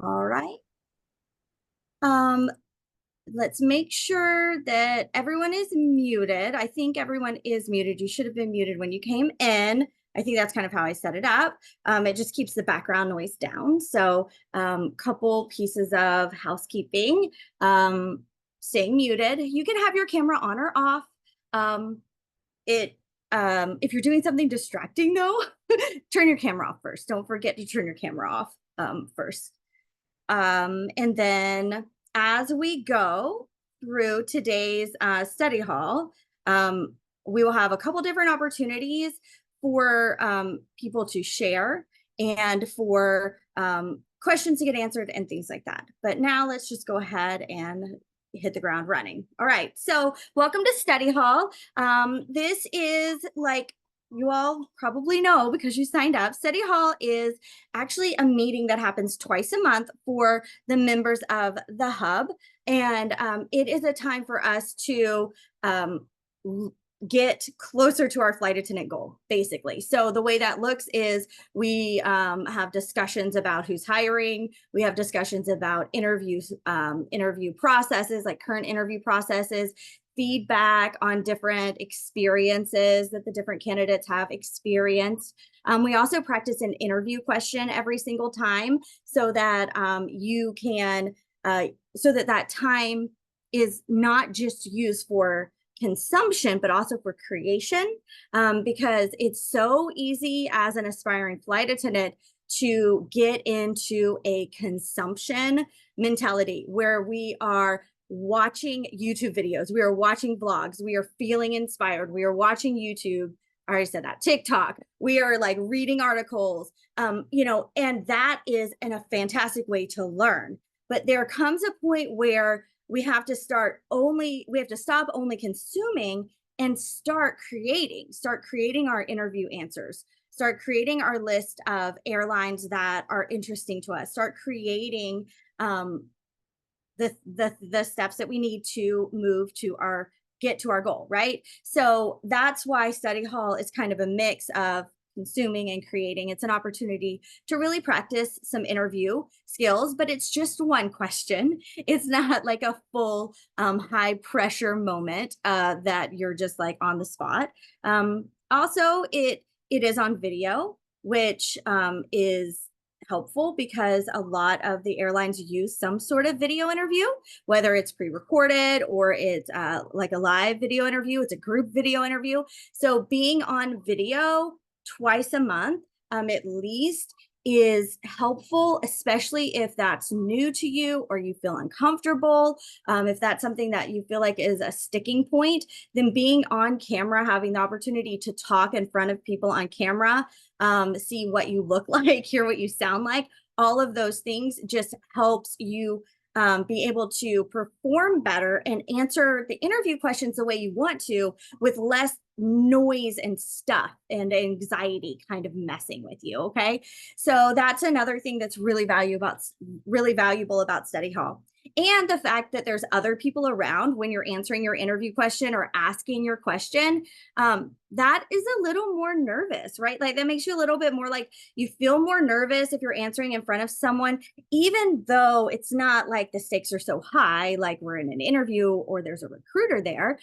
All right. Um, let's make sure that everyone is muted. I think everyone is muted. You should have been muted when you came in. I think that's kind of how I set it up. It just keeps the background noise down. So, couple pieces of housekeeping. Staying muted. You can have your camera on or off. Um, it if you're doing something distracting though, turn your camera off first. Don't forget to turn your camera off first. And then as we go through today's study hall, we will have a couple different opportunities for people to share and for questions to get answered and things like that. But now let's just go ahead and hit the ground running. All right, so welcome to study hall. This is like you all probably know because you signed up. Study hall is actually a meeting that happens twice a month for the members of the hub. And it is a time for us to get closer to our flight attendant goal, basically. So the way that looks is we have discussions about who's hiring. We have discussions about interviews, interview processes, like current interview processes, feedback on different experiences that the different candidates have experienced. We also practice an interview question every single time so that you can, so that time is not just used for consumption, but also for creation, because it's so easy as an aspiring flight attendant to get into a consumption mentality where we are watching YouTube videos, we are watching vlogs, we are feeling inspired, we are watching YouTube. I already said that, TikTok. We are like reading articles, and that is a fantastic way to learn. But there comes a point where we have to stop only consuming and start creating our interview answers, start creating our list of airlines that are interesting to us, start creating the steps that we need to get to our goal, right? So that's why study hall is kind of a mix of consuming and creating. It's an opportunity to really practice some interview skills, but it's just one question. It's not like a full high pressure moment that you're just like on the spot. Also, it is on video, which is helpful because a lot of the airlines use some sort of video interview, whether it's pre-recorded or it's like a live video interview, it's a group video interview. So being on video twice a month at least is helpful, especially if that's new to you or you feel uncomfortable. If that's something that you feel like is a sticking point, then being on camera, having the opportunity to talk in front of people on camera, see what you look like, hear what you sound like, all of those things just helps you be able to perform better and answer the interview questions the way you want to with less noise and stuff and anxiety kind of messing with you. Okay, so that's another thing that's really valuable about study hall, and the fact that there's other people around when you're answering your interview question or asking your question. That is a little more nervous, right? Like that makes you a little bit more like you feel more nervous if you're answering in front of someone, even though it's not like the stakes are so high, like we're in an interview or there's a recruiter there.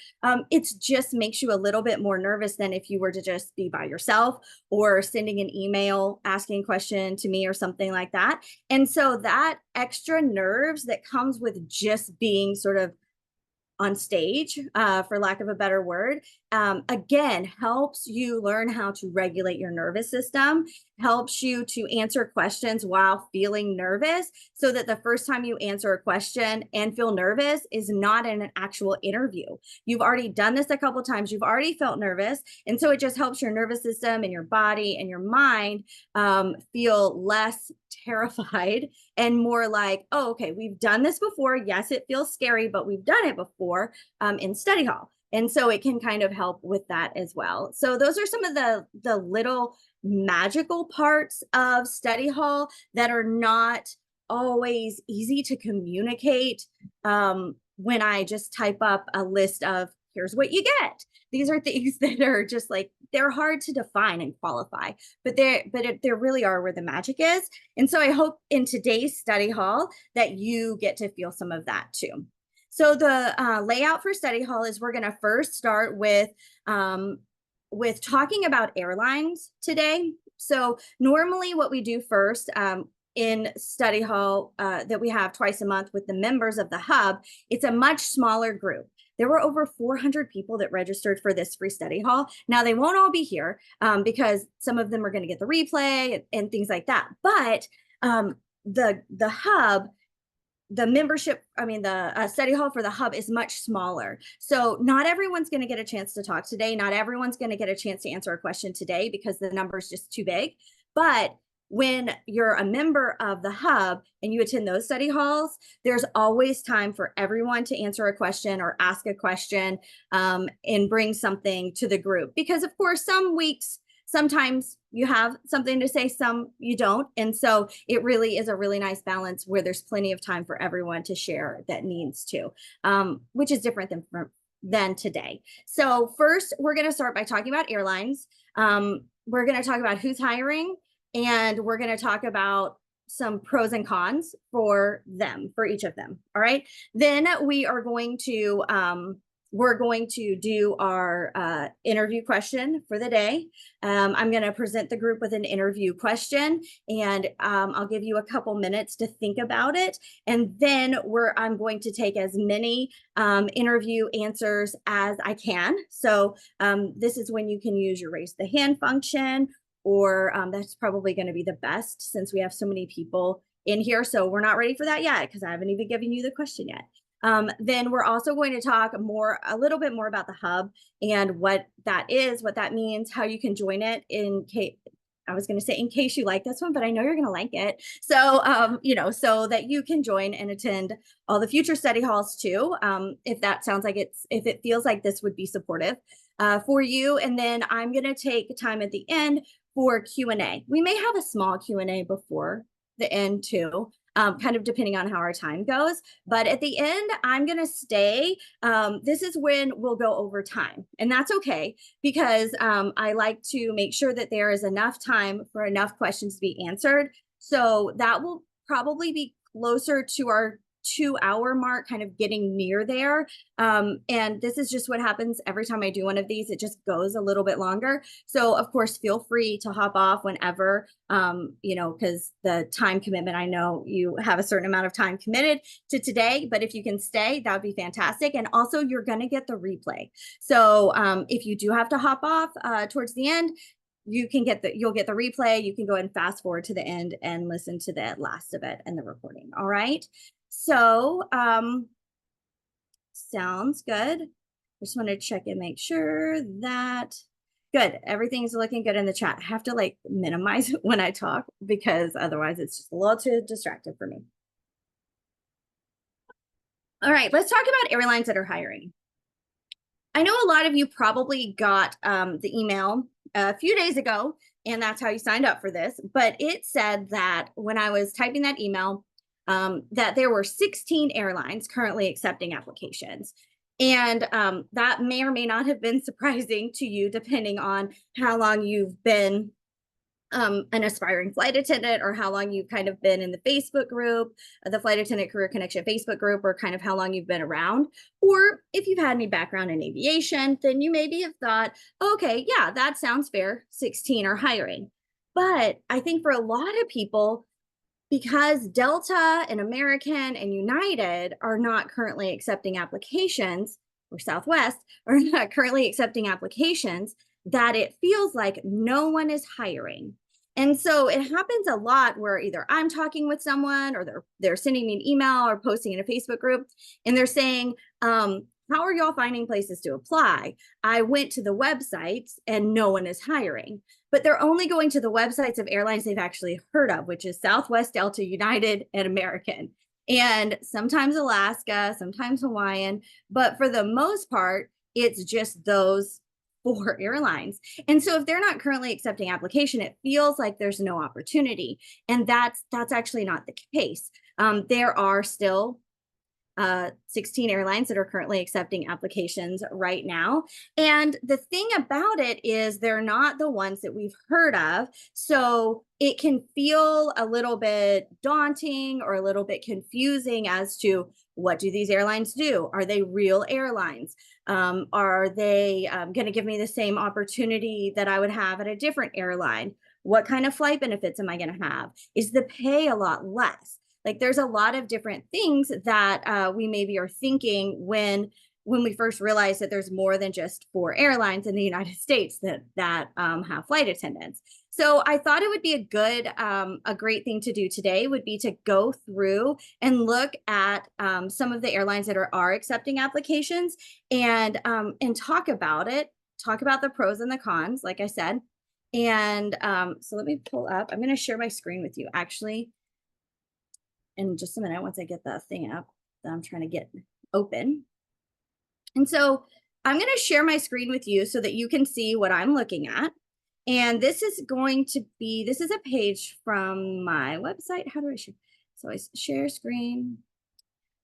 It just makes you a little bit more nervous than if you were to just be by yourself or sending an email asking a question to me or something like that. And so that extra nerves that comes with just being sort of on stage, for lack of a better word, again, helps you learn how to regulate your nervous system, helps you to answer questions while feeling nervous, so that the first time you answer a question and feel nervous is not in an actual interview. You've already done this a couple times, you've already felt nervous, and so it just helps your nervous system and your body and your mind feel less terrified and more like, oh, okay, we've done this before. Yes, it feels scary, but we've done it before in study hall. And so it can kind of help with that as well. So those are some of the little magical parts of study hall that are not always easy to communicate when I just type up a list of here's what you get. These are things that are just like, they're hard to define and qualify, but they really are where the magic is. And so I hope in today's study hall that you get to feel some of that too. So the layout for study hall is we're going to first start with talking about airlines today. So normally what we do first in study hall that we have twice a month with the members of the hub, it's a much smaller group. There were over 400 people that registered for this free study hall. Now they won't all be here because some of them are going to get the replay and things like that. But the hub, the membership, the study hall for the hub is much smaller. So not everyone's going to get a chance to talk today. Not everyone's going to get a chance to answer a question today because the number is just too big. But when you're a member of the hub and you attend those study halls, there's always time for everyone to answer a question or ask a question and bring something to the group. Because of course, some weeks, sometimes you have something to say, some you don't. And so it really is a really nice balance where there's plenty of time for everyone to share that needs to, which is different than today. So first, we're going to start by talking about airlines. We're going to talk about who's hiring, and we're going to talk about some pros and cons for each of them. All right. Then we are going to do our interview question for the day. I'm going to present the group with an interview question, and I'll give you a couple minutes to think about it. And then I'm going to take as many interview answers as I can. So this is when you can use your raise the hand function, or that's probably going to be the best since we have so many people in here. So we're not ready for that yet because I haven't even given you the question yet. Then we're also going to talk a little bit more about the hub and what that is, what that means, how you can join it in case you like this one, but I know you're going to like it. So, so that you can join and attend all the future study halls too. If that sounds like if it feels like this would be supportive for you. And then I'm going to take time at the end for Q&A. We may have a small Q&A before the end too. Kind of depending on how our time goes. But at the end, I'm going to stay. This is when we'll go over time. And that's okay, because I like to make sure that there is enough time for enough questions to be answered. So that will probably be closer to our 2-hour mark, kind of getting near there. And this is just what happens every time I do one of these. It just goes a little bit longer. So of course, feel free to hop off whenever, because the time commitment, I know you have a certain amount of time committed to today, but if you can stay, that would be fantastic. And also you're going to get the replay. So if you do have to hop off towards the end, you'll get the replay. You can go ahead and fast forward to the end and listen to the last of it and the recording. All right. So, sounds good. Just want to check and make sure that good. Everything's looking good in the chat. I have to minimize it when I talk because otherwise it's just a little too distracted for me. All right, let's talk about airlines that are hiring. I know a lot of you probably got the email a few days ago, and that's how you signed up for this. But it said that when I was typing that email, that there were 16 airlines currently accepting applications. And that may or may not have been surprising to you, depending on how long you've been an aspiring flight attendant, or how long you've kind of been in the Facebook group, the Flight Attendant Career Connection Facebook group, or kind of how long you've been around. Or if you've had any background in aviation, then you maybe have thought, okay, yeah, that sounds fair. 16 are hiring. But I think for a lot of people, because Delta and American and United are not currently accepting applications, or Southwest are not currently accepting applications, that it feels like no one is hiring. And so it happens a lot where either I'm talking with someone, or they're sending me an email or posting in a Facebook group, and they're saying, how are y'all finding places to apply? I went to the websites and no one is hiring. But they're only going to the websites of airlines they've actually heard of, which is Southwest, Delta, United, and American. And sometimes Alaska, sometimes Hawaiian. But for the most part, it's just those 4 airlines. And so if they're not currently accepting application, it feels like there's no opportunity. And that's actually not the case. There are still 16 airlines that are currently accepting applications right now. And the thing about it is they're not the ones that we've heard of. So it can feel a little bit daunting or a little bit confusing as to what do these airlines do? Are they real airlines? Are they going to give me the same opportunity that I would have at a different airline? What kind of flight benefits am I going to have? Is the pay a lot less? Like there's a lot of different things that we maybe are thinking when we first realized that there's more than just 4 airlines in the United States that have flight attendants. So I thought it would be a great thing to do today would be to go through and look at some of the airlines that are accepting applications and talk about it, talk about the pros and the cons, like I said. And so let me pull up. I'm going to share my screen with you actually in just a minute once I get the thing up that I'm trying to get open. And so I'm going to share my screen with you so that you can see what I'm looking at. And this is a page from my website. How do I share? So I share screen.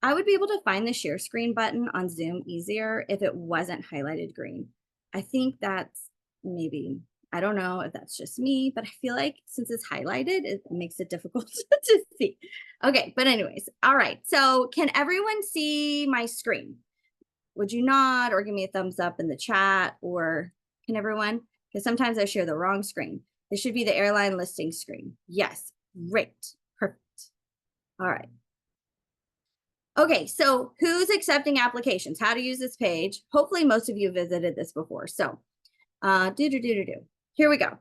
I would be able to find the share screen button on Zoom easier if it wasn't highlighted green. I think that's maybe, I don't know if that's just me, but I feel like since it's highlighted, it makes it difficult to see. Okay, but anyways, all right. So can everyone see my screen? Would you nod or give me a thumbs up in the chat, or can everyone? Because sometimes I share the wrong screen. This should be the airline listing screen. Yes, great, perfect. All right. Okay, so who's accepting applications? How to use this page? Hopefully most of you visited this before. So here we go.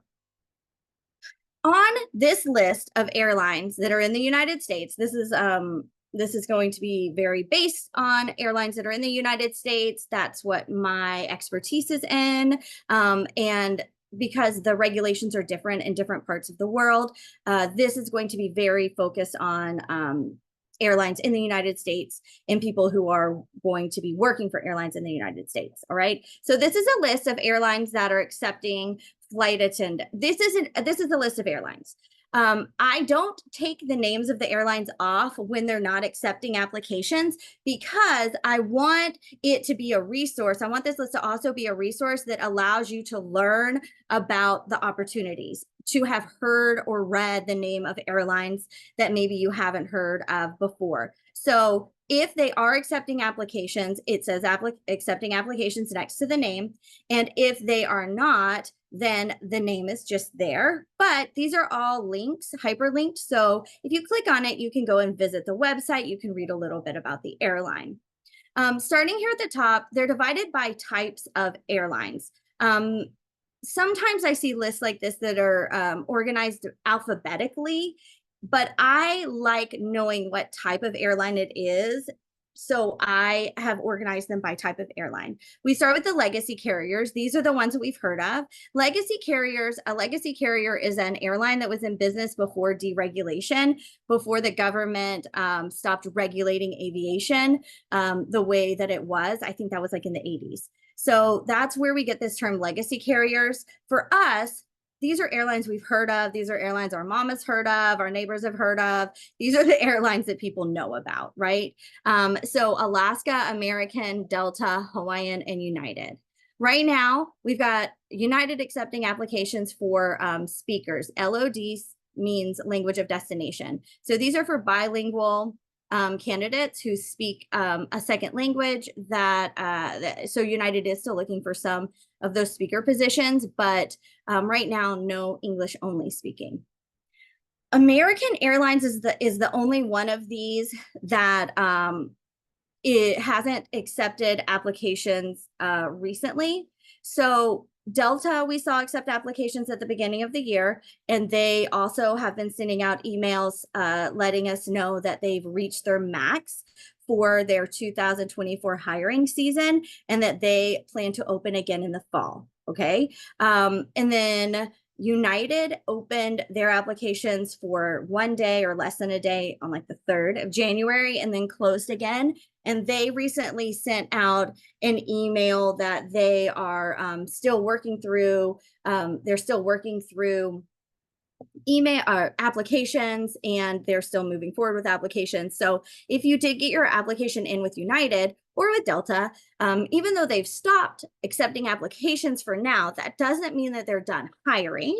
On this list of airlines that are in the United States, this is going to be very based on airlines that are in the United States. That's what my expertise is in. And because the regulations are different in different parts of the world, this is going to be very focused on airlines in the United States and people who are going to be working for airlines in the United States. All right. So this is a list of airlines that are accepting flight attendant. This is a list of airlines. I don't take the names of the airlines off when they're not accepting applications because I want it to be a resource. I want this list to also be a resource that allows you to learn about the opportunities, to have heard or read the name of airlines that maybe you haven't heard of before. So if they are accepting applications, it says accepting applications next to the name. And if they are not, then the name is just there. But these are all links, hyperlinked. So if you click on it, you can go and visit the website. You can read a little bit about the airline. Starting here at the top, they're divided by types of airlines. Sometimes I see lists like this that are organized alphabetically, but I like knowing what type of airline it is. So I have organized them by type of airline. We start with the legacy carriers. These are the ones that we've heard of. Legacy carriers, a legacy carrier is an airline that was in business before deregulation, before the government stopped regulating aviation the way that it was. I think that was like in the 80s. So that's where we get this term legacy carriers. For us, these are airlines we've heard of. These are airlines our mom has heard of, our neighbors have heard of. These are the airlines that people know about, right? So Alaska, American, Delta, Hawaiian, and United. Right now, we've got United accepting applications for speakers. LOD means language of destination. So these are for bilingual candidates who speak a second language so United is still looking for some of those speaker positions, but right now, no English only speaking. American Airlines is the only one of these that it hasn't accepted applications recently. So Delta, we saw accept applications at the beginning of the year, and they also have been sending out emails letting us know that they've reached their max for their 2024 hiring season and that they plan to open again in the fall. Okay. And then United opened their applications for 1 day or less than a day on like the 3rd of January and then closed again. And they recently sent out an email that they are still working through. They're still working through email or applications, and they're still moving forward with applications. So if you did get your application in with United or with Delta, even though they've stopped accepting applications for now, that doesn't mean that they're done hiring.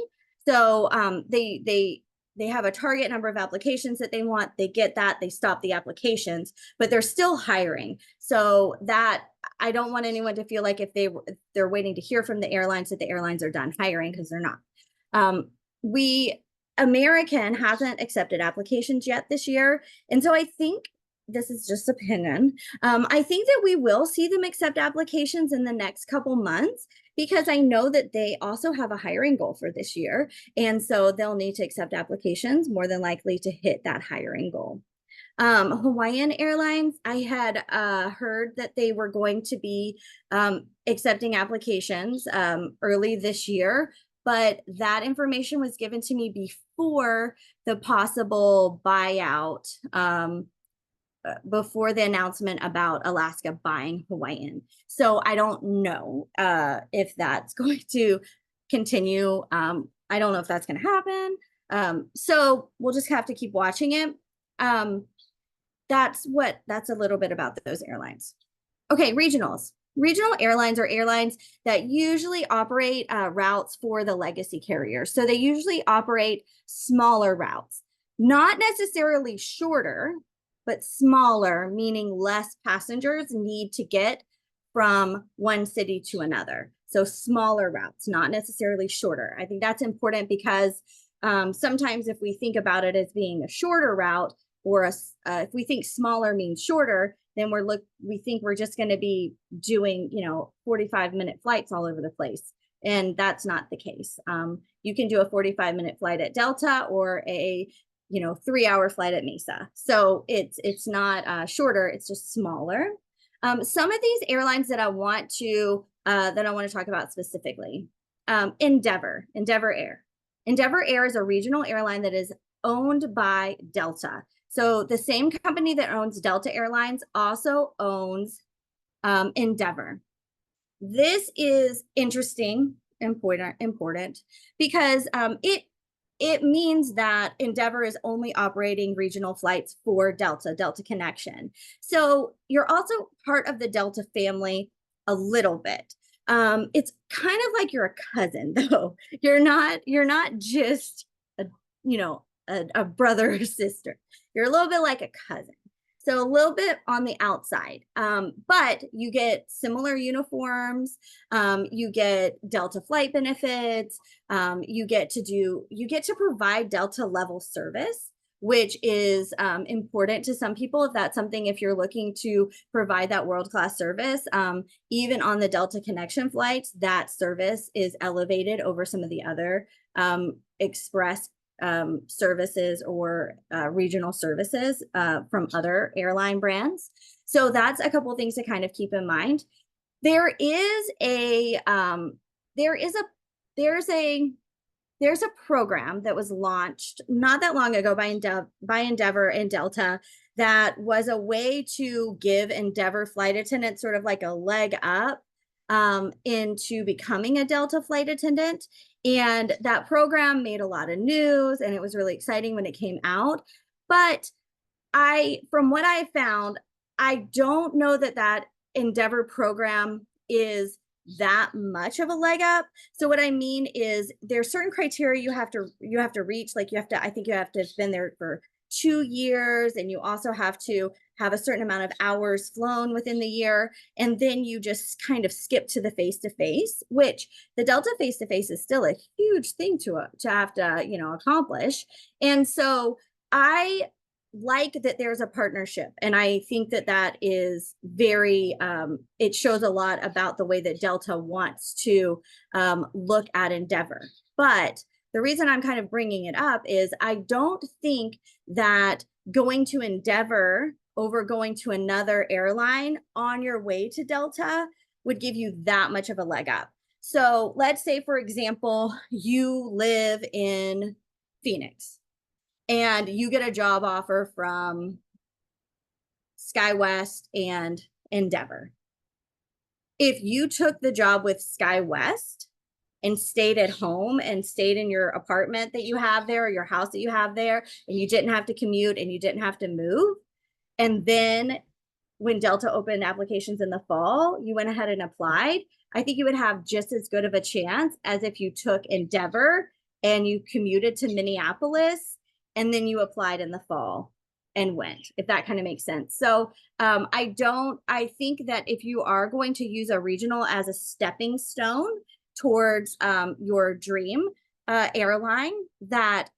So they have a target number of applications that they want. They get that, they stop the applications, but they're still hiring. So that I don't want anyone to feel like if they're waiting to hear from the airlines that the airlines are done hiring, because they're not. American hasn't accepted applications yet this year. And so I think this is just opinion. I think that we will see them accept applications in the next couple months, because I know that they also have a hiring goal for this year. And so they'll need to accept applications more than likely to hit that hiring goal. Hawaiian Airlines, I had heard that they were going to be accepting applications early this year, but that information was given to me before the possible buyout, before the announcement about Alaska buying Hawaiian. So I don't know if that's going to continue. I don't know if that's going to happen. So we'll just have to keep watching it. That's a little bit about those airlines. Okay, regionals. Regional airlines are airlines that usually operate routes for the legacy carriers. So they usually operate smaller routes, not necessarily shorter, but smaller, meaning less passengers need to get from one city to another. So smaller routes, not necessarily shorter. I think that's important because sometimes if we think about it as being a shorter route, or if we think smaller means shorter, then we think we're just going to be doing 45-minute flights all over the place, and that's not the case. You can do a 45-minute flight at Delta or a 3-hour flight at Mesa. So it's not shorter, it's just smaller. Some of these airlines that I want to talk about specifically. Endeavor Air. Endeavor Air is a regional airline that is owned by Delta. So the same company that owns Delta Airlines also owns Endeavor. This is interesting, important because it means that Endeavor is only operating regional flights for Delta Connection. So you're also part of the Delta family a little bit. It's kind of like you're a cousin, though. You're not just a brother or sister. You're a little bit like a cousin. So a little bit on the outside, but you get similar uniforms. You get Delta flight benefits. You get to provide Delta level service, which is important to some people. If you're looking to provide that world-class service, even on the Delta Connection flights, that service is elevated over some of the other express services or regional services from other airline brands. So that's a couple of things to kind of keep in mind. There's a program that was launched not that long ago by Endeavor and Delta that was a way to give Endeavor flight attendants sort of like a leg up into becoming a Delta flight attendant. And that program made a lot of news, and it was really exciting when it came out. But from what I found, I don't know that Endeavor program is that much of a leg up. So what I mean is there's certain criteria you have to reach. Like I think you have to have been there for 2 years, and you also have to have a certain amount of hours flown within the year. And then you just kind of skip to the face-to-face, which the Delta face-to-face is still a huge thing to have to, accomplish. And so I like that there's a partnership. And I think that is very, it shows a lot about the way that Delta wants to look at Endeavor. But the reason I'm kind of bringing it up is I don't think that going to Endeavor over going to another airline on your way to Delta would give you that much of a leg up. So let's say, for example, you live in Phoenix and you get a job offer from SkyWest and Endeavor. If you took the job with SkyWest and stayed at home and stayed in your apartment that you have there or your house that you have there, and you didn't have to commute and you didn't have to move, and then when Delta opened applications in the fall, you went ahead and applied, I think you would have just as good of a chance as if you took Endeavor and you commuted to Minneapolis and then you applied in the fall and went, if that kind of makes sense. So I think that if you are going to use a regional as a stepping stone towards your dream airline, that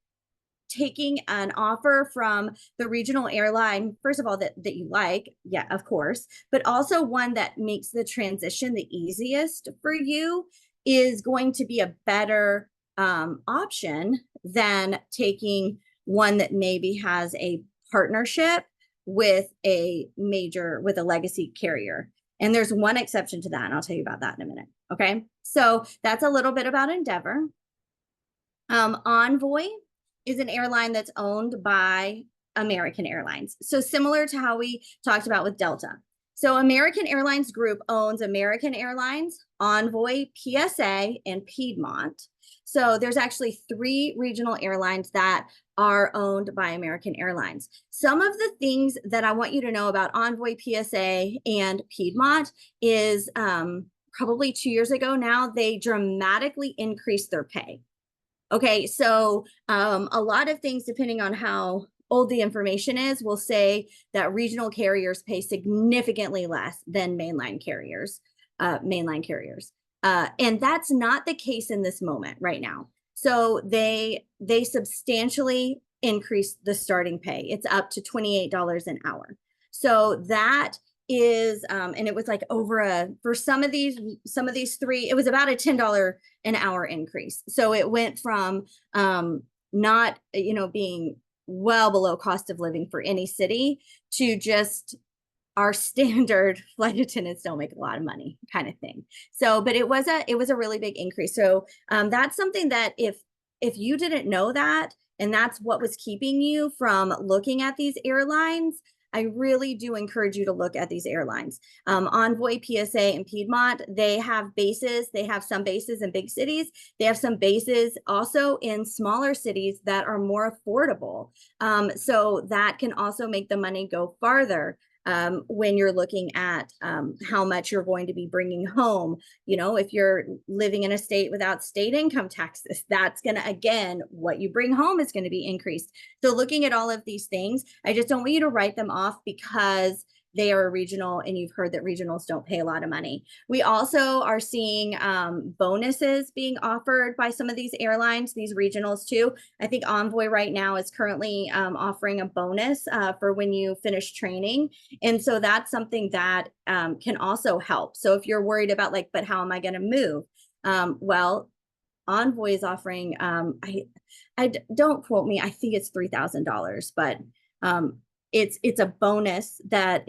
taking an offer from the regional airline, first of all, that you like, yeah, of course, but also one that makes the transition the easiest for you, is going to be a better option than taking one that maybe has a partnership with a legacy carrier. And there's one exception to that, and I'll tell you about that in a minute. Okay, so that's a little bit about Endeavor. Envoy is an airline that's owned by American Airlines. So similar to how we talked about with Delta. So American Airlines Group owns American Airlines, Envoy, PSA, and Piedmont. So there's actually 3 regional airlines that are owned by American Airlines. Some of the things that I want you to know about Envoy, PSA, and Piedmont is probably 2 years ago now, they dramatically increased their pay. Okay, so a lot of things, depending on how old the information is, will say that regional carriers pay significantly less than mainline carriers. And that's not the case in this moment right now. So they substantially increased the starting pay. It's up to $28 an hour. So that is and it was like over for some of these 3, it was about a $10 an hour increase. So it went from not being well below cost of living for any city to just our standard flight attendants don't make a lot of money kind of thing. So but it was a really big increase. So that's something that if you didn't know that, and that's what was keeping you from looking at these airlines, I really do encourage you to look at these airlines. Envoy, PSA, and Piedmont, they have bases. They have some bases in big cities. They have some bases also in smaller cities that are more affordable. So that can also make the money go farther. When you're looking at how much you're going to be bringing home. If you're living in a state without state income taxes, that's going to, again, what you bring home is going to be increased. So looking at all of these things, I just don't want you to write them off because they are regional and you've heard that regionals don't pay a lot of money. We also are seeing bonuses being offered by some of these airlines, these regionals too. I think Envoy right now is currently offering a bonus for when you finish training. And so that's something that can also help. So if you're worried about but how am I going to move? Well, Envoy is offering, I don't quote me, I think it's $3,000, but it's a bonus that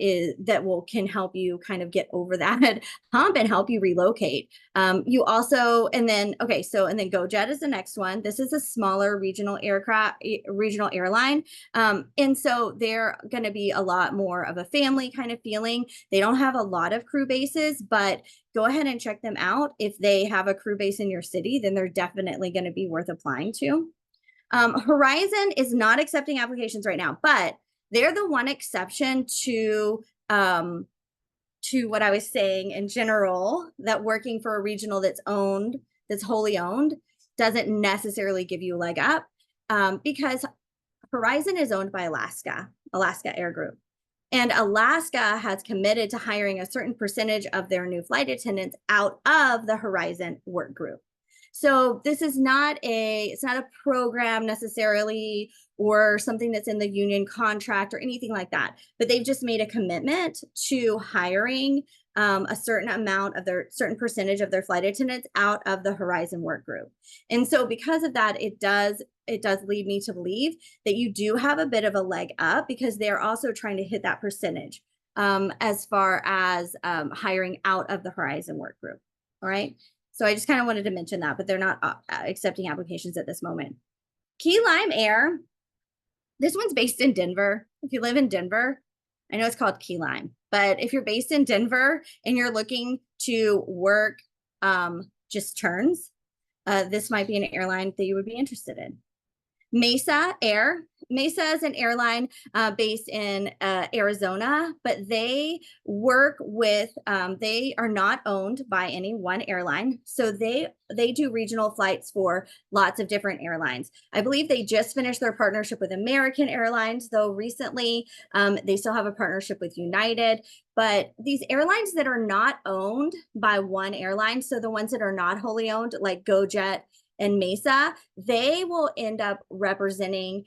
can help you kind of get over that hump and help you relocate. You also, and then GoJet is the next one. This is a smaller regional airline. And so they're going to be a lot more of a family kind of feeling. They don't have a lot of crew bases, but go ahead and check them out. If they have a crew base in your city, then they're definitely going to be worth applying to. Horizon is not accepting applications right now, but they're the one exception to what I was saying in general, that working for a regional that's wholly owned, doesn't necessarily give you a leg up, because Horizon is owned by Alaska Air Group. And Alaska has committed to hiring a certain percentage of their new flight attendants out of the Horizon work group. So this is it's not a program necessarily or something that's in the union contract or anything like that, but they've just made a commitment to hiring a certain percentage of their flight attendants out of the Horizon work group. And so because of that, it does lead me to believe that you do have a bit of a leg up, because they're also trying to hit that percentage as far as hiring out of the Horizon work group. All right. So I just kind of wanted to mention that, but they're not accepting applications at this moment. Key Lime Air, this one's based in Denver. If you live in Denver, I know it's called Key Lime, but if you're based in Denver and you're looking to work just turns, this might be an airline that you would be interested in. Mesa Air. Mesa is an airline based in Arizona, but they work with, they are not owned by any one airline. So they do regional flights for lots of different airlines. I believe they just finished their partnership with American Airlines, though recently they still have a partnership with United. But these airlines that are not owned by one airline, so the ones that are not wholly owned, like GoJet and Mesa, they will end up representing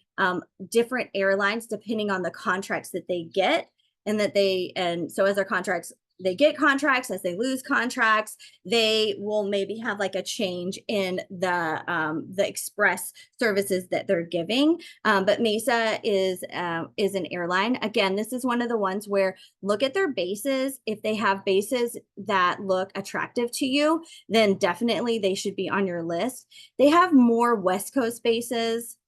different airlines depending on the contracts that they get, and so as their contracts, they get contracts, as they lose contracts, they will maybe have like a change in the express services that they're giving. But Mesa is an airline. Again, this is one of the ones where look at their bases. If they have bases that look attractive to you, then definitely they should be on your list. They have more West Coast bases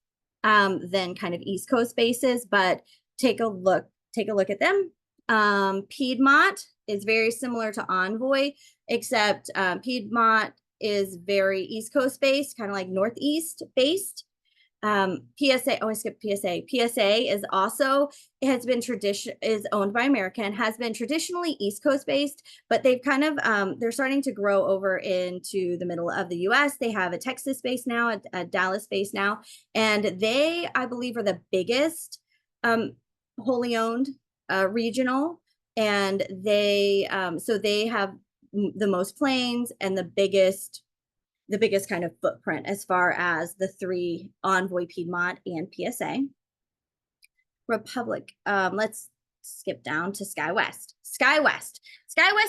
than kind of East Coast bases, but take a look at them. Piedmont is very similar to Envoy, except Piedmont is very East Coast based, kind of like Northeast based. PSA, oh, I skipped PSA. PSA is also, is owned by American, has been traditionally East Coast based, but they've kind of, they're starting to grow over into the middle of the US. They have a Texas base now, a Dallas base now, and they, I believe, are the biggest wholly owned regional, and they so they have the most planes and the biggest kind of footprint as far as the three: Envoy, Piedmont, and PSA. Republic. Let's skip down to SkyWest. SkyWest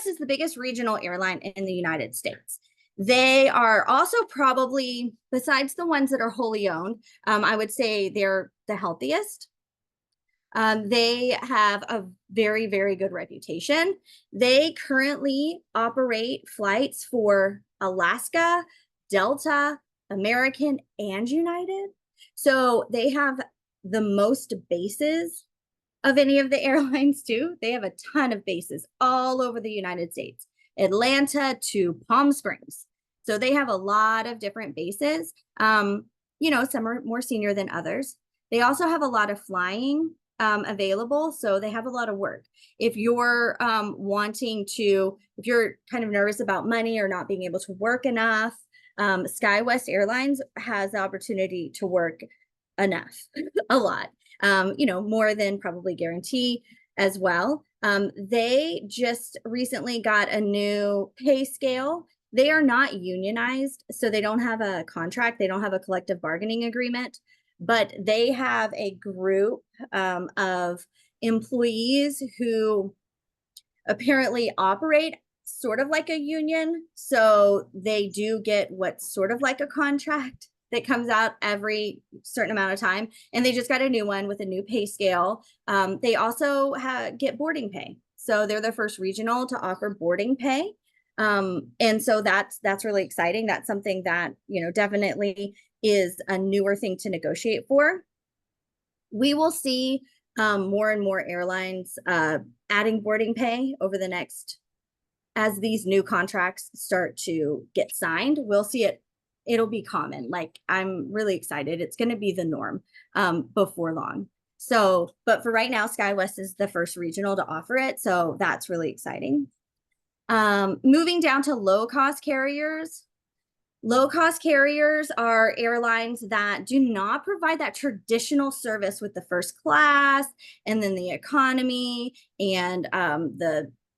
is the biggest regional airline in the United States. They are also probably, besides the ones that are wholly owned, I would say they're the healthiest. They have a very, very good reputation. They currently operate flights for Alaska, Delta, American, and United. So they have the most bases of any of the airlines too. They have a ton of bases all over the United States, Atlanta to Palm Springs. So they have a lot of different bases. You know, some are more senior than others. They also have a lot of flying available, so they have a lot of work. If you're if you're kind of nervous about money or not being able to work enough, SkyWest Airlines has the opportunity to work enough, a lot, you know, more than probably guarantee as well. They just recently got a new pay scale. They are not unionized, so they don't have a contract. They don't have a collective bargaining agreement, but they have a group of employees who apparently operate sort of like a union. So they do get what's sort of like a contract that comes out every certain amount of time. And they just got a new one with a new pay scale. They also get boarding pay. So they're the first regional to offer boarding pay. And so that's really exciting. That's something that, you know, definitely is a newer thing to negotiate for. We will see more and more airlines adding boarding pay over the next, as these new contracts start to get signed. We'll see it. It'll be common. Like, I'm really excited. It's going to be the norm before long. So, but for right now, SkyWest is the first regional to offer it. So that's really exciting. Moving down to low-cost carriers. Low-cost carriers are airlines that do not provide that traditional service with the first class and then the economy and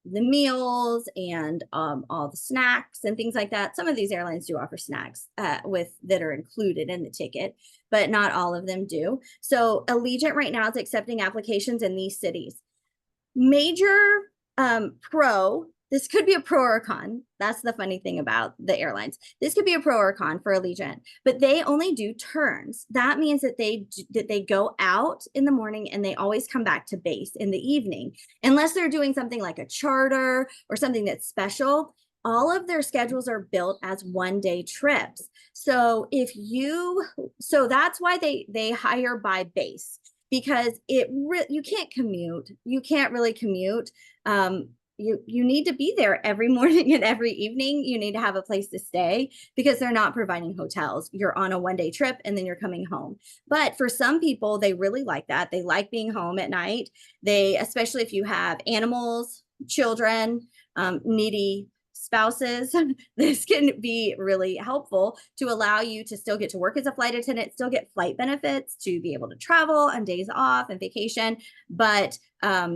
the meals and all the snacks and things like that. Some of these airlines do offer snacks that are included in the ticket, but not all of them do. So Allegiant right now is accepting applications in these cities. Major pro. This could be a pro or a con. That's the funny thing about the airlines. This could be a pro or a con for Allegiant, but they only do turns. That means that they go out in the morning and they always come back to base in the evening, unless they're doing something like a charter or something that's special. All of their schedules are built as one-day trips. So that's why they hire by base, because you can't commute. You can't really commute you need to be there every morning and every evening. You need to have a place to stay because they're not providing hotels. You're on a 1-day trip and then you're coming home. But for some people, they really like that. They like being home at night. They, especially if you have animals, children, needy spouses, this can be really helpful to allow you to still get to work as a flight attendant, still get flight benefits, to be able to travel on days off and vacation, but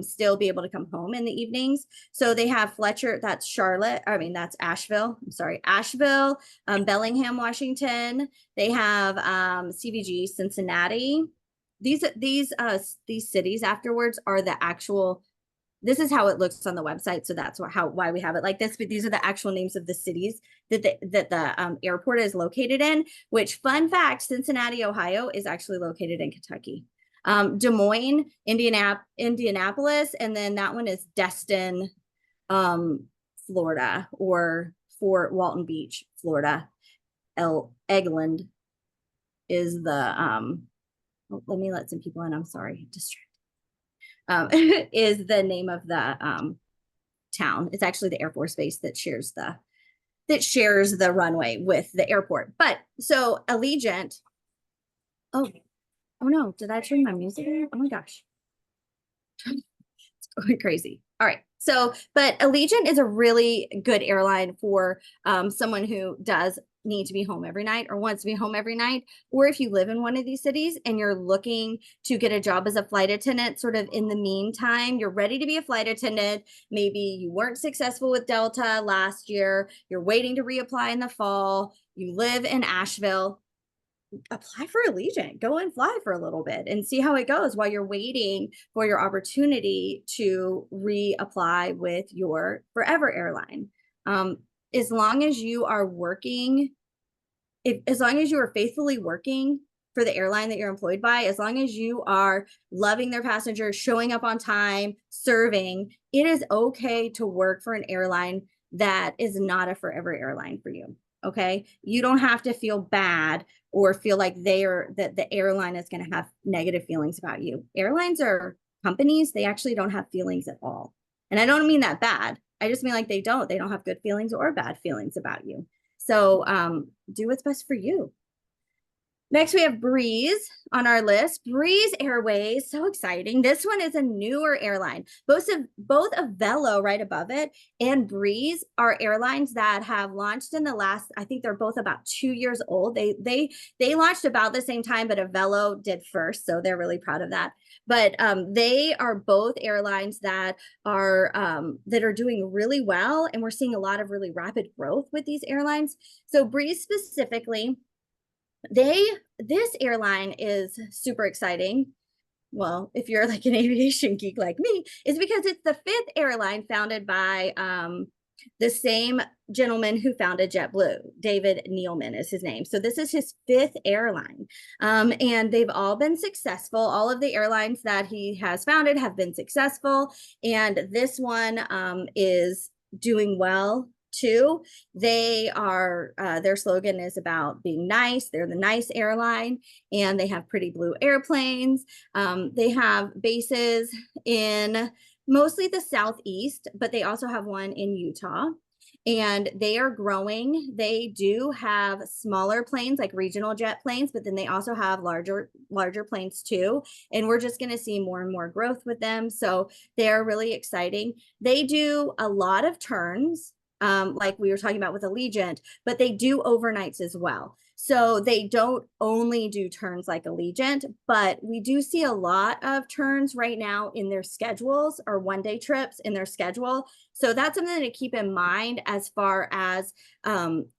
still be able to come home in the evenings. So they have Fletcher, that's Charlotte, I mean, that's Asheville, I'm sorry, Asheville, Bellingham, Washington. They have CVG, Cincinnati. These cities afterwards are the actual, this is how it looks on the website. So that's why we have it like this, but these are the actual names of the cities that the airport is located in, which, fun fact, Cincinnati, Ohio is actually located in Kentucky. Des Moines, Indianapolis, and then that one is Destin, Florida, or Fort Walton Beach, Florida. Eglin is the, let me let some people in, I'm sorry, is the name of the town. It's actually the Air Force Base that shares the runway with the airport. But so Allegiant, oh no, did I turn my music on? Oh my gosh. It's going crazy. All right. So, but Allegiant is a really good airline for someone who does need to be home every night or wants to be home every night. Or if you live in one of these cities and you're looking to get a job as a flight attendant, sort of in the meantime, you're ready to be a flight attendant. Maybe you weren't successful with Delta last year. You're waiting to reapply in the fall. You live in Asheville. Apply for Allegiant, go and fly for a little bit and see how it goes while you're waiting for your opportunity to reapply with your forever airline. As long as you are working, as long as you are faithfully working for the airline that you're employed by, as long as you are loving their passengers, showing up on time, serving, it is okay to work for an airline that is not a forever airline for you. Okay. You don't have to feel bad or feel like that the airline is going to have negative feelings about you. Airlines are companies. They actually don't have feelings at all. And I don't mean that bad. I just mean like they don't have good feelings or bad feelings about you. So do what's best for you. Next, we have Breeze on our list. Breeze Airways, so exciting. This one is a newer airline. Both Avelo right above it and Breeze are airlines that have launched in the last, I think they're both about 2 years old. They launched about the same time, but Avelo did first, so they're really proud of that. But they are both airlines that are doing really well, and we're seeing a lot of really rapid growth with these airlines. So Breeze specifically, this airline is super exciting. Well, if you're like an aviation geek like me, is because it's the 5th airline founded by the same gentleman who founded JetBlue. David Neeleman is his name. So this is his 5th airline. And they've all been successful. All of the airlines that he has founded have been successful. And this one is doing well too. They are their slogan is about being nice. They're the nice airline, and they have pretty blue airplanes. They have bases in mostly the Southeast, but they also have one in Utah, and they are growing. They do have smaller planes like regional jet planes, but then they also have larger planes too. And we're just going to see more and more growth with them. So they're really exciting. They do a lot of turns, like we were talking about with Allegiant, but they do overnights as well. So they don't only do turns like Allegiant, but we do see a lot of turns right now in their schedules, or 1-day trips in their schedule. So that's something to keep in mind as far as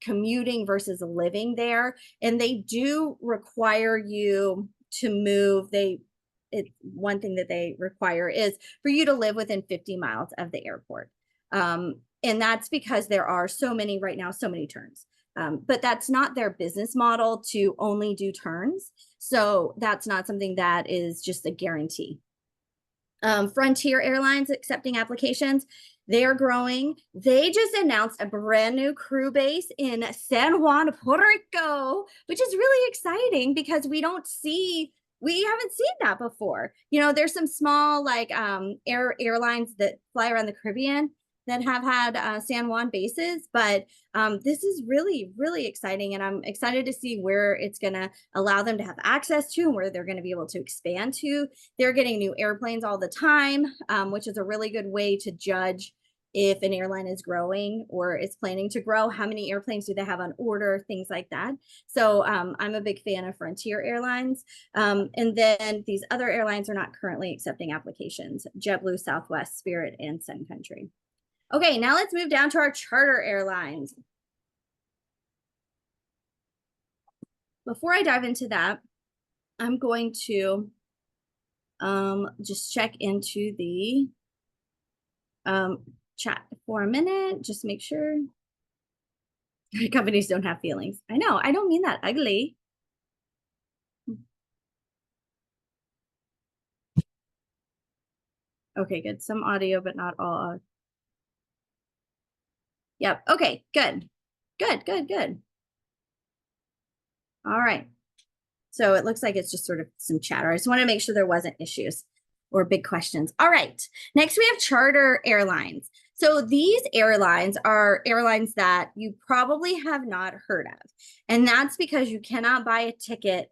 commuting versus living there. And they do require you to move. One thing that they require is for you to live within 50 miles of the airport. And that's because there are so many right now, so many turns. But that's not their business model to only do turns. So that's not something that is just a guarantee. Frontier Airlines accepting applications. They are growing. They just announced a brand new crew base in San Juan, Puerto Rico, which is really exciting because we haven't seen that before. You know, there's some small like airlines that fly around the Caribbean, that have had San Juan bases, but this is really, really exciting. And I'm excited to see where it's going to allow them to have access to and where they're going to be able to expand to. They're getting new airplanes all the time, which is a really good way to judge if an airline is growing or is planning to grow. How many airplanes do they have on order, things like that. So I'm a big fan of Frontier Airlines. And then these other airlines are not currently accepting applications: JetBlue, Southwest, Spirit, and Sun Country. Okay, now let's move down to our charter airlines. Before I dive into that, I'm going to just check into the chat for a minute, just make sure. Companies don't have feelings. I know, I don't mean that ugly. Okay, good. Some audio, but not all. Yep. Okay, good. Good, good, good. All right. So it looks like it's just sort of some chatter. I just want to make sure there wasn't issues or big questions. All right. Next, we have charter airlines. So these airlines are airlines that you probably have not heard of. And that's because you cannot buy a ticket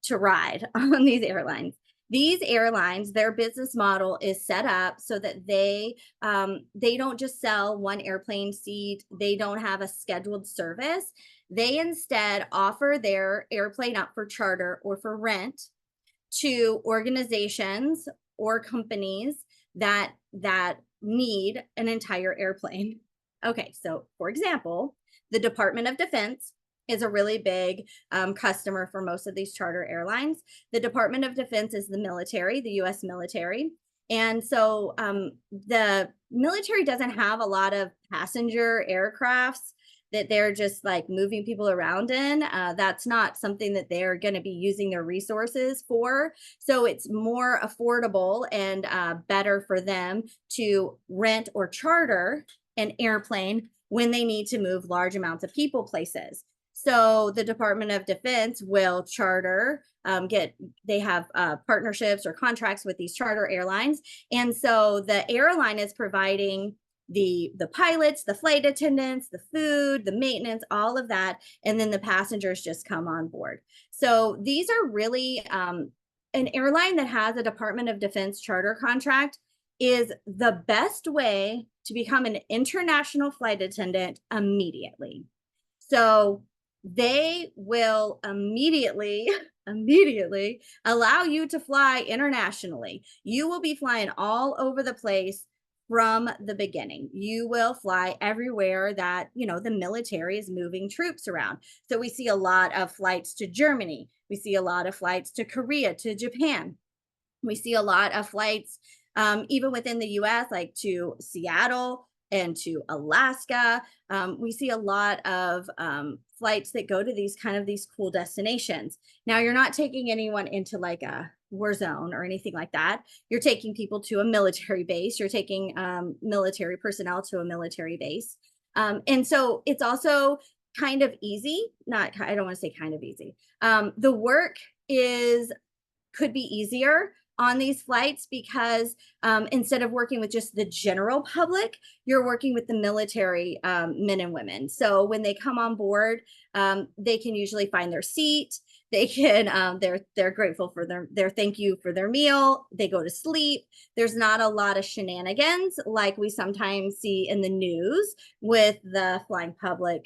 to ride on these airlines. These airlines, their business model is set up so that they don't just sell one airplane seat. They don't have a scheduled service. They instead offer their airplane up for charter or for rent to organizations or companies that need an entire airplane. Okay, so for example, the Department of Defense is a really big customer for most of these charter airlines. The Department of Defense is the military, the US military. And so the military doesn't have a lot of passenger aircrafts that they're just like moving people around in. That's not something that they're going to be using their resources for. So it's more affordable and better for them to rent or charter an airplane when they need to move large amounts of people places. So the Department of Defense will charter, they have partnerships or contracts with these charter airlines. And so the airline is providing the pilots, the flight attendants, the food, the maintenance, all of that. And then the passengers just come on board. So these are really an airline that has a Department of Defense charter contract is the best way to become an international flight attendant immediately. So they will immediately allow you to fly internationally. You will be flying all over the place from the beginning. You will fly everywhere that, the military is moving troops around. So we see a lot of flights to Germany. We see a lot of flights to Korea, to Japan. We see a lot of flights even within the US, like to Seattle and to Alaska. We see a lot of flights that go to these cool destinations. Now, you're not taking anyone into like a war zone or anything like that. You're taking people to a military base. You're taking military personnel to a military base. And so it's also kind of easy. I don't want to say kind of easy. The work could be easier on these flights because instead of working with just the general public, you're working with the military men and women. So when they come on board, they can usually find their seat. They can, they're grateful for their thank you for their meal. They go to sleep. There's not a lot of shenanigans like we sometimes see in the news with the flying public,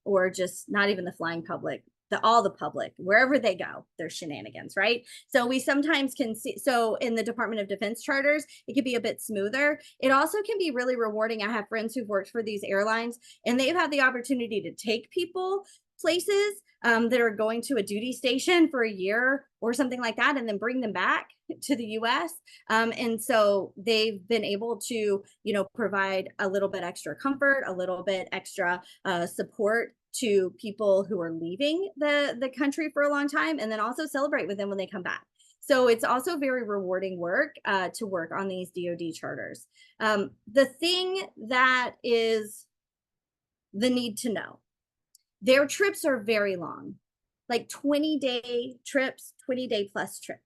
or just not even the flying public, all the public, wherever they go, there's shenanigans, right? So we sometimes can see, so in the Department of Defense charters, it can be a bit smoother. It also can be really rewarding. I have friends who've worked for these airlines and they've had the opportunity to take people places that are going to a duty station for a year or something like that, and then bring them back to the US. And so they've been able to, provide a little bit extra comfort, a little bit extra support to people who are leaving the country for a long time, and then also celebrate with them when they come back. So it's also very rewarding work to work on these DoD charters. The thing that is the need to know, their trips are very long, like 20-day trips, 20-day plus trips.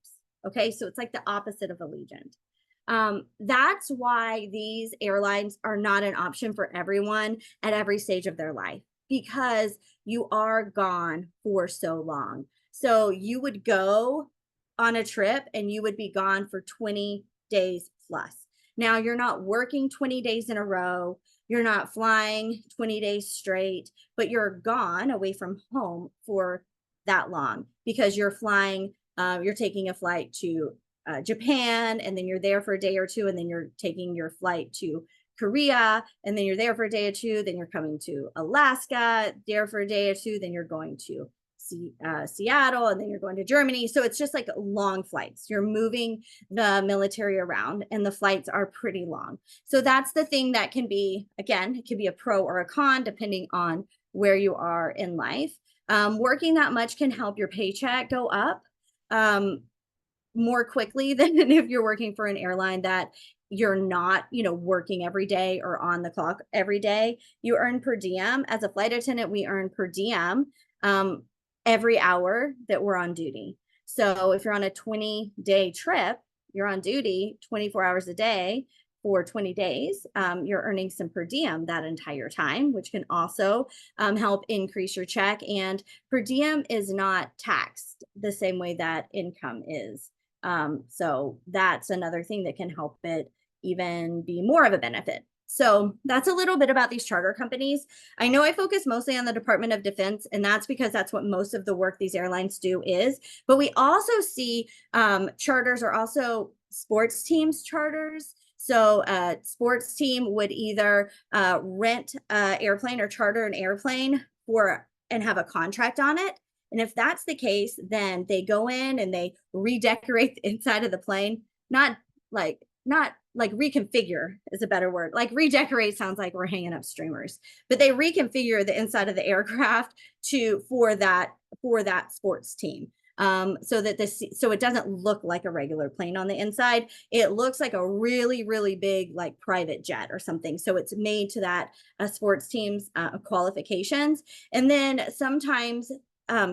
Okay, so it's like the opposite of Allegiant. That's why these airlines are not an option for everyone at every stage of their life, because you are gone for so long. So you would go on a trip and you would be gone for 20 days plus. Now you're not working 20 days in a row. You're not flying 20 days straight, but you're gone away from home for that long because you're flying, you're taking a flight to Japan, and then you're there for a day or two, and then you're taking your flight to Korea, and then you're there for a day or two, then you're coming to Alaska, there for a day or two, then you're going to Seattle, and then you're going to Germany. So it's just like long flights. You're moving the military around, and the flights are pretty long. So that's the thing that can be, again, it can be a pro or a con depending on where you are in life. Working that much can help your paycheck go up more quickly than if you're working for an airline that you're not, working every day or on the clock every day. You earn per diem. As a flight attendant, we earn per diem every hour that we're on duty. So if you're on a 20-day trip, you're on duty 24 hours a day for 20 days, you're earning some per diem that entire time, which can also help increase your check. And per diem is not taxed the same way that income is. So that's another thing that can help it even be more of a benefit. So that's a little bit about these charter companies. I know I focus mostly on the Department of Defense, and that's because that's what most of the work these airlines do is. But we also see charters are also sports teams charters. So a sports team would either rent an airplane or charter an airplane and have a contract on it. And if that's the case, then they go in and they redecorate the inside of the plane. Not like reconfigure is a better word. Like redecorate sounds like we're hanging up streamers, but they reconfigure the inside of the aircraft for that sports team. So it doesn't look like a regular plane on the inside. It looks like a really, really big, like private jet or something. So it's made to that sports team's qualifications. And then sometimes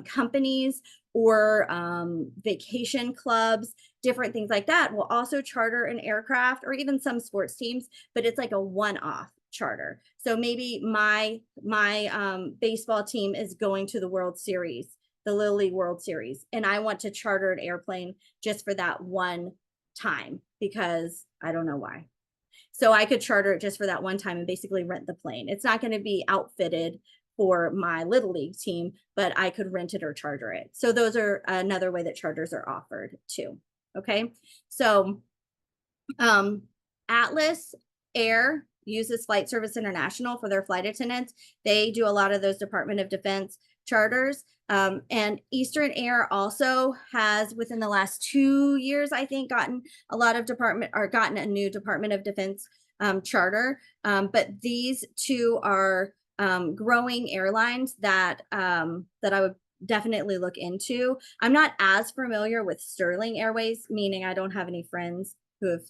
companies or vacation clubs, different things like that will also charter an aircraft, or even some sports teams, but it's like a one-off charter. So maybe my baseball team is going to the World Series, the Little League World Series, and I want to charter an airplane just for that one time because I don't know why. So I could charter it just for that one time and basically rent the plane. It's not going to be outfitted for my Little League team, but I could rent it or charter it. So those are another way that charters are offered too. Okay. So Atlas Air uses Flight Service International for their flight attendants. They do a lot of those Department of Defense charters. And Eastern Air also has, within the last 2 years, I think, gotten a new Department of Defense charter. But these two are growing airlines that I would definitely look into. I'm not as familiar with Sterling Airways, meaning I don't have any friends who have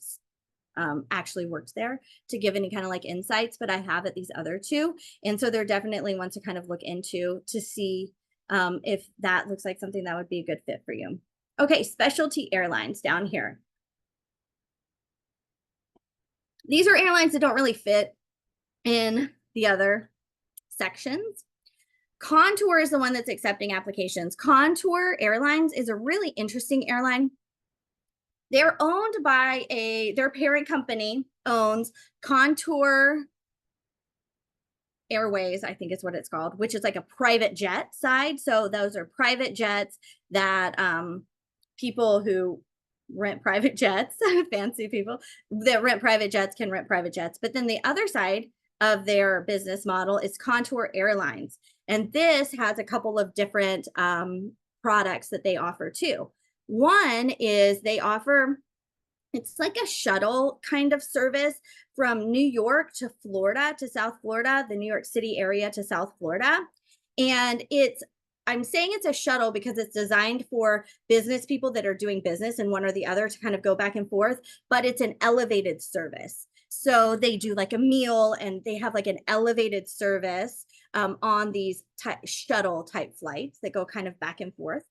actually worked there to give any kind of like insights, but I have at these other two. And so they're definitely ones to kind of look into to see if that looks like something that would be a good fit for you. Okay, specialty airlines down here. These are airlines that don't really fit in the other sections. Contour is the one that's accepting applications. Contour Airlines is a really interesting airline. They're owned by their parent company owns Contour Airways, I think is what it's called, which is like a private jet side. So those are private jets that people who rent private jets, fancy people that rent private jets can rent private jets. But then the other side of their business model is Contour Airlines. And this has a couple of different products that they offer too. One is they offer, it's like a shuttle kind of service from New York to Florida, to South Florida, the New York City area to South Florida. And I'm saying it's a shuttle because it's designed for business people that are doing business in one or the other to kind of go back and forth, but it's an elevated service. So they do like a meal and they have like an elevated service on these shuttle type flights that go kind of back and forth.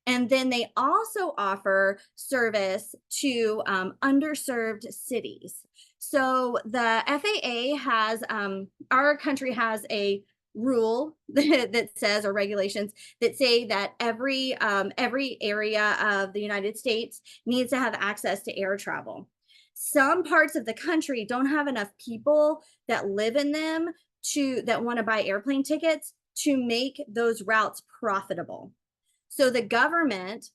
And then they also offer service to underserved cities. So the FAA has, our country has a rule that says, or regulations that say that every area of the United States needs to have access to air travel. Some parts of the country don't have enough people that live in them that want to buy airplane tickets to make those routes profitable. So the government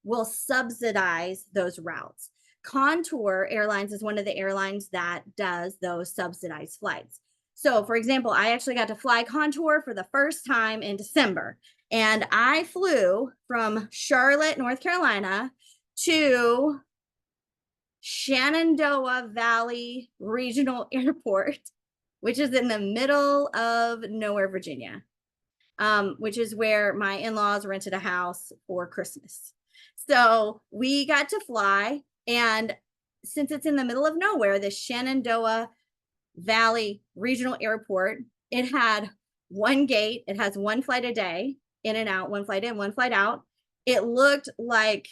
will subsidize those routes. Contour Airlines is one of the airlines that does those subsidized flights. So, for example, I actually got to fly Contour for the first time in December, and I flew from Charlotte, North Carolina to Shenandoah Valley Regional Airport, which is in the middle of nowhere, Virginia, which is where my in-laws rented a house for Christmas. So we got to fly, and since it's in the middle of nowhere, the Shenandoah Valley Regional Airport, it had one gate. It has one flight a day, in and out, one flight in, one flight out. It looked like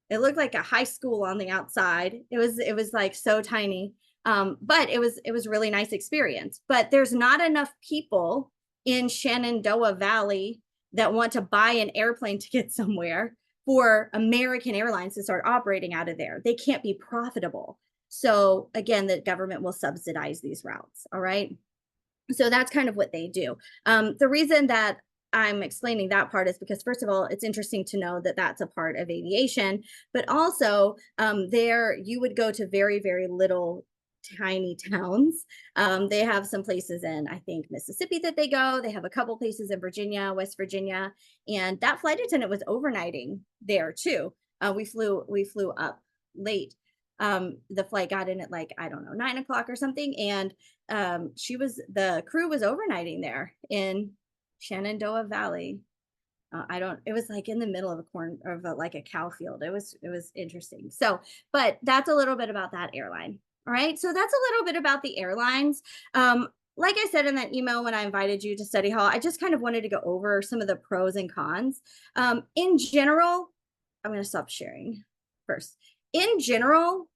a high school on the outside. It was like so tiny. But it was really nice experience. But there's not enough people in Shenandoah Valley that want to buy an airplane ticket somewhere for American Airlines to start operating out of there. They can't be profitable. So again, the government will subsidize these routes. All right. So that's kind of what they do. The reason that I'm explaining that part is because, first of all, it's interesting to know that that's a part of aviation, but also there you would go to very, very little tiny towns. They have some places in, I think, Mississippi that they go. They have a couple places in Virginia, West Virginia, and that flight attendant was overnighting there too. We flew up late. The flight got in at like, I don't know, 9 o'clock or something, and the crew was overnighting there in Shenandoah Valley. It was like in the middle of like a cow field. It was interesting. So, but that's a little bit about that airline. All right. So that's a little bit about the airlines. Like I said in that email when I invited you to study hall, I just kind of wanted to go over some of the pros and cons. In general, I'm going to stop sharing first. In general,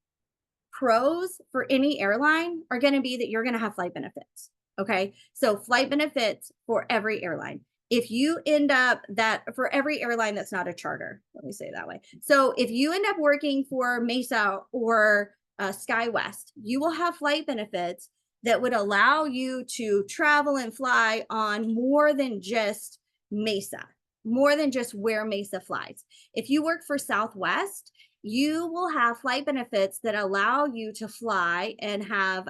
pros for any airline are going to be that you're going to have flight benefits. Okay. So flight benefits for every airline. If you end up for every airline that's not a charter, let me say it that way. So if you end up working for Mesa or SkyWest, you will have flight benefits that would allow you to travel and fly on more than just Mesa, more than just where Mesa flies. If you work for Southwest, you will have flight benefits that allow you to fly and have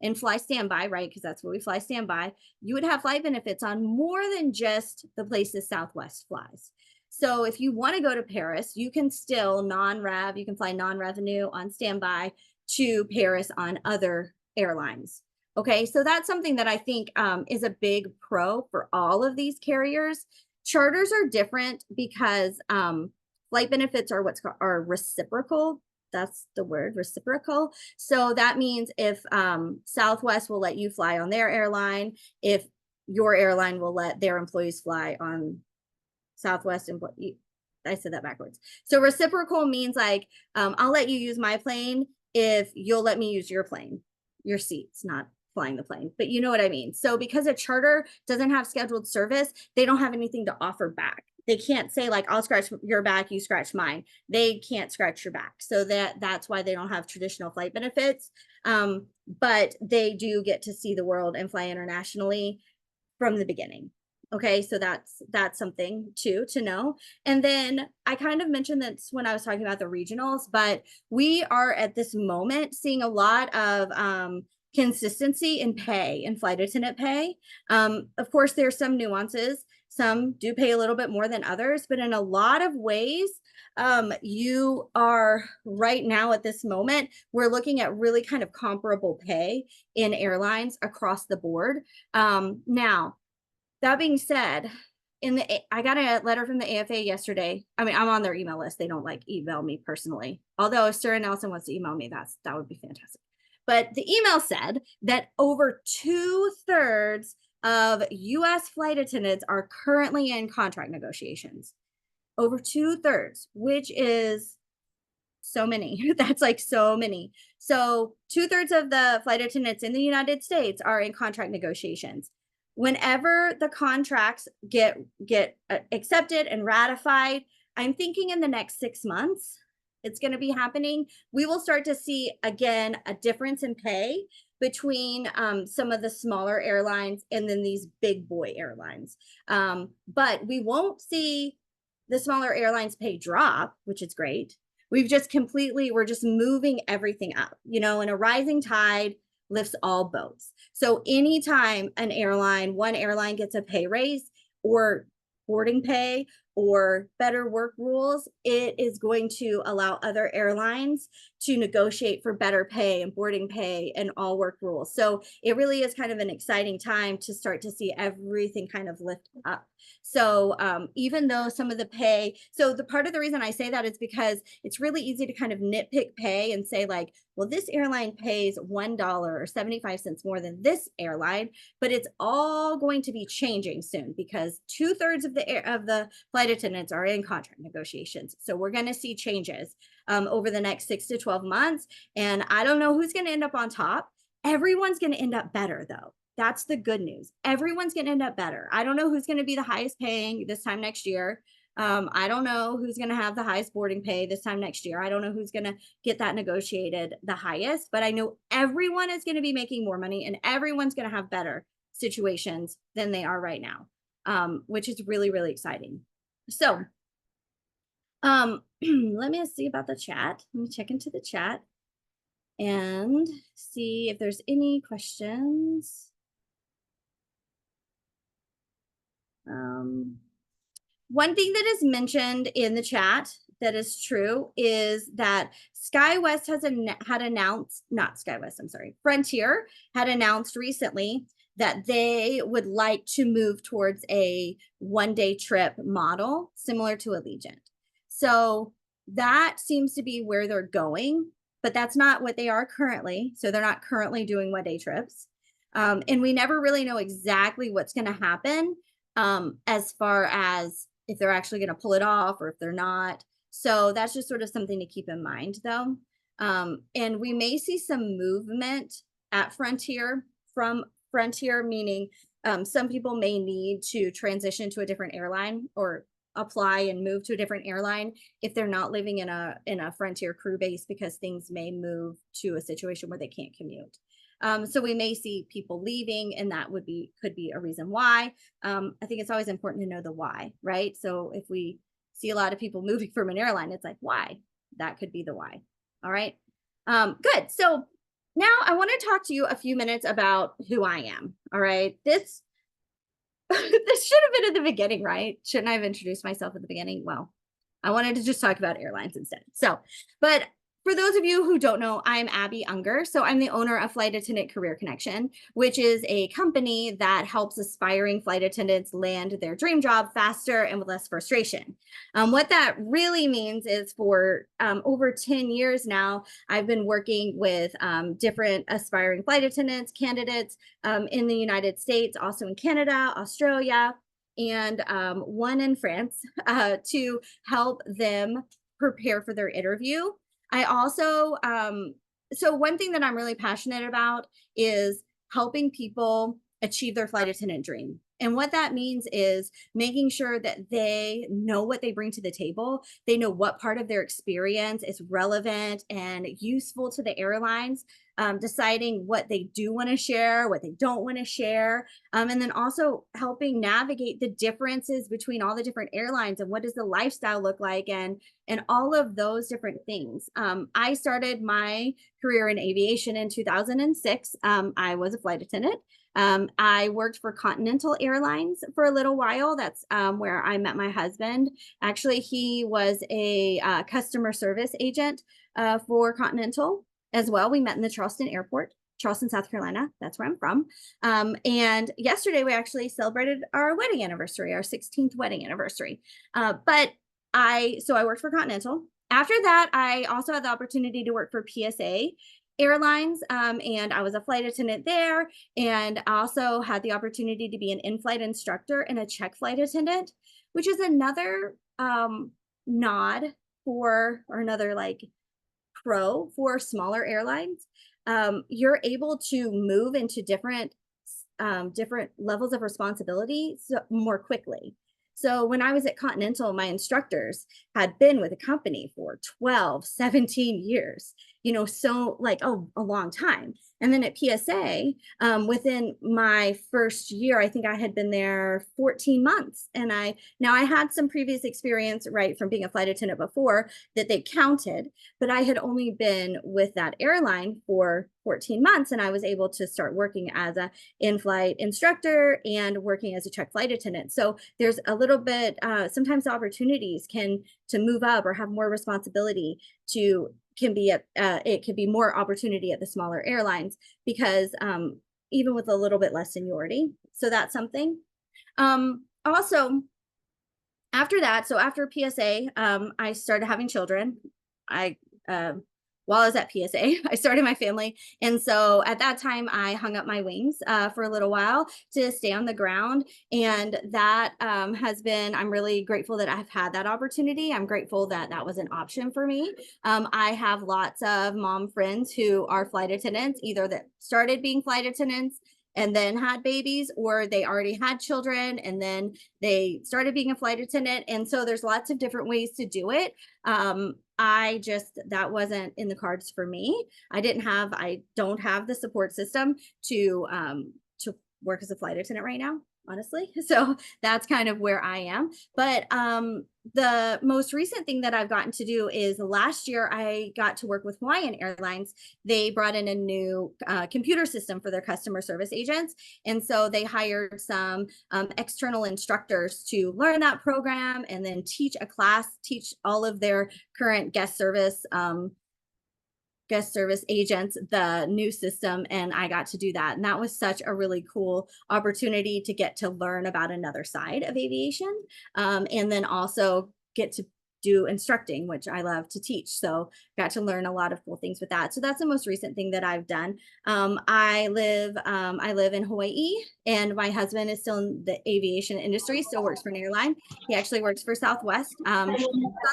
and fly standby, right? Because that's what we fly standby. You would have flight benefits on more than just the places Southwest flies. So if you want to go to Paris, you can still you can fly non-revenue on standby to Paris on other airlines. Okay, so that's something that I think is a big pro for all of these carriers. Charters are different because flight benefits are reciprocal. That's the word, reciprocal. So that means if Southwest will let you fly on their airline, if your airline will let their employees fly on Southwest I said that backwards. So reciprocal means like, I'll let you use my plane if you'll let me use your plane, your seats, not flying the plane, but you know what I mean. So because a charter doesn't have scheduled service, they don't have anything to offer back. They can't say like, I'll scratch your back, you scratch mine. They can't scratch your back. So that's why they don't have traditional flight benefits. But they do get to see the world and fly internationally from the beginning. Okay, so that's something too to know. And then I kind of mentioned this when I was talking about the regionals, but we are at this moment seeing a lot of consistency in pay and flight attendant pay. Of course, there's some nuances. Some do pay a little bit more than others, but in a lot of ways, you are right now at this moment, we're looking at really kind of comparable pay in airlines across the board. Now, that being said, I got a letter from the AFA yesterday. I mean, I'm on their email list. They don't like email me personally. Although if Sarah Nelson wants to email me, that would be fantastic. But the email said that over 2/3 of US flight attendants are currently in contract negotiations. over 2/3, which is so many. That's like so many. So 2/3 of the flight attendants in the United States are in contract negotiations. Whenever the contracts get accepted and ratified, I'm thinking in the next 6 months, it's going to be happening. We will start to see again a difference in pay between some of the smaller airlines and then these big boy airlines. But we won't see the smaller airlines pay drop, which is great. We're just moving everything up, and a rising tide lifts all boats. So anytime one airline gets a pay raise or boarding pay or better work rules, it is going to allow other airlines to negotiate for better pay and boarding pay and all work rules. So it really is kind of an exciting time to start to see everything kind of lift up. So even though some of the pay, so the part of the reason I say that is because it's really easy to kind of nitpick pay and say like, well, this airline pays $1 or 75 cents more than this airline, but it's all going to be changing soon because 2/3 of the flight attendants are in contract negotiations. So we're going to see changes over the next 6 to 12 months. And I don't know who's going to end up on top. Everyone's going to end up better though. That's the good news. Everyone's going to end up better. I don't know who's going to be the highest paying this time next year. I don't know who's going to have the highest boarding pay this time next year. I don't know who's going to get that negotiated the highest, but I know everyone is going to be making more money and everyone's going to have better situations than they are right now, which is really, really exciting. So let me see about the chat. Let me check into the chat and see if there's any questions. One thing that is mentioned in the chat that is true is that SkyWest had announced, not SkyWest, I'm sorry, Frontier had announced recently that they would like to move towards a one-day trip model similar to Allegiant. So that seems to be where they're going, but that's not what they are currently. So they're not currently doing one-day trips. And we never really know exactly what's going to happen as far as if they're actually going to pull it off or if they're not. So that's just sort of something to keep in mind though. And we may see some movement at Frontier from Frontier, meaning some people may need to transition to a different airline or apply and move to a different airline if they're not living in a Frontier crew base because things may move to a situation where they can't commute. So we may see people leaving and that could be a reason why. I think it's always important to know the why, right? So if we see a lot of people moving from an airline, it's like, why? That could be the why. All right. Good. So now I want to talk to you a few minutes about who I am. All right. This should have been at the beginning, right? Shouldn't I have introduced myself at the beginning? Well, I wanted to just talk about airlines instead. So, but for those of you who don't know, I'm Abby Unger. So I'm the owner of Flight Attendant Career Connection, which is a company that helps aspiring flight attendants land their dream job faster and with less frustration. What that really means is for over 10 years now, I've been working with different aspiring flight attendants, candidates in the United States, also in Canada, Australia, and one in France to help them prepare for their interview. I also, so one thing that I'm really passionate about is helping people achieve their flight attendant dream. And what that means is making sure that they know what they bring to the table. They know what part of their experience is relevant and useful to the airlines, deciding what they do want to share, what they don't want to share, and then also helping navigate the differences between all the different airlines and what does the lifestyle look like and all of those different things. I started my career in aviation in 2006. I was a flight attendant. I worked for Continental Airlines for a little while. That's where I met my husband. Actually, he was a customer service agent for Continental as well. We met in the Charleston airport, Charleston, South Carolina. That's where I'm from. And yesterday we actually celebrated our wedding anniversary, our 16th wedding anniversary. But I worked for Continental. After that, I also had the opportunity to work for PSA Airlines, and I was a flight attendant there, and I also had the opportunity to be an in-flight instructor and a check flight attendant, which is another nod for, or another like pro for smaller airlines. You're able to move into different levels of responsibility more quickly. So when I was at Continental, my instructors had been with the company for 12, 17 years, so like, oh, a long time. And then at PSA, within my first year, I think I had been there 14 months. And now I had some previous experience, right, from being a flight attendant before that they counted, but I had only been with that airline for 14 months, and I was able to start working as a in-flight instructor and working as a check flight attendant. So there's a little bit, sometimes opportunities to move up or have more responsibility it can be more opportunity at the smaller airlines because even with a little bit less seniority. So that's something. Also, after that, so after PSA, I started having children. I While I was at PSA, I started my family. And so at that time, I hung up my wings for a little while to stay on the ground. And that I'm really grateful that I've had that opportunity. I'm grateful that that was an option for me. I have lots of mom friends who are flight attendants, either that started being flight attendants and then had babies, or they already had children and then they started being a flight attendant. And so there's lots of different ways to do it. That wasn't in the cards for me. I don't have the support system to work as a flight attendant right now, honestly. So that's kind of where I am. But the most recent thing that I've gotten to do is last year I got to work with Hawaiian Airlines. They brought in a new computer system for their customer service agents. And so they hired some external instructors to learn that program and then teach all of their current guest service agents the new system, and I got to do that. And that was such a really cool opportunity to get to learn about another side of aviation, and then also get to do instructing, which I love to teach. So got to learn a lot of cool things with that. So that's the most recent thing that I've done. I live in Hawaii, and my husband is still in the aviation industry, still works for an airline. He actually works for Southwest. He's on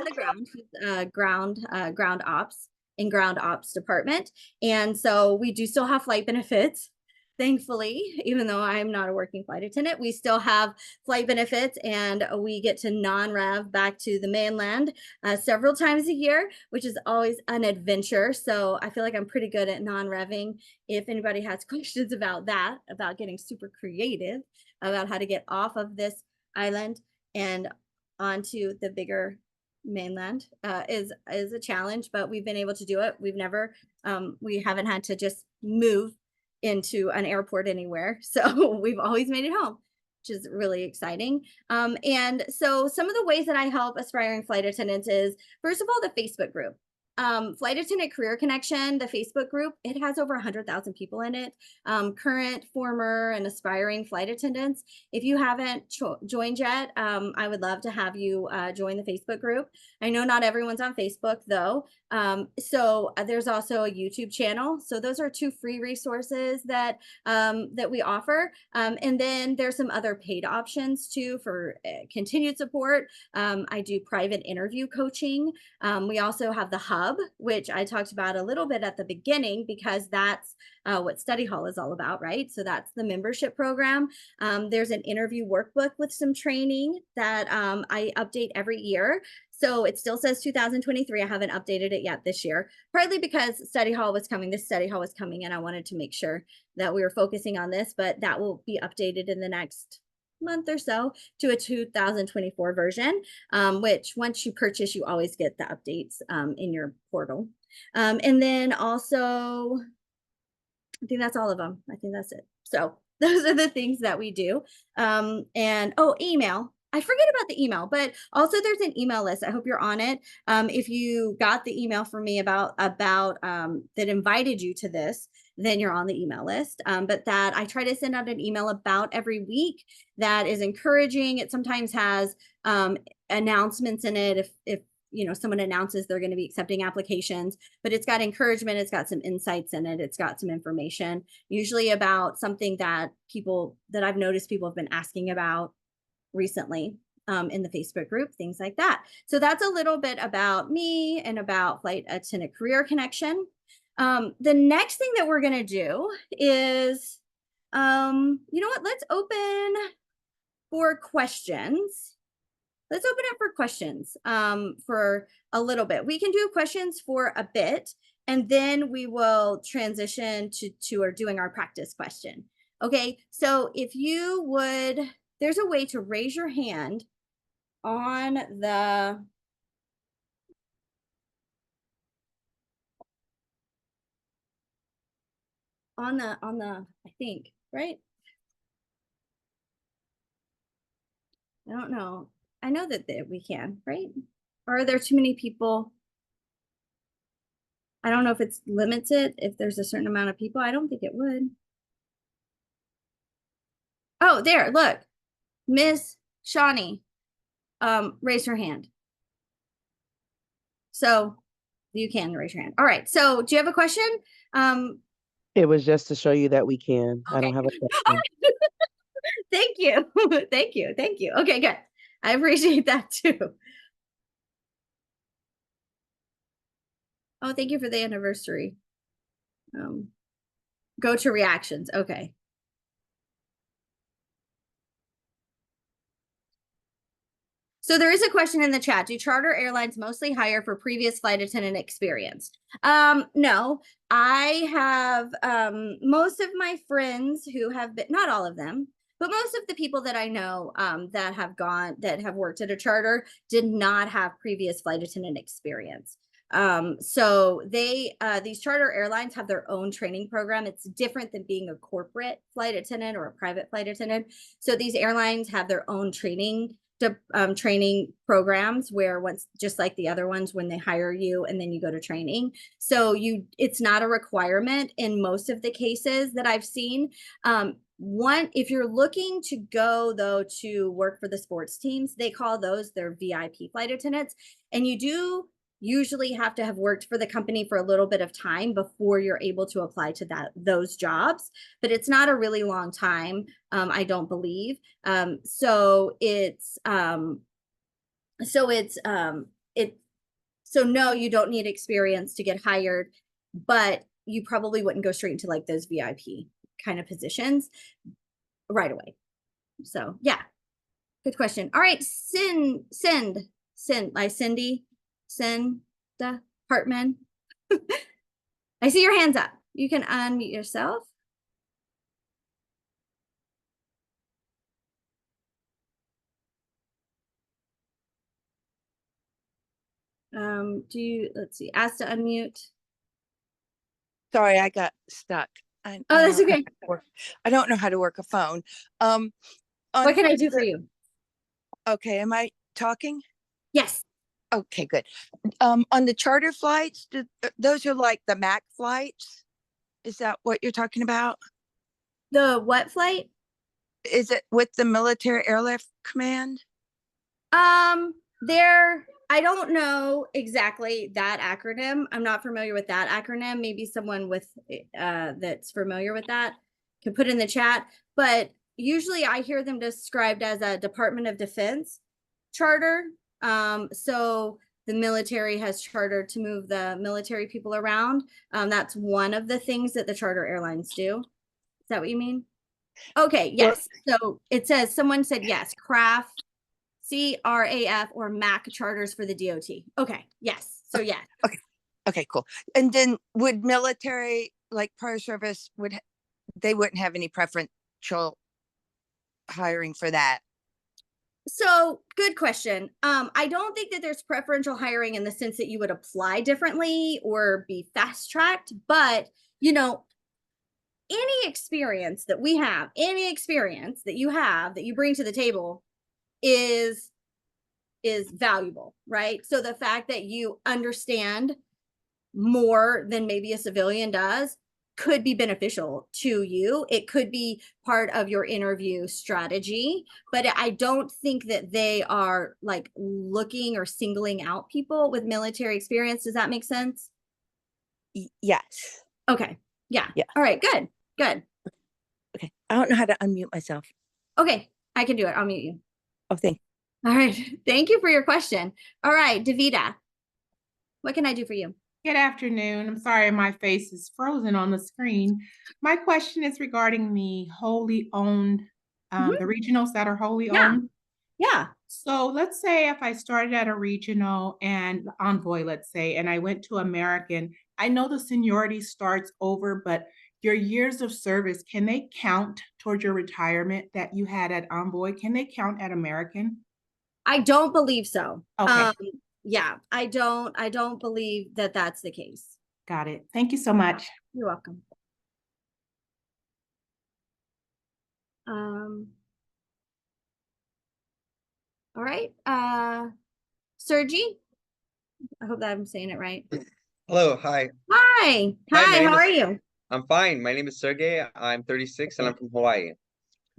the ground. He's ground ops in ground ops department. And so we do still have flight benefits. Thankfully, even though I'm not a working flight attendant, we still have flight benefits, and we get to non-rev back to the mainland several times a year, which is always an adventure. So I feel like I'm pretty good at non-revving. If anybody has questions about that, about getting super creative about how to get off of this island and onto the bigger mainland is a challenge, but we've been able to do it. We haven't had to just move into an airport anywhere. So we've always made it home, which is really exciting. And so some of the ways that I help aspiring flight attendants is, first of all, the Facebook group. Flight Attendant Career Connection, the Facebook group, it has over 100,000 people in it, current, former, and aspiring flight attendants. If you haven't joined yet, I would love to have you join the Facebook group. I know not everyone's on Facebook though. So there's also a YouTube channel. So those are two free resources that we offer. And then there's some other paid options too for continued support. I do private interview coaching. We also have the Hub, which I talked about a little bit at the beginning, because that's what Study Hall is all about, right? So that's the membership program. There's an interview workbook with some training that I update every year. So it still says 2023. I haven't updated it yet this year, partly because Study Hall was coming. This Study Hall was coming, and I wanted to make sure that we were focusing on this, but that will be updated in the next month or so to a 2024 version, which once you purchase, you always get the updates in your portal. And then also, I think that's all of them. I think that's it. So those are the things that we do. And email. I forget about the email, but also there's an email list. I hope you're on it. If you got the email from me about that invited you to this, then you're on the email list. But that I try to send out an email about every week that is encouraging. It sometimes has announcements in it if someone announces they're going to be accepting applications, but it's got encouragement, it's got some insights in it, it's got some information, usually about something that I've noticed people have been asking about recently. in the Facebook group, things like that. So that's a little bit about me and about Flight Attendant Career Connection. The next thing that we're going to do is, you know what, let's open for questions. Let's open up for questions for a little bit. We can do questions for a bit, and then we will transition to our doing our practice question. Okay, so if you would, there's a way to raise your hand on the I think, right? I don't know. I know that we can, right? Or are there too many people? I don't know if it's limited, if there's a certain amount of people. I don't think it would. Oh, there, look. Miss Shawnee raised her hand. So you can raise your hand. All right. So do you have a question? It was just to show you that we can. Okay. I don't have a question. Thank you. Thank you. Thank you. Okay, good. I appreciate that too. Oh, thank you for the anniversary. Go to reactions. Okay. So there is a question in the chat. Do charter airlines mostly hire for previous flight attendant experience? No, I have most of my friends who have been, not all of them, but most of the people that I know that have worked at a charter did not have previous flight attendant experience. So these charter airlines have their own training program. It's different than being a corporate flight attendant or a private flight attendant. So these airlines have their own training programs where once, just like the other ones, when they hire you and then you go to training. So it's not a requirement in most of the cases that I've seen. If you're looking to go though to work for the sports teams, they call those their VIP flight attendants, and you do usually have to have worked for the company for a little bit of time before you're able to apply to those jobs, but it's not a really long time, I don't believe. So no, you don't need experience to get hired, but you probably wouldn't go straight into like those VIP kind of positions right away. So yeah, good question. All right, Cindy Hartman. I see your hands up. You can unmute yourself. Let's see, ask to unmute. Sorry, I got stuck. That's okay. I don't know how to work a phone. What can I do for you? Okay, am I talking? Yes. Okay, good. On the charter flights, those are like the MAC flights? Is that what you're talking about? The what flight? Is it with the Military Airlift Command? I don't know exactly that acronym. I'm not familiar with that acronym. Maybe someone with that's familiar with that can put in the chat. But usually I hear them described as a Department of Defense charter. So the military has chartered to move the military people around. That's one of the things that the charter airlines do. Is that what you mean? Okay, yes. So it says, someone said yes, CRAF, CRAF or MAC charters for the DOT. Okay, yes. So yeah. Okay, cool. And then would military, like prior service, they wouldn't have any preferential hiring for that? So good question. I don't think that there's preferential hiring in the sense that you would apply differently or be fast tracked, but any experience that we have, any experience that you have that you bring to the table is valuable, right? So the fact that you understand more than maybe a civilian does could be beneficial to you. It could be part of your interview strategy, but I don't think that they are like looking or singling out people with military experience. Does that make sense? Yes. Okay. Yeah. Yeah. All right. Good. Good. Okay. I don't know how to unmute myself. Okay. I can do it. I'll mute you. Oh, thank you. All right. Thank you for your question. All right, Davida, what can I do for you? Good afternoon. I'm sorry my face is frozen on the screen. My question is regarding the wholly owned, Mhm. the regionals that are wholly Yeah. owned. Yeah. So let's say if I started at a regional and Envoy, let's say, and I went to American, I know the seniority starts over, but your years of service, can they count towards your retirement that you had at Envoy? Can they count at American? I don't believe so. Okay, Yeah, I don't believe that that's the case. got it. Thank you so much. You're welcome. Um, all right. Sergi, I hope that I'm saying it right. Hello, hi. Hi. Hi, my Hi, name how is, are you? I'm fine. My name is Sergey. I'm 36 and I'm from Hawaii.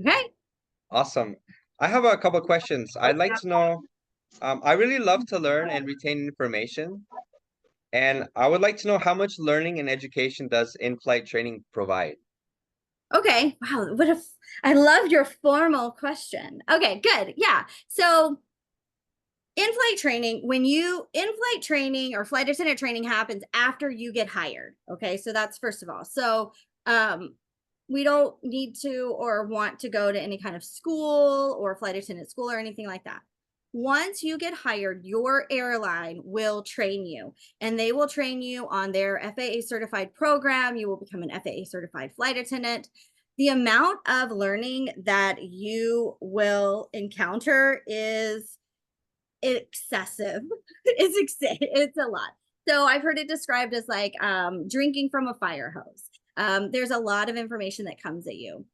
Okay. Awesome. I have a couple of questions. I'd like to know, I really love to learn and retain information, and I would like to know how much learning and education does in-flight training provide? Okay. Wow. I love your formal question. Okay, good. Yeah. So in-flight training, in-flight training or flight attendant training happens after you get hired. Okay. So that's first of all. So we don't need to or want to go to any kind of school or flight attendant school or anything like that. Once you get hired, your airline will train you, and they will train you on their FAA certified program. You will become an FAA certified flight attendant. The amount of learning that you will encounter is excessive. It's a lot. So I've heard it described as like drinking from a fire hose. There's a lot of information that comes at you.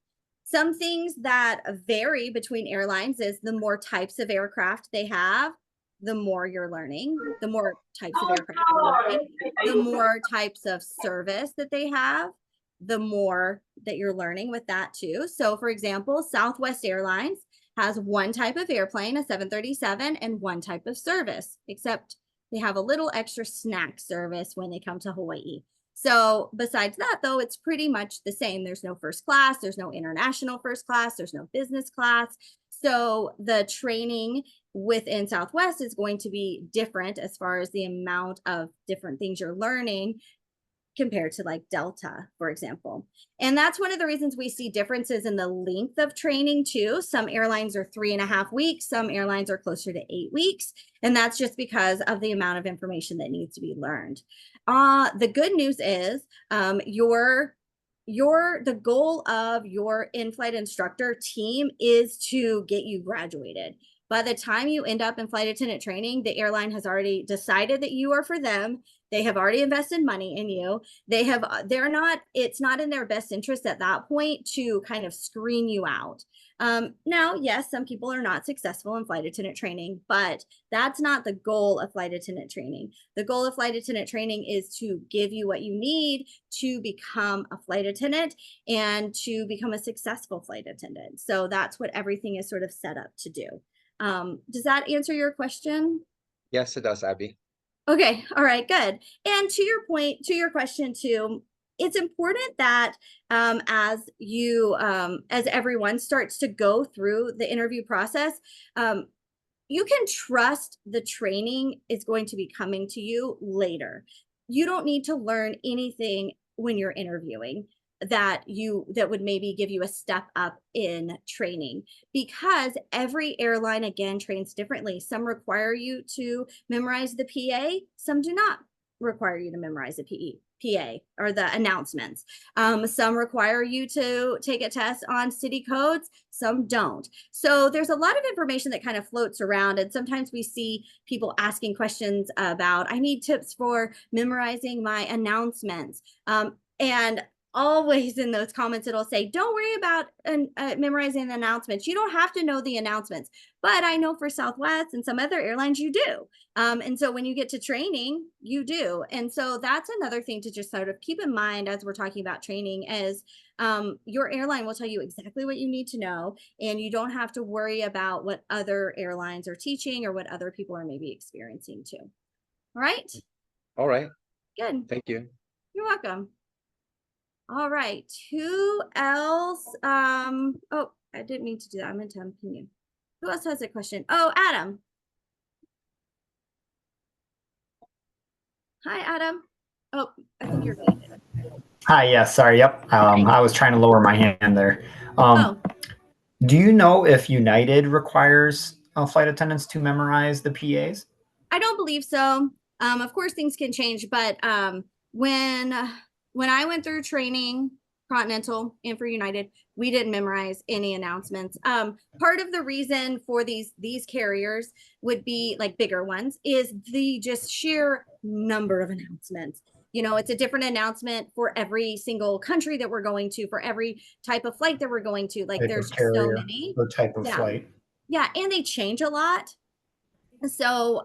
Some things that vary between airlines is the more types of aircraft they have, the more you're learning, the more types of aircraft you're learning, the more types of service that they have, the more that you're learning with that too. So for example, Southwest Airlines has one type of airplane, a 737, and one type of service, except they have a little extra snack service when they come to Hawaii. So besides that, though, it's pretty much the same. There's no first class, there's no international first class, there's no business class. So the training within Southwest is going to be different as far as the amount of different things you're learning compared to like Delta, for example. And that's one of the reasons we see differences in the length of training too. Some airlines are 3.5 weeks, some airlines are closer to 8 weeks. And that's just because of the amount of information that needs to be learned. The good news is the goal of your in-flight instructor team is to get you graduated. By the time you end up in flight attendant training, the airline has already decided that you are for them. They have already invested money in you. It's not in their best interest at that point to kind of screen you out. Now, yes, some people are not successful in flight attendant training, but that's not the goal of flight attendant training. The goal of flight attendant training is to give you what you need to become a flight attendant and to become a successful flight attendant. So that's what everything is sort of set up to do. Does that answer your question? Yes, it does, Abby. Okay, all right, good. And to your point, to your question too, it's important that as everyone starts to go through the interview process, you can trust the training is going to be coming to you later. You don't need to learn anything when you're interviewing that would maybe give you a step up in training, because every airline again trains differently. Some require you to memorize the PA, some do not require you to memorize the PA or the announcements. Some require you to take a test on city codes, some don't. So there's a lot of information that kind of floats around, and sometimes we see people asking questions about, I need tips for memorizing my announcements. And always in those comments, it'll say, don't worry about memorizing the announcements. You don't have to know the announcements. But I know for Southwest and some other airlines, you do. And so when you get to training, you do. And so that's another thing to just sort of keep in mind as we're talking about training is your airline will tell you exactly what you need to know. And you don't have to worry about what other airlines are teaching or what other people are maybe experiencing too. All right. All right. Good. Thank you. You're welcome. All right. Who else? Oh, I didn't mean to do that. I meant to unpin you. Who else has a question? Oh, Adam. Hi, Adam. Oh, I think you're muted. Hi, yeah, sorry, yep. I was trying to lower my hand there. Oh, Do you know if United requires flight attendants to memorize the PAs? I don't believe so. Of course, things can change, but when I went through training, Continental and for United, we didn't memorize any announcements. Part of the reason for these carriers would be like bigger ones is the just sheer number of announcements. You know, it's a different announcement for every single country that we're going to, for every type of flight that we're going to. Like Type there's of just so carrier many. or type of Yeah. flight? Yeah, and they change a lot. So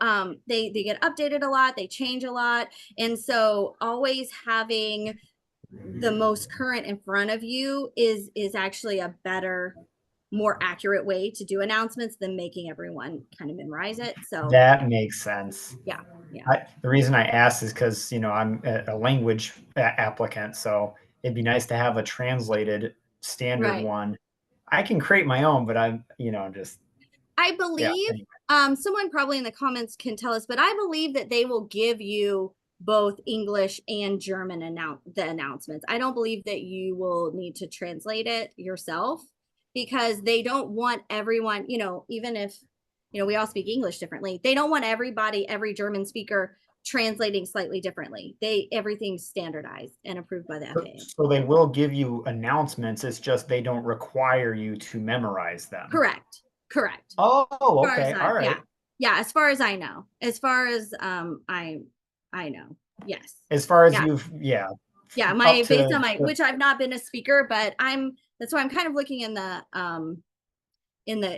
they get updated a lot, they change a lot. And so always having the most current in front of you is actually a better, more accurate way to do announcements than making everyone kind of memorize it. So That makes sense. yeah. The reason I asked is because, I'm a language applicant, so it'd be nice to have a translated standard Right. one. I can create my own, but I'm, just. I believe someone probably in the comments can tell us, but I believe that they will give you both English and German the announcements. I don't believe that you will need to translate it yourself because they don't want everyone, even if, we all speak English differently. They don't want every German speaker translating slightly differently. Everything's standardized and approved by the FAA. So they will give you announcements. It's just they don't require you to memorize them. Correct. Oh, okay. All right. Yeah. As far as I know, I know. Yes. As far as Yeah, based on which I've not been a speaker, but that's why I'm kind of looking in the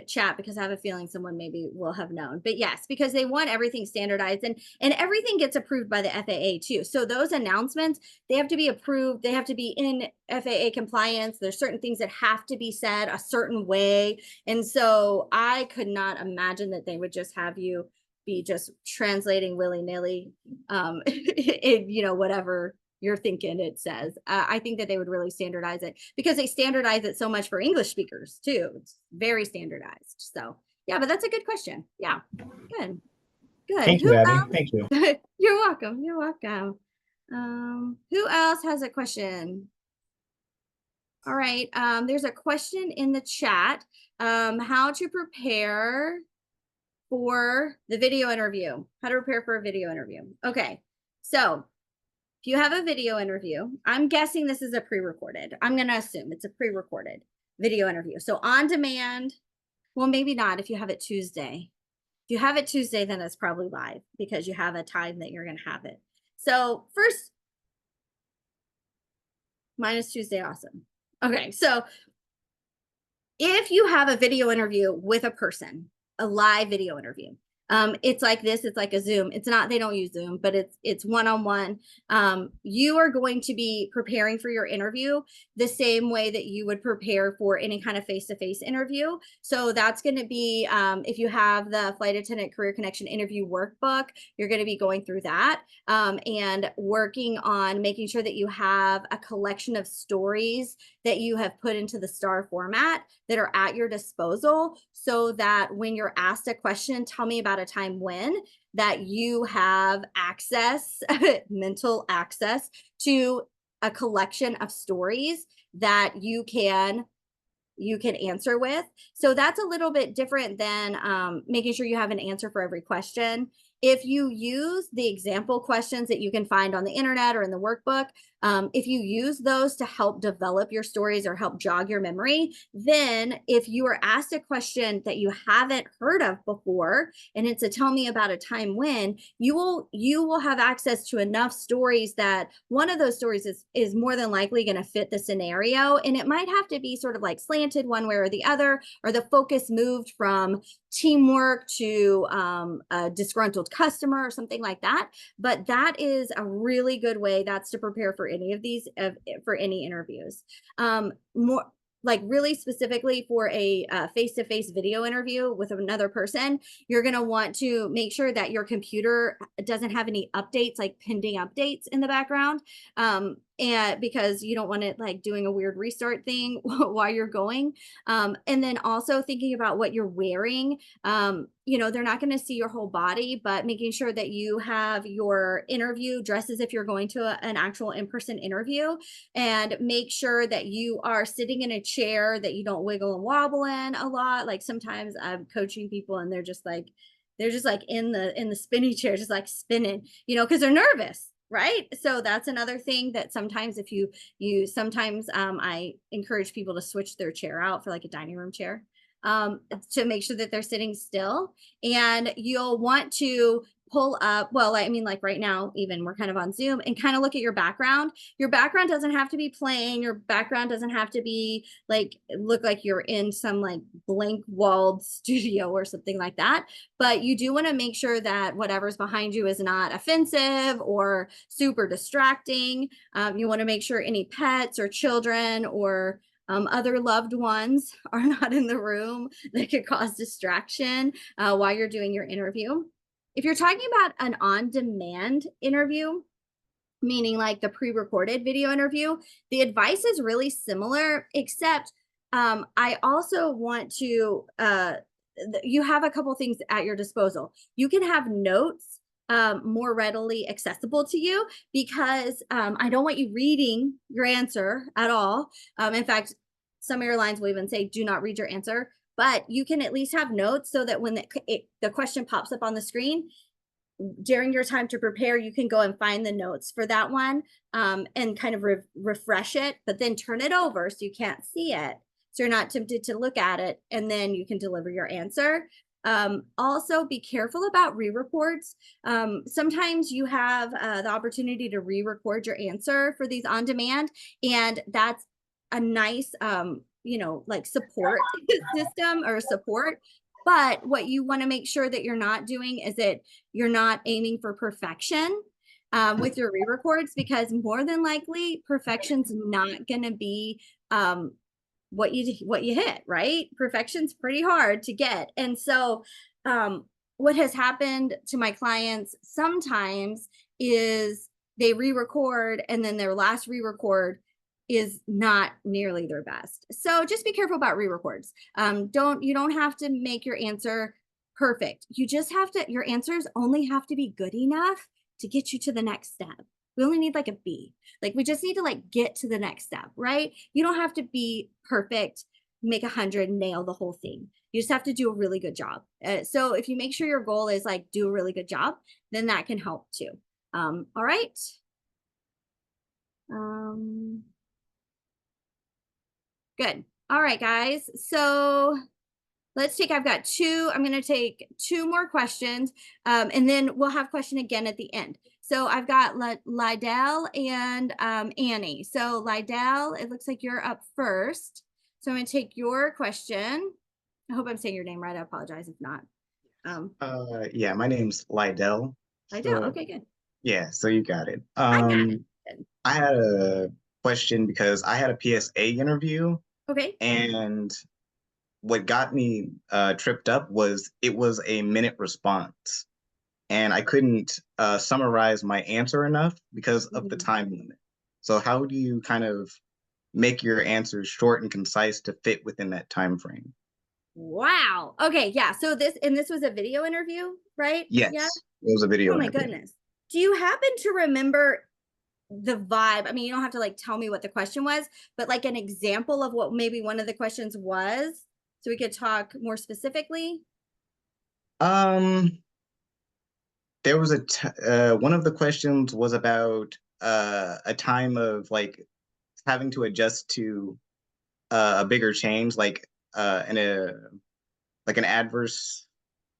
chat because I have a feeling someone maybe will have known. But yes, because they want everything standardized and everything gets approved by the FAA too. So those announcements, they have to be approved. They have to be in FAA compliance. There's certain things that have to be said a certain way. And so I could not imagine that they would just have you be just translating willy-nilly, whatever you're thinking it says. I think that they would really standardize it because they standardize it so much for English speakers too. It's very standardized. So yeah, but that's a good question. Yeah, good. Thank you, Abby. Thank you. You're welcome. Who else has a question? All right. There's a question in the chat. How to prepare for the video interview. How to prepare for a video interview. Okay. So if you have a video interview, I'm guessing this is a pre-recorded. I'm going to assume it's a pre-recorded video interview. So on demand, well, maybe not if you have it Tuesday. If you have it Tuesday, then it's probably live because you have a time that you're going to have it. So first, minus Tuesday, awesome. Okay, so if you have a video interview with a person, a live video interview, it's like this, it's like a Zoom. It's not, they don't use Zoom, but it's one-on-one. You are going to be preparing for your interview the same way that you would prepare for any kind of face-to-face interview. So that's going to be, if you have the Flight Attendant Career Connection interview workbook, you're going to be going through that and working on making sure that you have a collection of stories that you have put into the STAR format that are at your disposal so that when you're asked a question, tell me about a time when, that you have access, mental access to a collection of stories that you can answer with. So that's a little bit different than making sure you have an answer for every question. If you use the example questions that you can find on the internet or in the workbook, if you use those to help develop your stories or help jog your memory, then if you are asked a question that you haven't heard of before, and it's a tell me about a time when, you will have access to enough stories that one of those stories is more than likely going to fit the scenario. And it might have to be sort of like slanted one way or the other, or the focus moved from teamwork to a disgruntled customer or something like that. But that is a really good way. That's to prepare for any of these, for any interviews. More like really specifically for a face-to-face video interview with another person, you're going to want to make sure that your computer doesn't have any updates, like pending updates in the background. and because you don't want it like doing a weird restart thing while you're going. And then also thinking about what you're wearing. You know, they're not going to see your whole body, but making sure that you have your interview dress as if you're going to an actual in-person interview, and make sure that you are sitting in a chair that you don't wiggle and wobble in a lot. Like sometimes I'm coaching people and they're just like in the spinny chair, just like spinning, you know, because they're nervous. Right. So that's another thing that sometimes if you sometimes I encourage people to switch their chair out for like a dining room chair, to make sure that they're sitting still. And you'll want to pull up, well, I mean, like right now, even we're kind of on Zoom, and kind of look at your background. Your background doesn't have to be plain. Your background doesn't have to be like, look like you're in some like blank walled studio or something like that. But you do want to make sure that whatever's behind you is not offensive or super distracting. You want to make sure any pets or children or other loved ones are not in the room that could cause distraction while you're doing your interview. If you're talking about an on-demand interview, meaning like the pre-recorded video interview, the advice is really similar, except I also want to, you have a couple things at your disposal. You can have notes more readily accessible to you, because I don't want you reading your answer at all. In fact, some airlines will even say, do not read your answer, but you can at least have notes so that when the question pops up on the screen, during your time to prepare, you can go and find the notes for that one and kind of refresh it, but then turn it over so you can't see it. So you're not tempted to look at it, and then you can deliver your answer. Also be careful about re-records. Sometimes you have the opportunity to re-record your answer for these on demand, and that's a nice, you know, like support system or support. But what you want to make sure that you're not doing is that you're not aiming for perfection with your re-records, because more than likely perfection's not going to be what you hit, right? Perfection's pretty hard to get. And so what has happened to my clients sometimes is they re-record, and then their last re-record is not nearly their best. So just be careful about re-records. You don't have to make your answer perfect. You just have to, your answers only have to be good enough to get you to the next step. We only need like a B. Like we just need to like get to the next step, right? You don't have to be perfect, make 100, nail the whole thing. You just have to do a really good job. So if you make sure your goal is like do a really good job, then that can help too. All right. Good. All right, guys. So let's take, I'm going to take 2 more questions, and then we'll have question again at the end. So I've got Lydell and Annie. So Lydell, it looks like you're up first. So I'm going to take your question. I hope I'm saying your name right. I apologize if not. Yeah, my name's Lydell. Lydell, okay, good. Yeah, so you got it. I got it. I had a question because I had a PSA interview. Okay. And what got me tripped up was it was a minute response. And I couldn't summarize my answer enough because of the time limit. So how do you kind of make your answers short and concise to fit within that time frame? Wow. Okay, yeah. So this was a video interview, right? Yes, yeah? It was a video Oh my interview. goodness. Do you happen to remember the vibe? I mean, you don't have to like tell me what the question was, but like an example of what maybe one of the questions was, so we could talk more specifically. There was one of the questions was about a time of like having to adjust to a bigger change, like in an adverse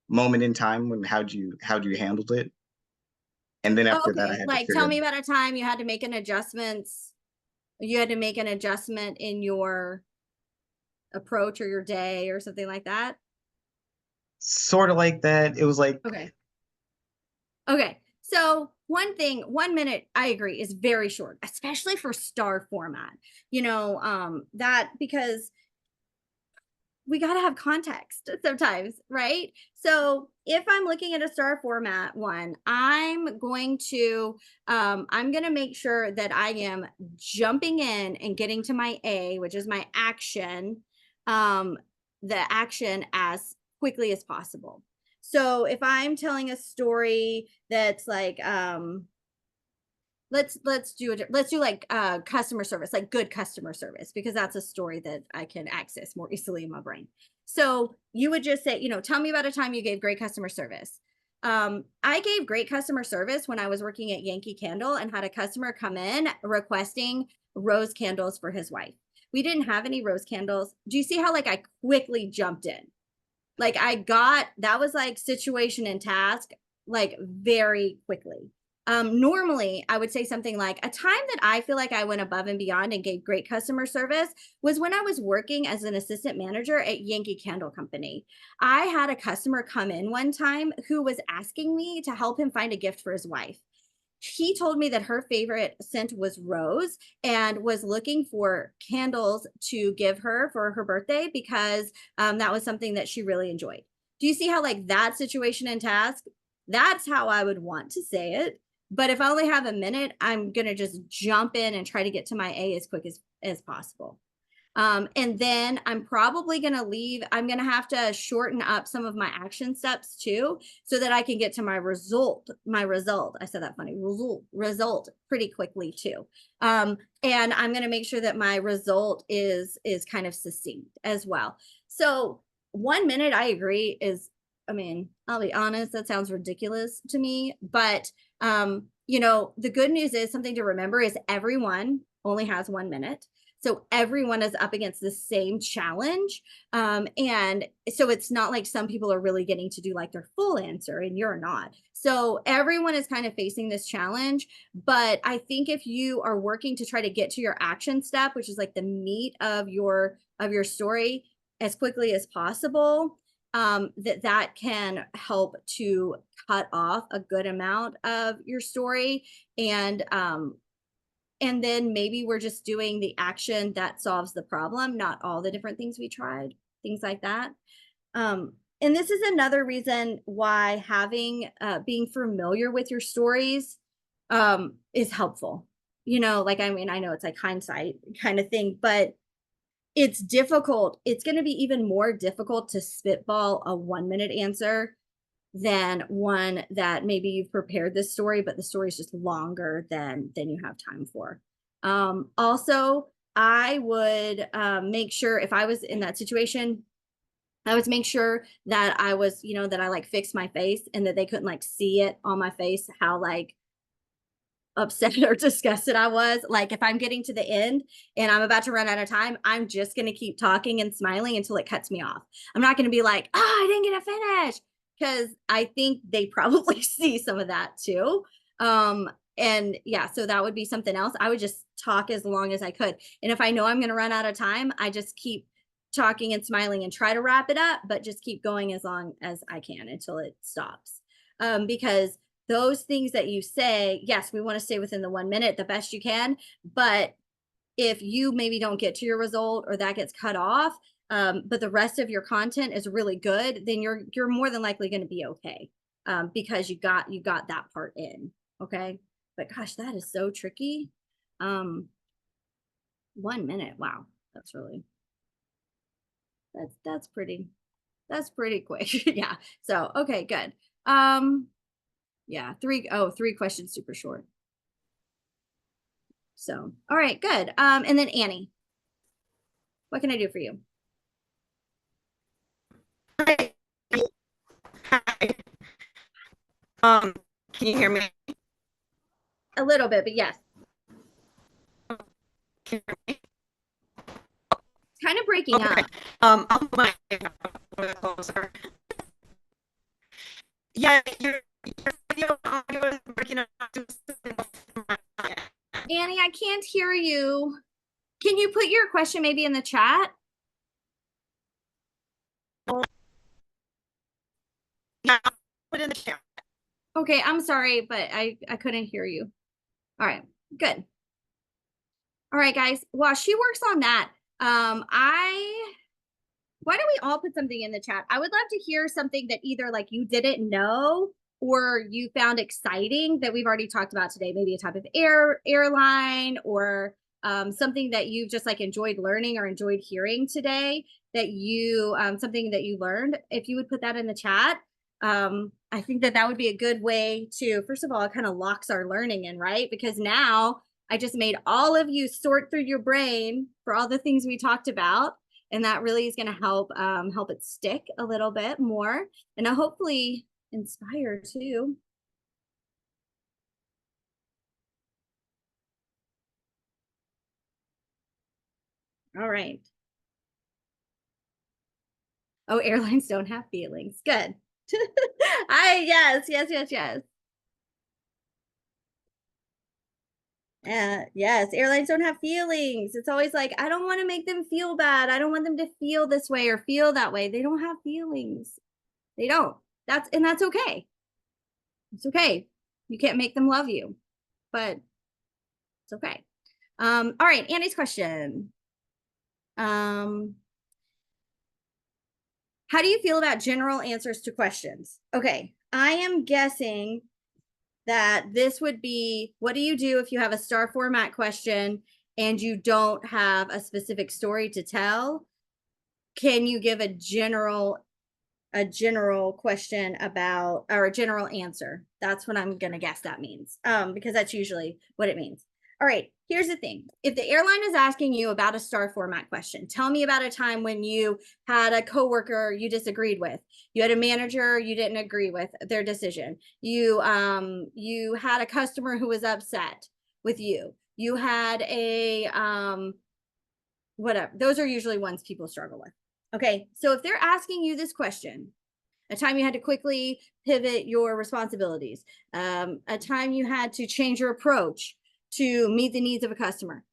moment in time. When how do you handle it? And then after that, I had like to tell me about a time you had to make an adjustment. You had to make an adjustment in your approach or your day or something like that. Sort of like that. It was like okay. So 1 minute, I agree, is very short, especially for star format. You know, that because we got to have context sometimes, right? So if I'm looking at a star format one, I'm going to make sure that I am jumping in and getting to my A, which is my action, the action as quickly as possible. So if I'm telling a story that's like let's do like customer service, like good customer service, because that's a story that I can access more easily in my brain. So you would just say, tell me about a time you gave great customer service. I gave great customer service when I was working at Yankee Candle and had a customer come in requesting rose candles for his wife. We didn't have any rose candles. Do you see how like I quickly jumped in? Like that was like situation and task, like very quickly. Normally I would say something like, a time that I feel like I went above and beyond and gave great customer service was when I was working as an assistant manager at Yankee Candle Company. I had a customer come in one time who was asking me to help him find a gift for his wife. He told me that her favorite scent was rose and was looking for candles to give her for her birthday because that was something that she really enjoyed. Do you see how like that situation and task, that's how I would want to say it. But if I only have a minute, I'm going to just jump in and try to get to my A as quick as possible. And then I'm probably going to I'm going to have to shorten up some of my action steps too, so that I can get to my result. I said that funny, result pretty quickly too. And I'm going to make sure that my result is kind of succinct as well. So 1 minute, I agree, I'll be honest, that sounds ridiculous to me, but the good news is, something to remember is everyone only has 1 minute. So everyone is up against the same challenge. And so it's not like some people are really getting to do like their full answer and you're not. So everyone is kind of facing this challenge. But I think if you are working to try to get to your action step, which is like the meat of your story, as quickly as possible, that can help to cut off a good amount of your story. And then maybe we're just doing the action that solves the problem, not all the different things we tried, things like that. And this is another reason why having being familiar with your stories is helpful. I know it's like hindsight kind of thing, but it's difficult. It's going to be even more difficult to spitball a 1 minute answer than one that maybe you've prepared this story, but the story is just longer than you have time for. Also, I would make sure, if I was in that situation, I would make sure that I was, that I like fixed my face and that they couldn't like see it on my face, how like upset or disgusted I was. Like if I'm getting to the end and I'm about to run out of time, I'm just going to keep talking and smiling until it cuts me off. I'm not going to be like, I didn't get to finish, because I think they probably see some of that too. And yeah, so that would be something else. I would just talk as long as I could. And if I know I'm going to run out of time, I just keep talking and smiling and try to wrap it up, but just keep going as long as I can until it stops. Because those things that you say, yes, we want to stay within the 1 minute the best you can. But if you maybe don't get to your result or that gets cut off, but the rest of your content is really good, then you're more than likely going to be okay, because you got that part in. Okay. But gosh, that is so tricky. 1 minute. Wow. That's pretty quick. Yeah. So, okay, good. Yeah. 3 questions, super short. So, all right, good. And then Annie, what can I do for you? Hi. Can you hear me? A little bit, but yes. Can you hear me? It's kind of breaking up. I'll put my closer. Yeah, your video and audio is breaking up. Annie, I can't hear you. Can you put your question maybe in the chat? Yeah, I'll put it in the chat. Okay, I'm sorry, but I couldn't hear you. All right, good. All right, guys. While she works on that, why don't we all put something in the chat? I would love to hear something that either like you didn't know or you found exciting that we've already talked about today. Maybe a type of airline or something that you've just like enjoyed learning or enjoyed hearing today that you, something that you learned. If you would put that in the chat, I think that that would be a good way to, first of all, it kind of locks our learning in, right? Because now I just made all of you sort through your brain for all the things we talked about. And that really is going to help help it stick a little bit more and hopefully inspire too. All right. Oh, airlines don't have feelings. Good. Yes. Yes, airlines don't have feelings. It's always like, I don't want to make them feel bad. I don't want them to feel this way or feel that way. They don't have feelings. They don't. That's okay. It's okay. You can't make them love you, but it's okay. All right, Annie's question. How do you feel about general answers to questions? Okay, I am guessing that this would be, what do you do if you have a star format question and you don't have a specific story to tell? Can you give a general question about, or a general answer? That's what I'm gonna guess that means, because that's usually what it means. All right, here's the thing. If the airline is asking you about a star format question, tell me about a time when you had a coworker you disagreed with. You had a manager you didn't agree with their decision. You had a customer who was upset with you. You had a whatever. Those are usually ones people struggle with. Okay, so if they're asking you this question, a time you had to quickly pivot your responsibilities, a time you had to change your approach to meet the needs of a customer.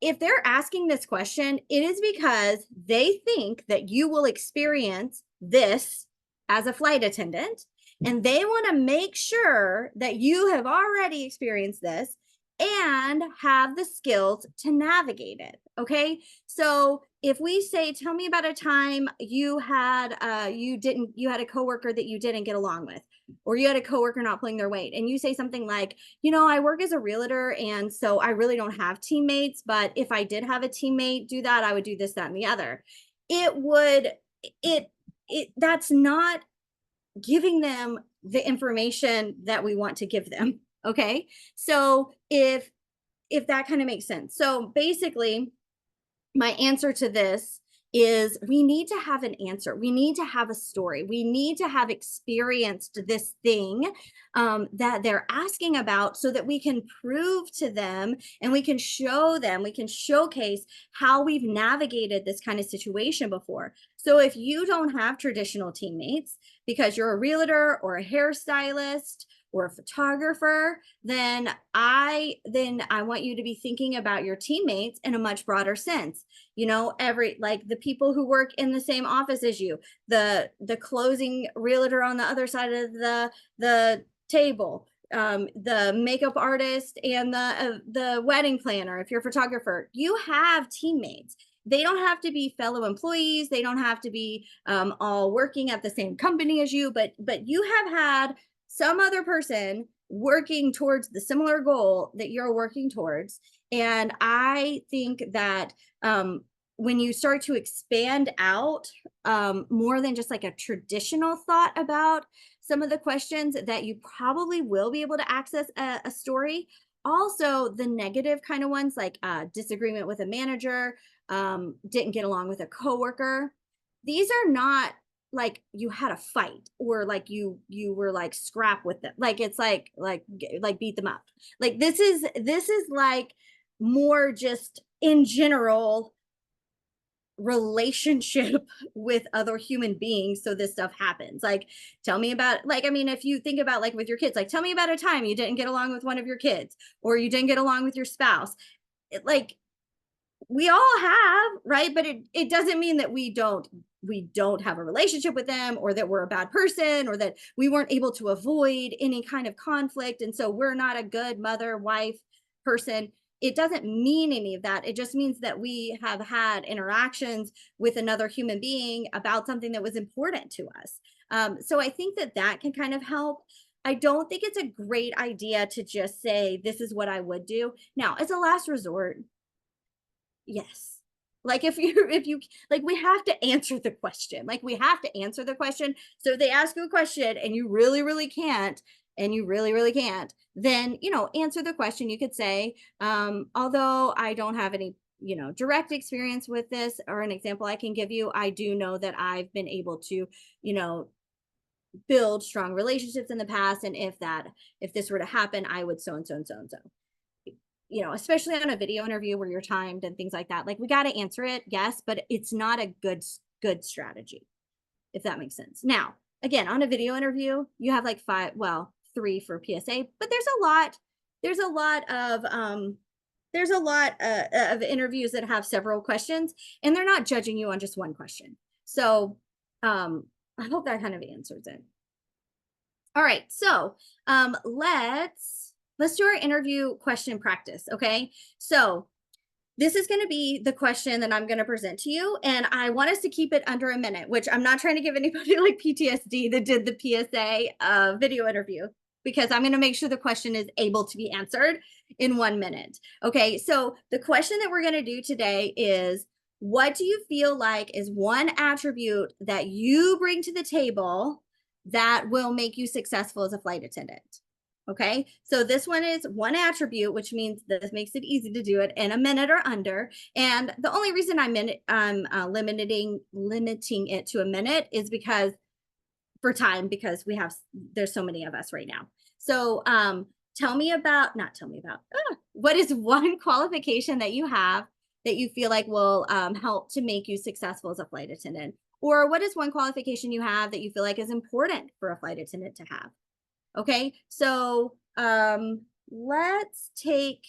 If they're asking this question, it is because they think that you will experience this as a flight attendant, and they want to make sure that you have already experienced this and have the skills to navigate it. Okay, so if we say, tell me about a time you had you had a coworker that you didn't get along with, or you had a coworker not pulling their weight, and you say something like, you know, I work as a realtor, and so I really don't have teammates, but if I did have a teammate do that, I would do this, that, and the other. That's not giving them the information that we want to give them. Okay, so if that kind of makes sense. So basically, my answer to this is we need to have an answer. We need to have a story. We need to have experienced this thing that they're asking about so that we can prove to them and we can show them, we can showcase how we've navigated this kind of situation before. So if you don't have traditional teammates because you're a realtor or a hairstylist or a photographer, then I want you to be thinking about your teammates in a much broader sense. You know, like the people who work in the same office as you, the closing realtor on the other side of the table, the makeup artist and the wedding planner. If you're a photographer, you have teammates. They don't have to be fellow employees. They don't have to be all working at the same company as you, but you have had some other person working towards the similar goal that you're working towards. And I think that when you start to expand out more than just like a traditional thought about some of the questions, that you probably will be able to access a story. Also, the negative kind of ones, like disagreement with a manager, didn't get along with a coworker. These are not like you had a fight or like you were like scrap with them. Like it's like beat them up. Like this is like more just in general relationship with other human beings. So this stuff happens. Like, tell me about, like, I mean, if you think about like with your kids, like tell me about a time you didn't get along with one of your kids or you didn't get along with your spouse. Like we all have, right? But it doesn't mean that we don't have a relationship with them or that we're a bad person or that we weren't able to avoid any kind of conflict. And so we're not a good mother, wife, person. it doesn't mean any of that. It just means that we have had interactions with another human being about something that was important to us. So I think that that can kind of help. I don't think it's a great idea to just say, this is what I would do. Now, as a last resort, yes. Like if you like, we have to answer the question. Like we have to answer the question. So if they ask you a question and you really, really can't, and you really, really can't, then, you know, answer the question. You could say, although I don't have any, you know, direct experience with this, or an example I can give you, I do know that I've been able to, you know, build strong relationships in the past. And if this were to happen, I would so and so and so and so. You know, especially on a video interview where you're timed and things like that. Like we got to answer it, yes, but it's not a good strategy, if that makes sense. Now, again, on a video interview, you have like 3 for PSA, but there's a lot of interviews that have several questions, and they're not judging you on just one question. So I hope that kind of answers it. All right, so let's do our interview question practice, okay? So this is going to be the question that I'm going to present to you, and I want us to keep it under a minute, which I'm not trying to give anybody like PTSD that did the PSA video interview, because I'm going to make sure the question is able to be answered in 1 minute. Okay, so the question that we're going to do today is, what do you feel like is one attribute that you bring to the table that will make you successful as a flight attendant? Okay, so this one is one attribute, which means this makes it easy to do it in a minute or under. And the only reason I'm limiting it to a minute is because for time, because there's so many of us right now. So what is one qualification that you have that you feel like will help to make you successful as a flight attendant? Or what is one qualification you have that you feel like is important for a flight attendant to have? Okay, so let's take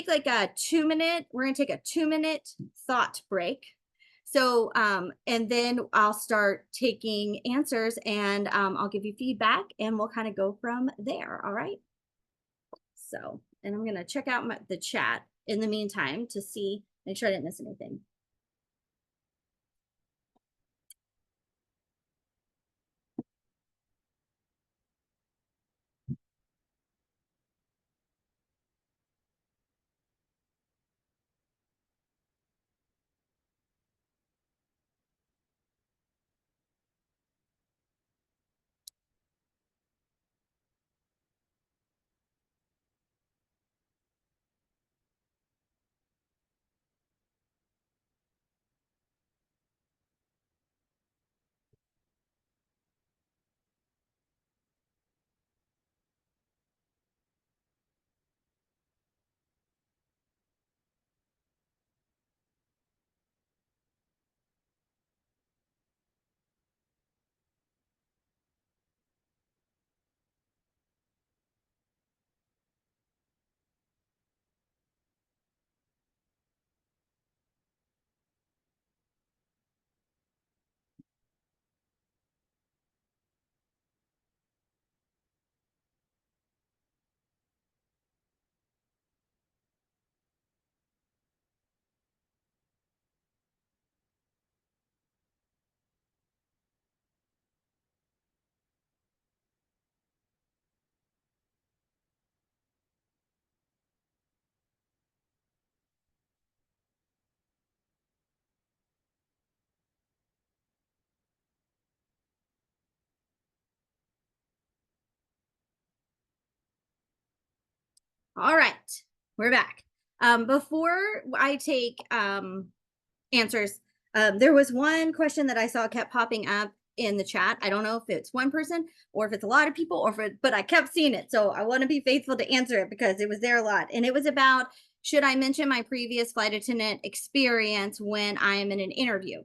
like a 2-minute, we're gonna take a 2-minute thought break. So and then I'll start taking answers, and I'll give you feedback, and we'll kind of go from there. All right, so, and I'm gonna check out the chat in the meantime to make sure I didn't miss anything. All right, we're back. Before I take answers, there was one question that I saw kept popping up in the chat. I don't know if it's one person or if it's a lot of people, but I kept seeing it. So I want to be faithful to answer it because it was there a lot. And it was about, should I mention my previous flight attendant experience when I am in an interview?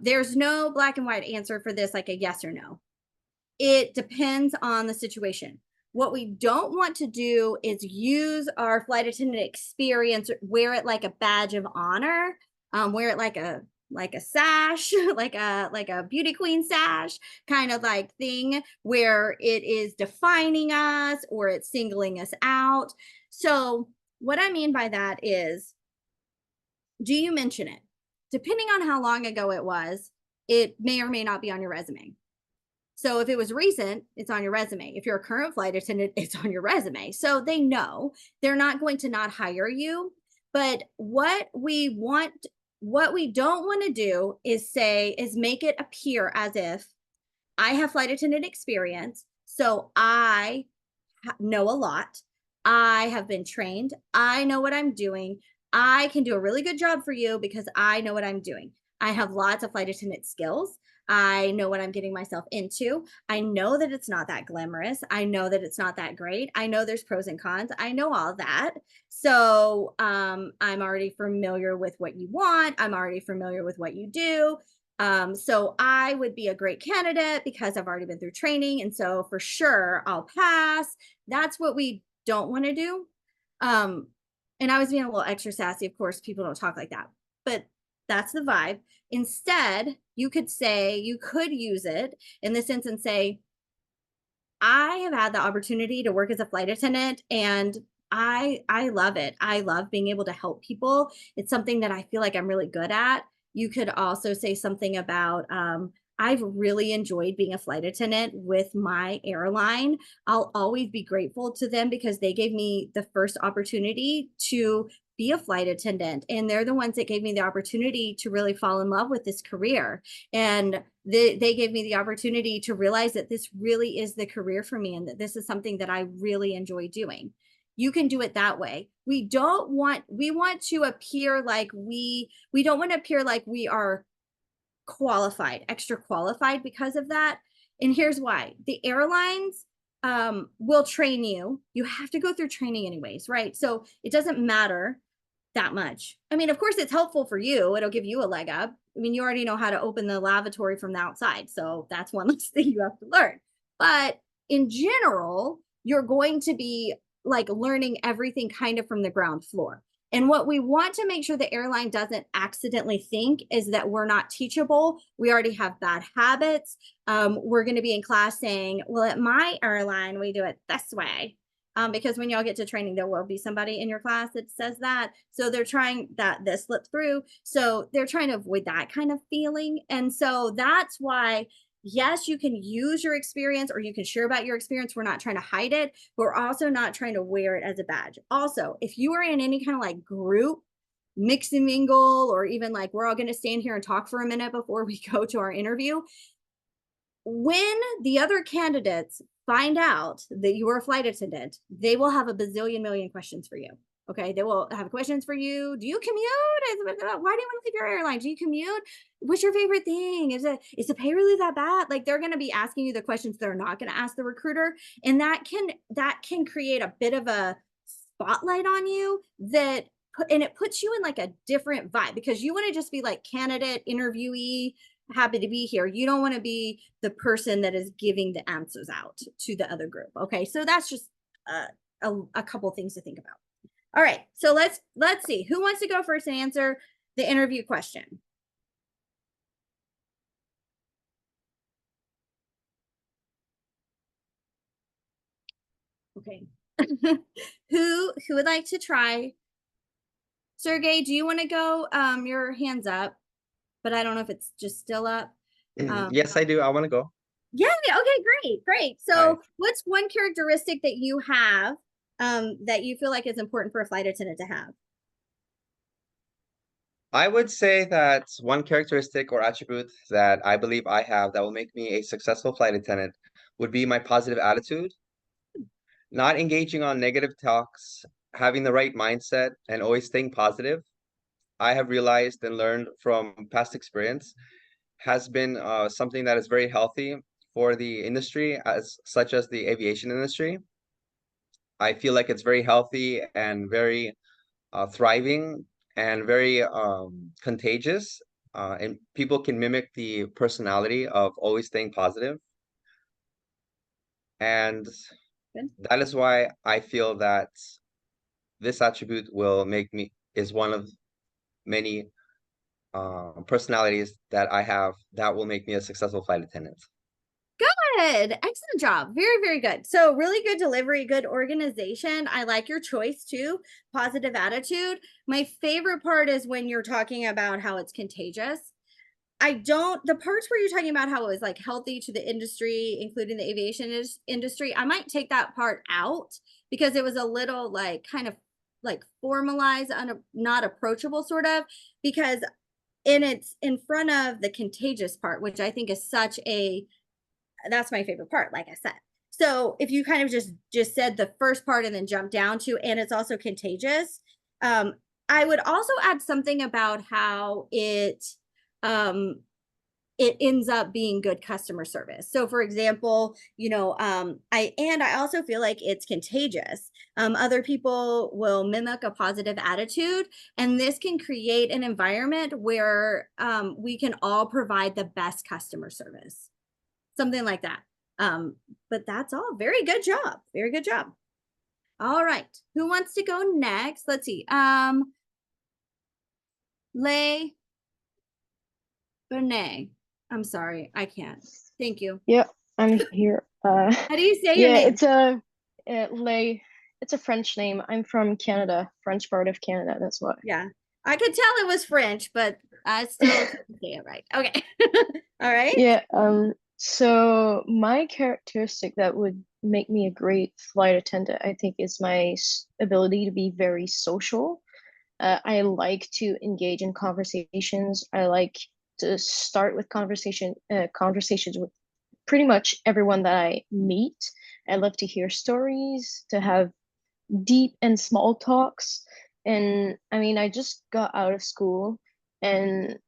There's no black and white answer for this, like a yes or no. It depends on the situation. What we don't want to do is use our flight attendant experience, wear it like a badge of honor, wear it like a sash, like a beauty queen sash kind of like thing, where it is defining us or it's singling us out. So what I mean by that is, do you mention it? Depending on how long ago it was, it may or may not be on your resume. So if it was recent, it's on your resume. If you're a current flight attendant, it's on your resume. So they know they're not going to not hire you. But what we don't want to do is make it appear as if I have flight attendant experience. So I know a lot. I have been trained. I know what I'm doing. I can do a really good job for you because I know what I'm doing. I have lots of flight attendant skills. I know what I'm getting myself into. I know that it's not that glamorous. I know that it's not that great. I know there's pros and cons. I know all that. So I'm already familiar with what you want. I'm already familiar with what you do. So I would be a great candidate because I've already been through training. And so for sure I'll pass. That's what we don't want to do. And I was being a little extra sassy. Of course, people don't talk like that, but that's the vibe. Instead, you could use it in this sense and say, I have had the opportunity to work as a flight attendant and I love it. I love being able to help people. It's something that I feel like I'm really good at. You could also say something about, I've really enjoyed being a flight attendant with my airline. I'll always be grateful to them because they gave me the first opportunity to be a flight attendant. And they're the ones that gave me the opportunity to really fall in love with this career. And they gave me the opportunity to realize that this really is the career for me and that this is something that I really enjoy doing. You can do it that way. We want to appear like we don't want to appear like we are extra qualified because of that. And here's why. The airlines will train you. You have to go through training anyways, right? So it doesn't matter that much. I mean, of course it's helpful for you. It'll give you a leg up. I mean, you already know how to open the lavatory from the outside. So that's one less thing you have to learn. But in general, you're going to be like learning everything kind of from the ground floor. And what we want to make sure the airline doesn't accidentally think is that we're not teachable. We already have bad habits. We're going to be in class saying, well, at my airline, we do it this way. Because when y'all get to training, there will be somebody in your class that says that. So they're trying this slip through. So they're trying to avoid that kind of feeling. And so that's why, yes, you can use your experience or you can share about your experience. We're not trying to hide it. But we're also not trying to wear it as a badge. Also, if you are in any kind of like group, mix and mingle, or even like we're all going to stand here and talk for a minute before we go to our interview, when the other candidates find out that you are a flight attendant, they will have a bazillion million questions for you. Okay, they will have questions for you. Do you commute? Why do you want to leave your airline? Do you commute? What's your favorite thing? Is the pay really that bad? Like they're going to be asking you the questions they're not going to ask the recruiter, and that can create a bit of a spotlight on you and it puts you in like a different vibe because you want to just be like candidate, interviewee, happy to be here. You don't want to be the person that is giving the answers out to the other group. Okay, so that's just a couple things to think about. All right, so let's see who wants to go first and answer the interview question. Okay. who would like to try? Sergey, do you want to go? Your hand's up, but I don't know if it's just still up. Yes, I do. I want to go. Yeah, okay, great. So what's one characteristic that you have that you feel like is important for a flight attendant to have? I would say that one characteristic or attribute that I believe I have that will make me a successful flight attendant would be my positive attitude, not engaging on negative talks, having the right mindset, and always staying positive. I have realized and learned from past experience has been something that is very healthy for the industry, such as the aviation industry. I feel like it's very healthy and very thriving and very contagious. And people can mimic the personality of always staying positive. And that is why I feel that this attribute is one of many personalities that I have that will make me a successful flight attendant. Good. Good. Excellent job. Very, very good. So really good delivery, good organization. I like your choice too. Positive attitude. My favorite part is when you're talking about how it's contagious. The parts where you're talking about how it was like healthy to the industry, including the aviation industry, I might take that part out because it was a little like kind of like formalized, not approachable sort of, because it's in front of the contagious part, which I think is that's my favorite part, like I said. So if you kind of just said the first part and then jump down to, and it's also contagious, I would also add something about how it ends up being good customer service. So for example, I also feel like it's contagious. Other people will mimic a positive attitude, and this can create an environment where we can all provide the best customer service. Something like that. But that's all. Very good job. Very good job. All right. Who wants to go next? Let's see. Lay Benet. I'm sorry. I can't. Thank you. Yeah, I'm here. How do you say your yeah, name? it's a Lay. It's a French name. I'm from Canada, French part of Canada. That's why. Yeah. I could tell it was French, but I still couldn't say it right. Okay. All right. Yeah. So my characteristic that would make me a great flight attendant, I think, is my ability to be very social. I like to engage in conversations. I like to start with conversations with pretty much everyone that I meet. I love to hear stories, to have deep and small talks. And I mean, I just got out of school, and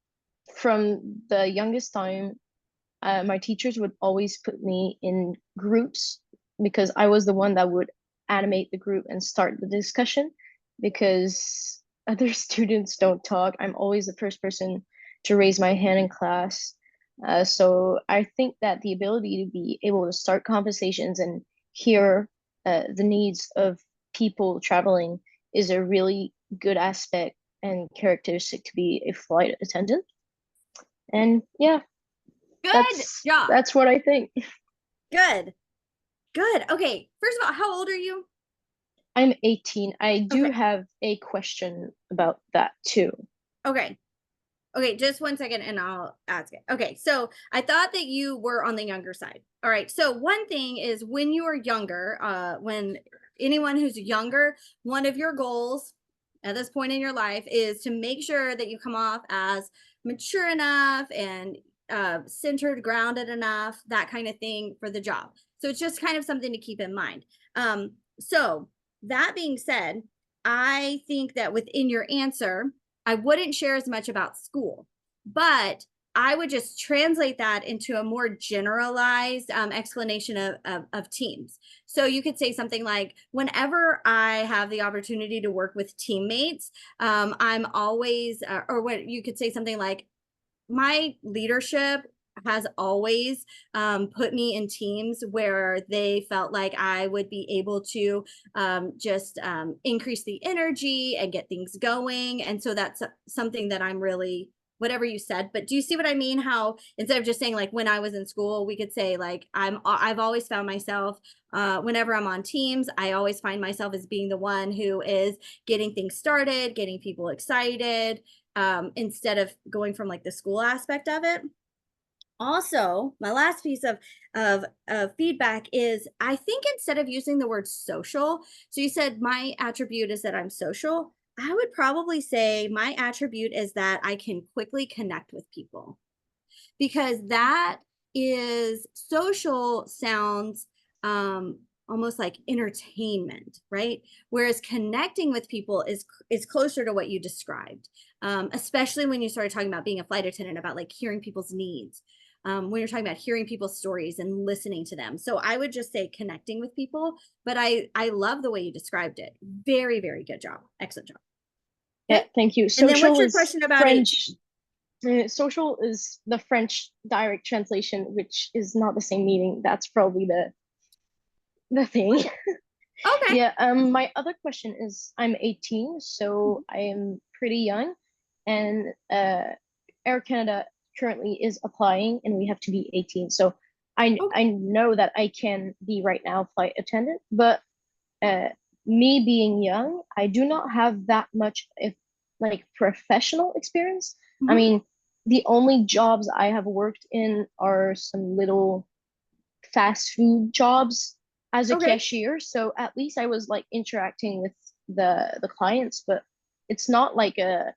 from the youngest time, my teachers would always put me in groups because I was the one that would animate the group and start the discussion because other students don't talk. I'm always the first person to raise my hand in class. So I think that the ability to be able to start conversations and hear the needs of people traveling is a really good aspect and characteristic to be a flight attendant. And yeah, Good job. that's what I think. Good. Good. Okay. First of all, how old are you? I'm 18. I do Okay. have a question about that too. Okay. Okay, just 1 second and I'll ask it. Okay, so I thought that you were on the younger side. All right, so one thing is when you are younger, when anyone who's younger, one of your goals at this point in your life is to make sure that you come off as mature enough and centered, grounded enough, that kind of thing for the job. So it's just kind of something to keep in mind. So that being said, I think that within your answer, I wouldn't share as much about school, but I would just translate that into a more generalized explanation of teams. So you could say something like, whenever I have the opportunity to work with teammates, I'm always, or what you could say something like, my leadership has always put me in teams where they felt like I would be able to just increase the energy and get things going. And so that's something that I'm really, whatever you said, but do you see what I mean? How instead of just saying like when I was in school, we could say like I've always found myself whenever I'm on teams, I always find myself as being the one who is getting things started, getting people excited, instead of going from like the school aspect of it. Also, my last piece of feedback is I think instead of using the word social, so you said my attribute is that I'm social. I would probably say my attribute is that I can quickly connect with people, because that is social sounds almost like entertainment, right? Whereas connecting with people is closer to what you described, especially when you started talking about being a flight attendant, about like hearing people's needs. When you're talking about hearing people's stories and listening to them. So I would just say connecting with people, but I love the way you described it. Very, very good job. Excellent job. Yeah, Okay. thank you. And then what's your Social question is about French. Social is the French direct translation, which is not the same meaning. That's probably the thing. Okay. Yeah. My other question is, I'm 18, so I am pretty young, and Air Canada currently is applying, and we have to be 18. So I know that I can be right now flight attendant, but me being young, I do not have that much if like professional experience. I Mhm. mean, the only jobs I have worked in are some little fast food jobs as a Okay. cashier. So at least I was like interacting with the clients, but it's not like a,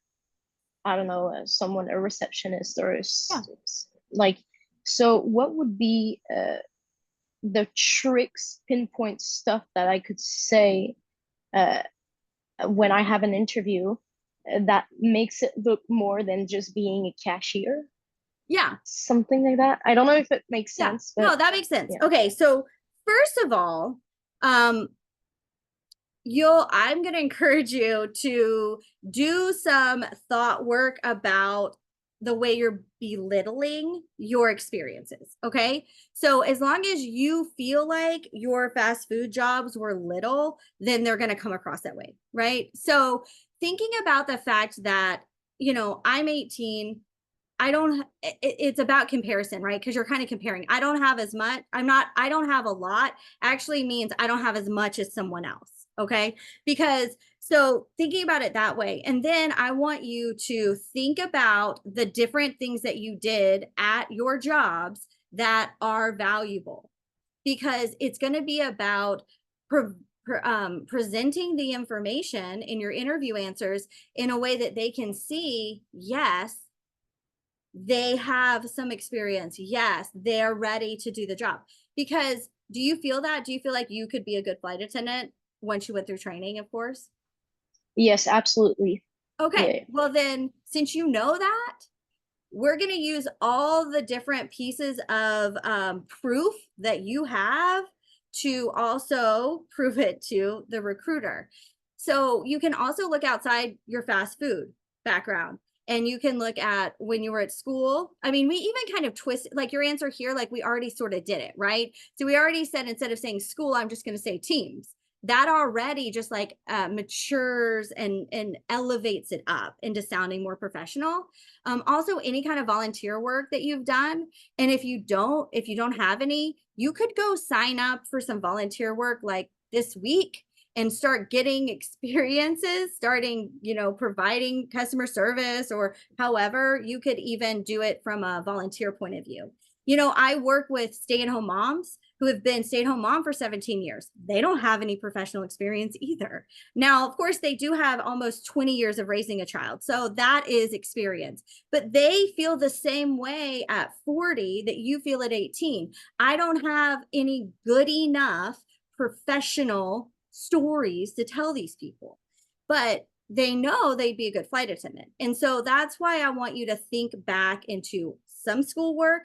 I don't know, someone, a receptionist or Yeah. like, so what would be the tricks, pinpoint stuff that I could say uh, when I have an interview that makes it look more than just being a cashier? Yeah. Something like that. I don't know if it makes Yeah. sense, No, but that makes sense. yeah. Okay. So first of all, I'm going to encourage you to do some thought work about the way you're belittling your experiences. Okay. So as long as you feel like your fast food jobs were little, then they're going to come across that way. Right. So thinking about the fact that, I'm 18. It's about comparison, right? Because you're kind of comparing. I don't have as much. I don't have a lot actually means I don't have as much as someone else. Okay. Because so thinking about it that way. And then I want you to think about the different things that you did at your jobs that are valuable, because it's going to be about presenting the information in your interview answers in a way that they can see, yes, they have some experience. Yes, they're ready to do the job. Because do you feel that? Do you feel like you could be a good flight attendant once you went through training, of course? Yes, absolutely. Okay. Yeah. Well, then, since you know that, we're going to use all the different pieces of proof that you have to also prove it to the recruiter. So you can also look outside your fast food background, and you can look at when you were at school. I mean, we even kind of twist like your answer here, like we already sort of did it, right? So we already said, instead of saying school, I'm just going to say teams. That already just like matures and elevates it up into sounding more professional. Also, any kind of volunteer work that you've done. And if you don't have any, you could go sign up for some volunteer work like this week and start getting experiences, starting, providing customer service, or however you could even do it from a volunteer point of view. I work with stay-at-home moms who have been stay-at-home mom for 17 years. They don't have any professional experience either. Now, of course, they do have almost 20 years of raising a child. So that is experience, but they feel the same way at 40 that you feel at 18. I don't have any good enough professional stories to tell these people, but they know they'd be a good flight attendant. And so that's why I want you to think back into some school work,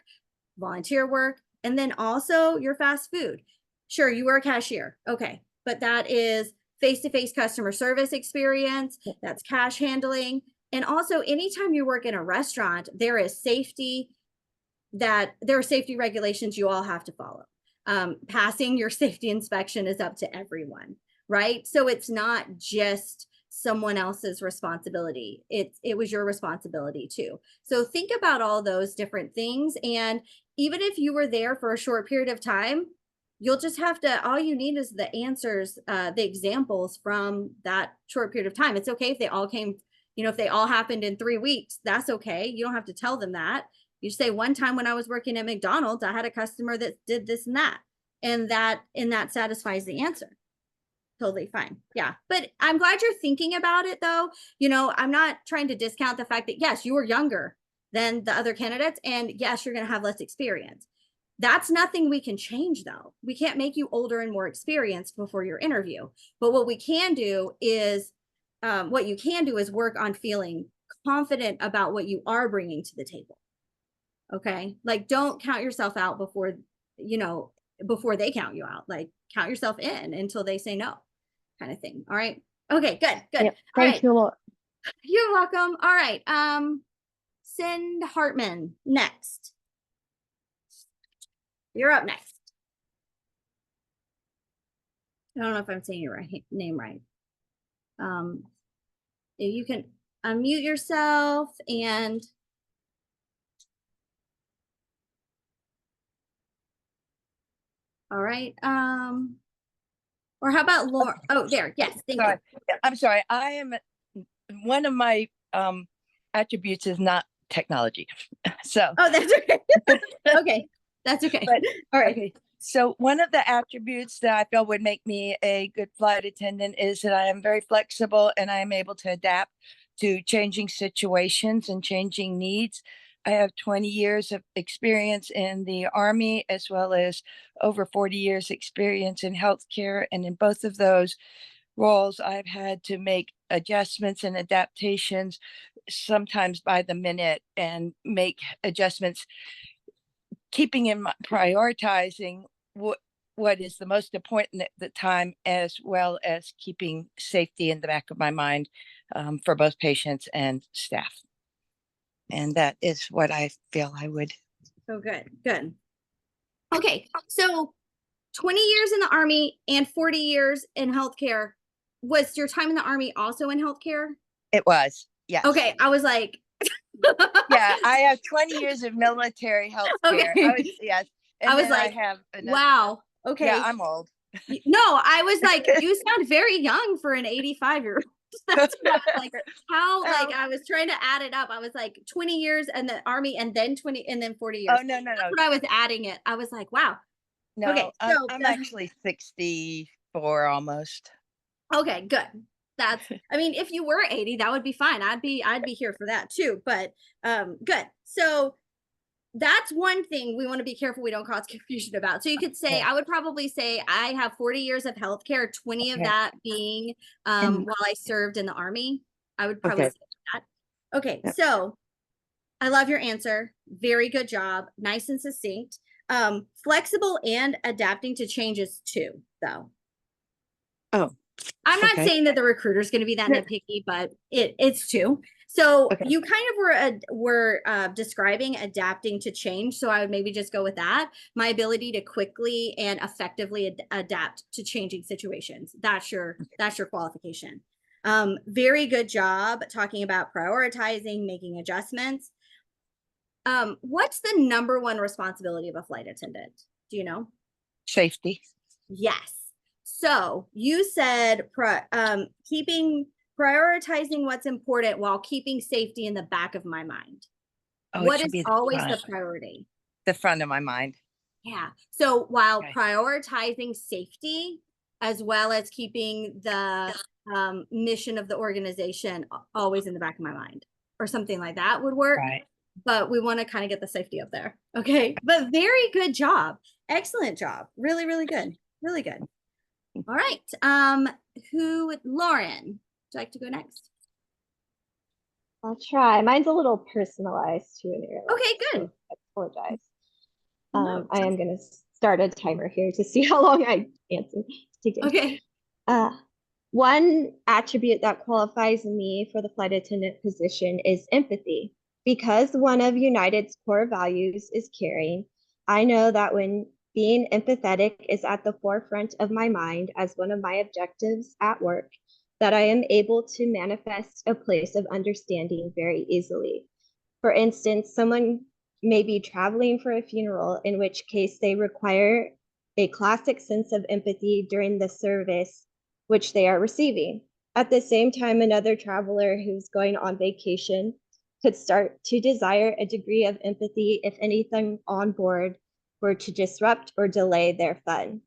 volunteer work, and then also your fast food. Sure, you were a cashier. Okay. But that is face-to-face customer service experience. That's cash handling. And also, anytime you work in a restaurant, there are safety regulations you all have to follow. Passing your safety inspection is up to everyone, right? So it's not just someone else's responsibility. It was your responsibility too. So think about all those different things. And even if you were there for a short period of time, you'll just have to, all you need is the answers, the examples from that short period of time. It's okay if they all came, if they all happened in 3 weeks, that's okay. You don't have to tell them that. You say, one time when I was working at McDonald's, I had a customer that did this and that, and that satisfies the answer. Totally fine. Yeah. But I'm glad you're thinking about it though. I'm not trying to discount the fact that yes, you were younger than the other candidates, and yes, you're going to have less experience. That's nothing we can change though. We can't make you older and more experienced before your interview. But what you can do is work on feeling confident about what you are bringing to the table. Okay. Like, don't count yourself out before they count you out. Like, count yourself in until they say no, kind of thing. All right. Okay, good. Yep. All Thank right. you a lot. You're welcome. All right. Cindy Hartman next. You're up next. I don't know if I'm saying your name right. If you can unmute yourself and All right. Or how about Laura? Oh, there. Yes. Thank Sorry. you. I'm sorry. I am one of my attributes is not technology. So Oh, that's okay. Okay. That's okay. But- All right. okay. So one of the attributes that I feel would make me a good flight attendant is that I am very flexible and I am able to adapt to changing situations and changing needs. I have 20 years of experience in the Army, as well as over 40 years experience in healthcare. And in both of those roles, I've had to make adjustments and adaptations, sometimes by the minute, and make adjustments, keeping in mind, prioritizing what is the most important at the time, as well as keeping safety in the back of my mind for both patients and staff. And that is what I feel I would. So good. Good. Okay. So 20 years in the Army and 40 years in healthcare. Was your time in the Army also in healthcare? It was, yes. Okay. I was like, Yeah, I have 20 years of military healthcare. Okay. Yes. I was then like, have wow. Okay. Yeah, I'm old. No, I was like, you sound very young for an 85-year-old. That's why, like, how, like, I was trying to add it up. I was like 20 years and the Army and then 20 and then 40 years. Oh, no. That's what I was adding it. I was like, wow. No, Okay, I'm, so I'm actually 64 almost. Okay, good. That's, I mean, if you were 80, that would be fine. I'd be here for that too, but good. So that's one thing we want to be careful we don't cause confusion about. So you could say, Yeah. I would probably say I have 40 years of healthcare, 20 of Okay. that being And- while I served in the Army. I would probably Okay. say that. Okay, Yep. so I love your answer. Very good job. Nice and succinct. Flexible and adapting to changes too, though. Oh, I'm not okay. saying that the recruiter is going to be that Yeah. nitpicky, but it's too. So Okay. you kind of were describing adapting to change. So I would maybe just go with that. My ability to quickly and effectively adapt to changing situations. That's your qualification. Very good job talking about prioritizing, making adjustments. What's the number one responsibility of a flight attendant? Do you know? Safety. Yes. So you said prioritizing what's important while keeping safety in the back of my mind. Oh, What it should is be always the priority? the front of my mind. Yeah. So while Okay. prioritizing safety as well as keeping the mission of the organization always in the back of my mind, or something like that would work. Right. But we want to kind of get the safety up there. Okay. But very good job. Excellent job. Really, really good. Really good. All right. Lauren, would you like to go next? I'll try. Mine's a little personalized to an airline. Okay, good. So I apologize. No, I am going to start a timer here to see how long I answer. Okay. One attribute that qualifies me for the flight attendant position is empathy. Because one of United's core values is caring, I know that when being empathetic is at the forefront of my mind as one of my objectives at work, that I am able to manifest a place of understanding very easily. For instance, someone may be traveling for a funeral, in which case they require a classic sense of empathy during the service which they are receiving. At the same time, another traveler who's going on vacation could start to desire a degree of empathy if anything on board were to disrupt or delay their fun.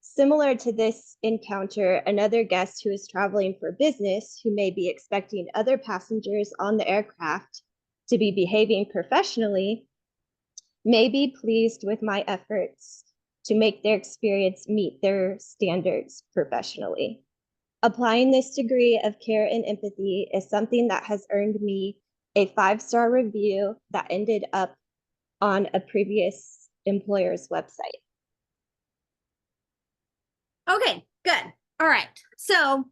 Similar to this encounter, another guest who is traveling for business, who may be expecting other passengers on the aircraft to be behaving professionally, may be pleased with my efforts to make their experience meet their standards professionally. Applying this degree of care and empathy is something that has earned me a 5-star review that ended up on a previous employer's website. Okay, good. All right. So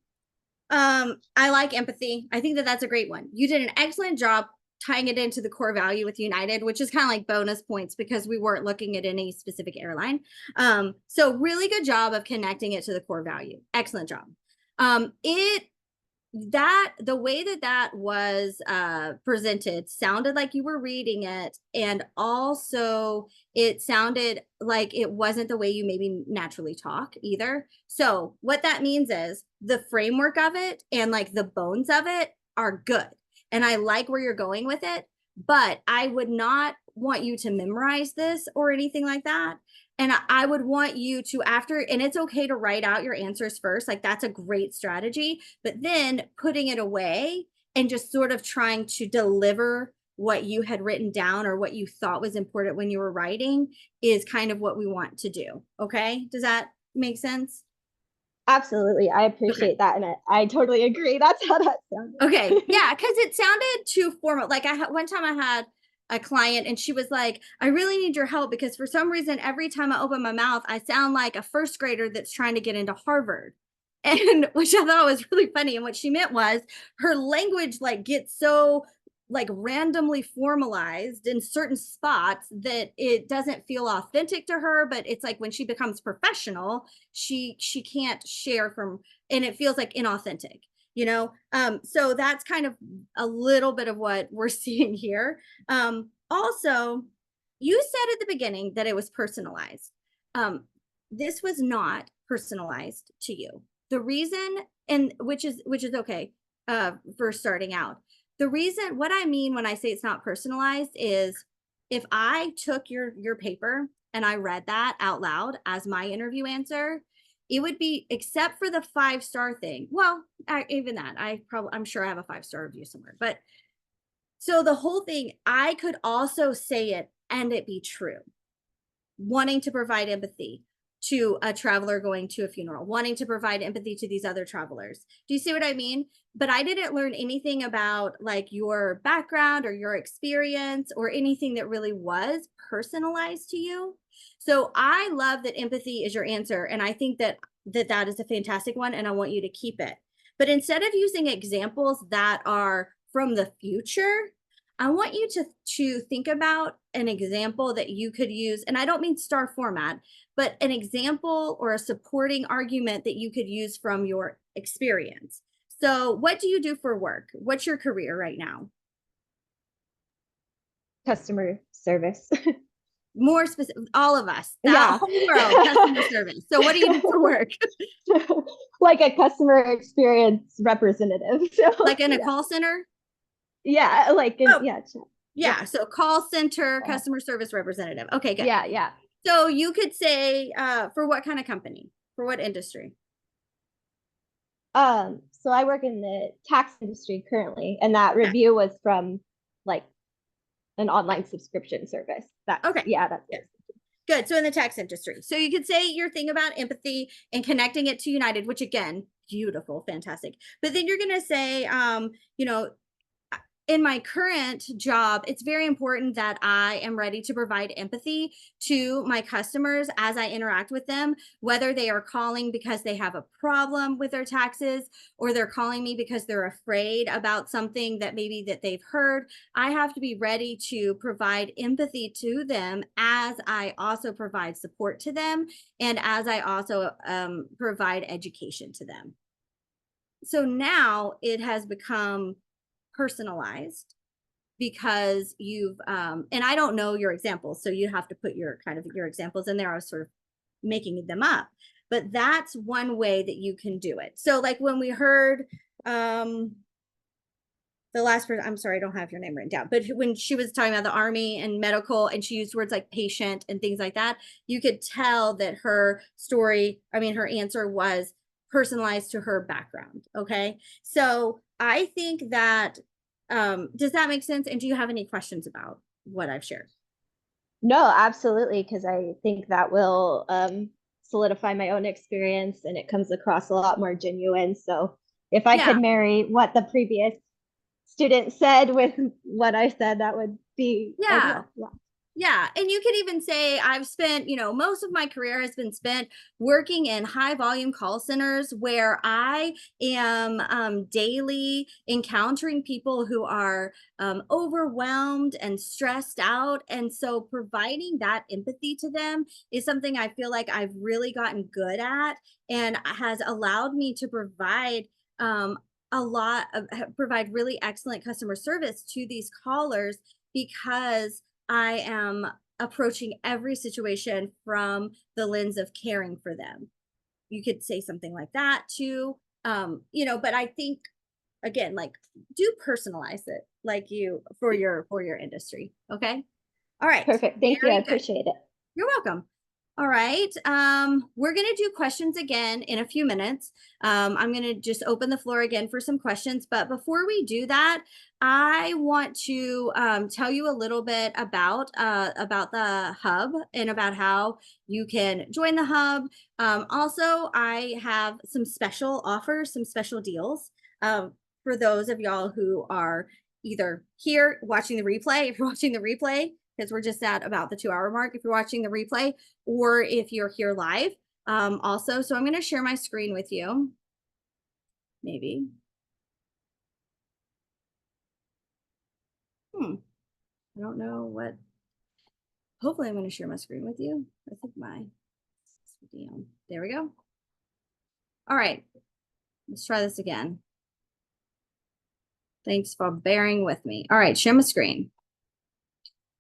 I like empathy. I think that that's a great one. You did an excellent job tying it into the core value with United, which is kind of like bonus points because we weren't looking at any specific airline. So really good job of connecting it to the core value. Excellent job. the way that was presented sounded like you were reading it, and also it sounded like it wasn't the way you maybe naturally talk either. So what that means is the framework of it and like the bones of it are good, and I like where you're going with it, but I would not want you to memorize this or anything like that. And I would want you to, after, and it's okay to write out your answers first, like that's a great strategy, but then putting it away and just sort of trying to deliver what you had written down or what you thought was important when you were writing is kind of what we want to do. Okay. Does that make sense? Absolutely. I appreciate that. And I totally agree. That's how that sounded. Okay. Yeah. Cause it sounded too formal. Like one time I had a client and she was like, I really need your help because for some reason, every time I open my mouth, I sound like a first grader that's trying to get into Harvard. And which I thought was really funny. And what she meant was her language like gets so like randomly formalized in certain spots that it doesn't feel authentic to her, but it's like when she becomes professional, she can't share from, and it feels like inauthentic, you know? So that's kind of a little bit of what we're seeing here. Also, you said at the beginning that it was personalized. This was not personalized to you. The reason, and which is okay for starting out. The reason, what I mean when I say it's not personalized is if I took your paper and I read that out loud as my interview answer, it would be, except for the 5-star thing. Well, even that, I'm sure I have a 5-star review somewhere, but so the whole thing, I could also say it and it be true. Wanting to provide empathy to a traveler going to a funeral, wanting to provide empathy to these other travelers. Do you see what I mean? But I didn't learn anything about like your background or your experience or anything that really was personalized to you. So I love that empathy is your answer. And I think that is a fantastic one. And I want you to keep it. But instead of using examples that are from the future, I want you to think about an example that you could use. And I don't mean star format, but an example or a supporting argument that you could use from your experience. So what do you do for work? What's your career right now? Customer service. More specific, all of us, Yeah. whole world, customer service. So what do you do for work? Like a customer experience representative. So, Like in a call center? Yeah, like yeah. So call center, customer service representative. Okay, good. Yeah. So you could say for what kind of company? For what industry? So I work in the tax industry currently, and that review was from like an online subscription service. Okay. Yeah, that's it. Good. So in the tax industry. So you could say your thing about empathy and connecting it to United, which again, beautiful, fantastic. But then you're going to say, you know, in my current job, it's very important that I am ready to provide empathy to my customers as I interact with them, whether they are calling because they have a problem with their taxes or they're calling me because they're afraid about something that maybe that they've heard. I have to be ready to provide empathy to them as I also provide support to them and as I also provide education to them. So now it has become personalized because you've and I don't know your examples, so you have to put your kind of your examples in there. I was sort of making them up, but that's one way that you can do it. So like when we heard the last person, I'm sorry, I don't have your name written down, but when she was talking about the Army and medical and she used words like patient and things like that, you could tell that her story, I mean her answer was personalized to her background. Okay, so I think that does that make sense? And do you have any questions about what I've shared? No, absolutely, because I think that will solidify my own experience and it comes across a lot more genuine. So if I could marry what the previous student said with what I said, that would be ideal. Yeah. And you could even say I've spent, you know, most of my career has been spent working in high volume call centers where I am daily encountering people who are overwhelmed and stressed out. And so providing that empathy to them is something I feel like I've really gotten good at and has allowed me to provide provide really excellent customer service to these callers because I am approaching every situation from the lens of caring for them. You could say something like that too. But I think again, like, do personalize it like you for your industry. Okay. All right. Perfect. Thank you. I Very good. appreciate it. You're welcome. All right. We're going to do questions again in a few minutes. I'm going to just open the floor again for some questions. But before we do that, I want to tell you a little bit about the hub and about how you can join the hub. Also, I have some special offers, some special deals for those of y'all who are either here watching the replay. If you're watching the replay, because we're just at about the 2-hour mark, if you're watching the replay, or if you're here live also. So I'm going to share my screen with you. Maybe. I don't know what. Hopefully I'm going to share my screen with you. I think there we go. All right. Let's try this again. Thanks for bearing with me. All right, share my screen.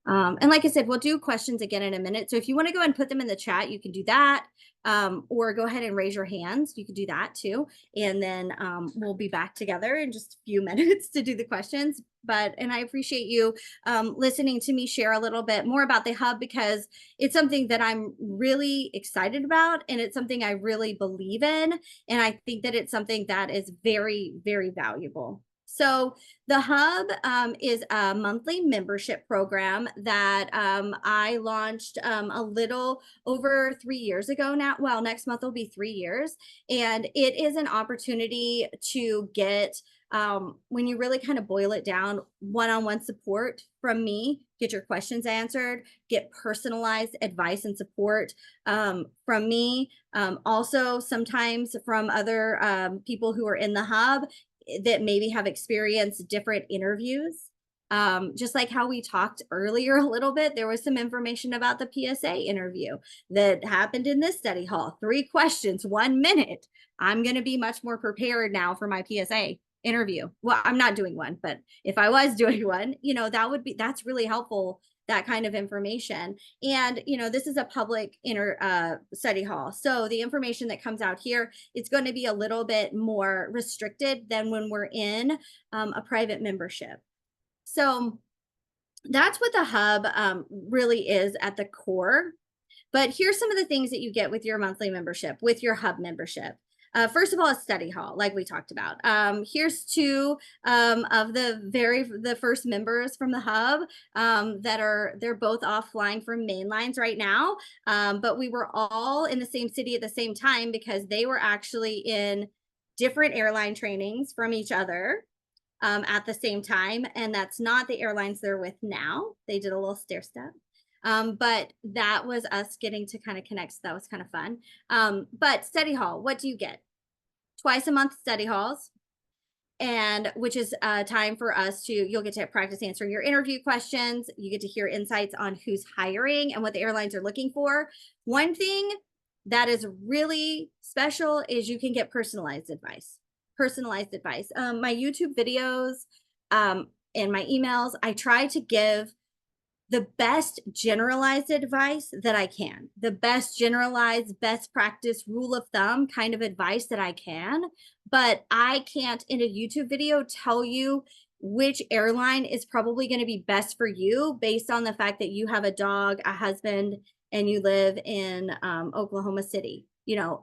And like I said, we'll do questions again in a minute. So if you want to go and put them in the chat, you can do that. Or go ahead and raise your hands. You can do that too. And then we'll be back together in just a few minutes to do the questions. And I appreciate you listening to me share a little bit more about the hub, because it's something that I'm really excited about. And it's something I really believe in. And I think that it's something that is very, very valuable. So the hub is a monthly membership program that I launched a little over 3 years ago now. Well, next month will be 3 years. And it is an opportunity to get, when you really kind of boil it down, one-on-one support from me, get your questions answered, get personalized advice and support from me. Also, sometimes from other people who are in the hub that maybe have experienced different interviews. Just like how we talked earlier a little bit, there was some information about the PSA interview that happened in this study hall. 3 questions, 1 minute. I'm going to be much more prepared now for my PSA interview. Well, I'm not doing one, but if I was doing one, that's really helpful, that kind of information. And, this is a public study hall. So the information that comes out here, it's going to be a little bit more restricted than when we're in a private membership. So that's what the hub really is at the core. But here's some of the things that you get with your monthly membership, with your hub membership. First of all, a study hall, like we talked about. Here's 2 of the first members from the hub they're both offline from main lines right now. But we were all in the same city at the same time because they were actually in different airline trainings from each other at the same time. And that's not the airlines they're with now. They did a little stair step. But that was us getting to kind of connect. So that was kind of fun. But study hall, what do you get? Twice a month study halls, and which is time for us you'll get to practice answering your interview questions. You get to hear insights on who's hiring and what the airlines are looking for. One thing that is really special is you can get personalized advice. My YouTube videos and my emails, I try to give the best generalized advice that I can, the best generalized, best practice, rule of thumb kind of advice that I can. But I can't in a YouTube video tell you which airline is probably going to be best for you based on the fact that you have a dog, a husband, and you live in Oklahoma City.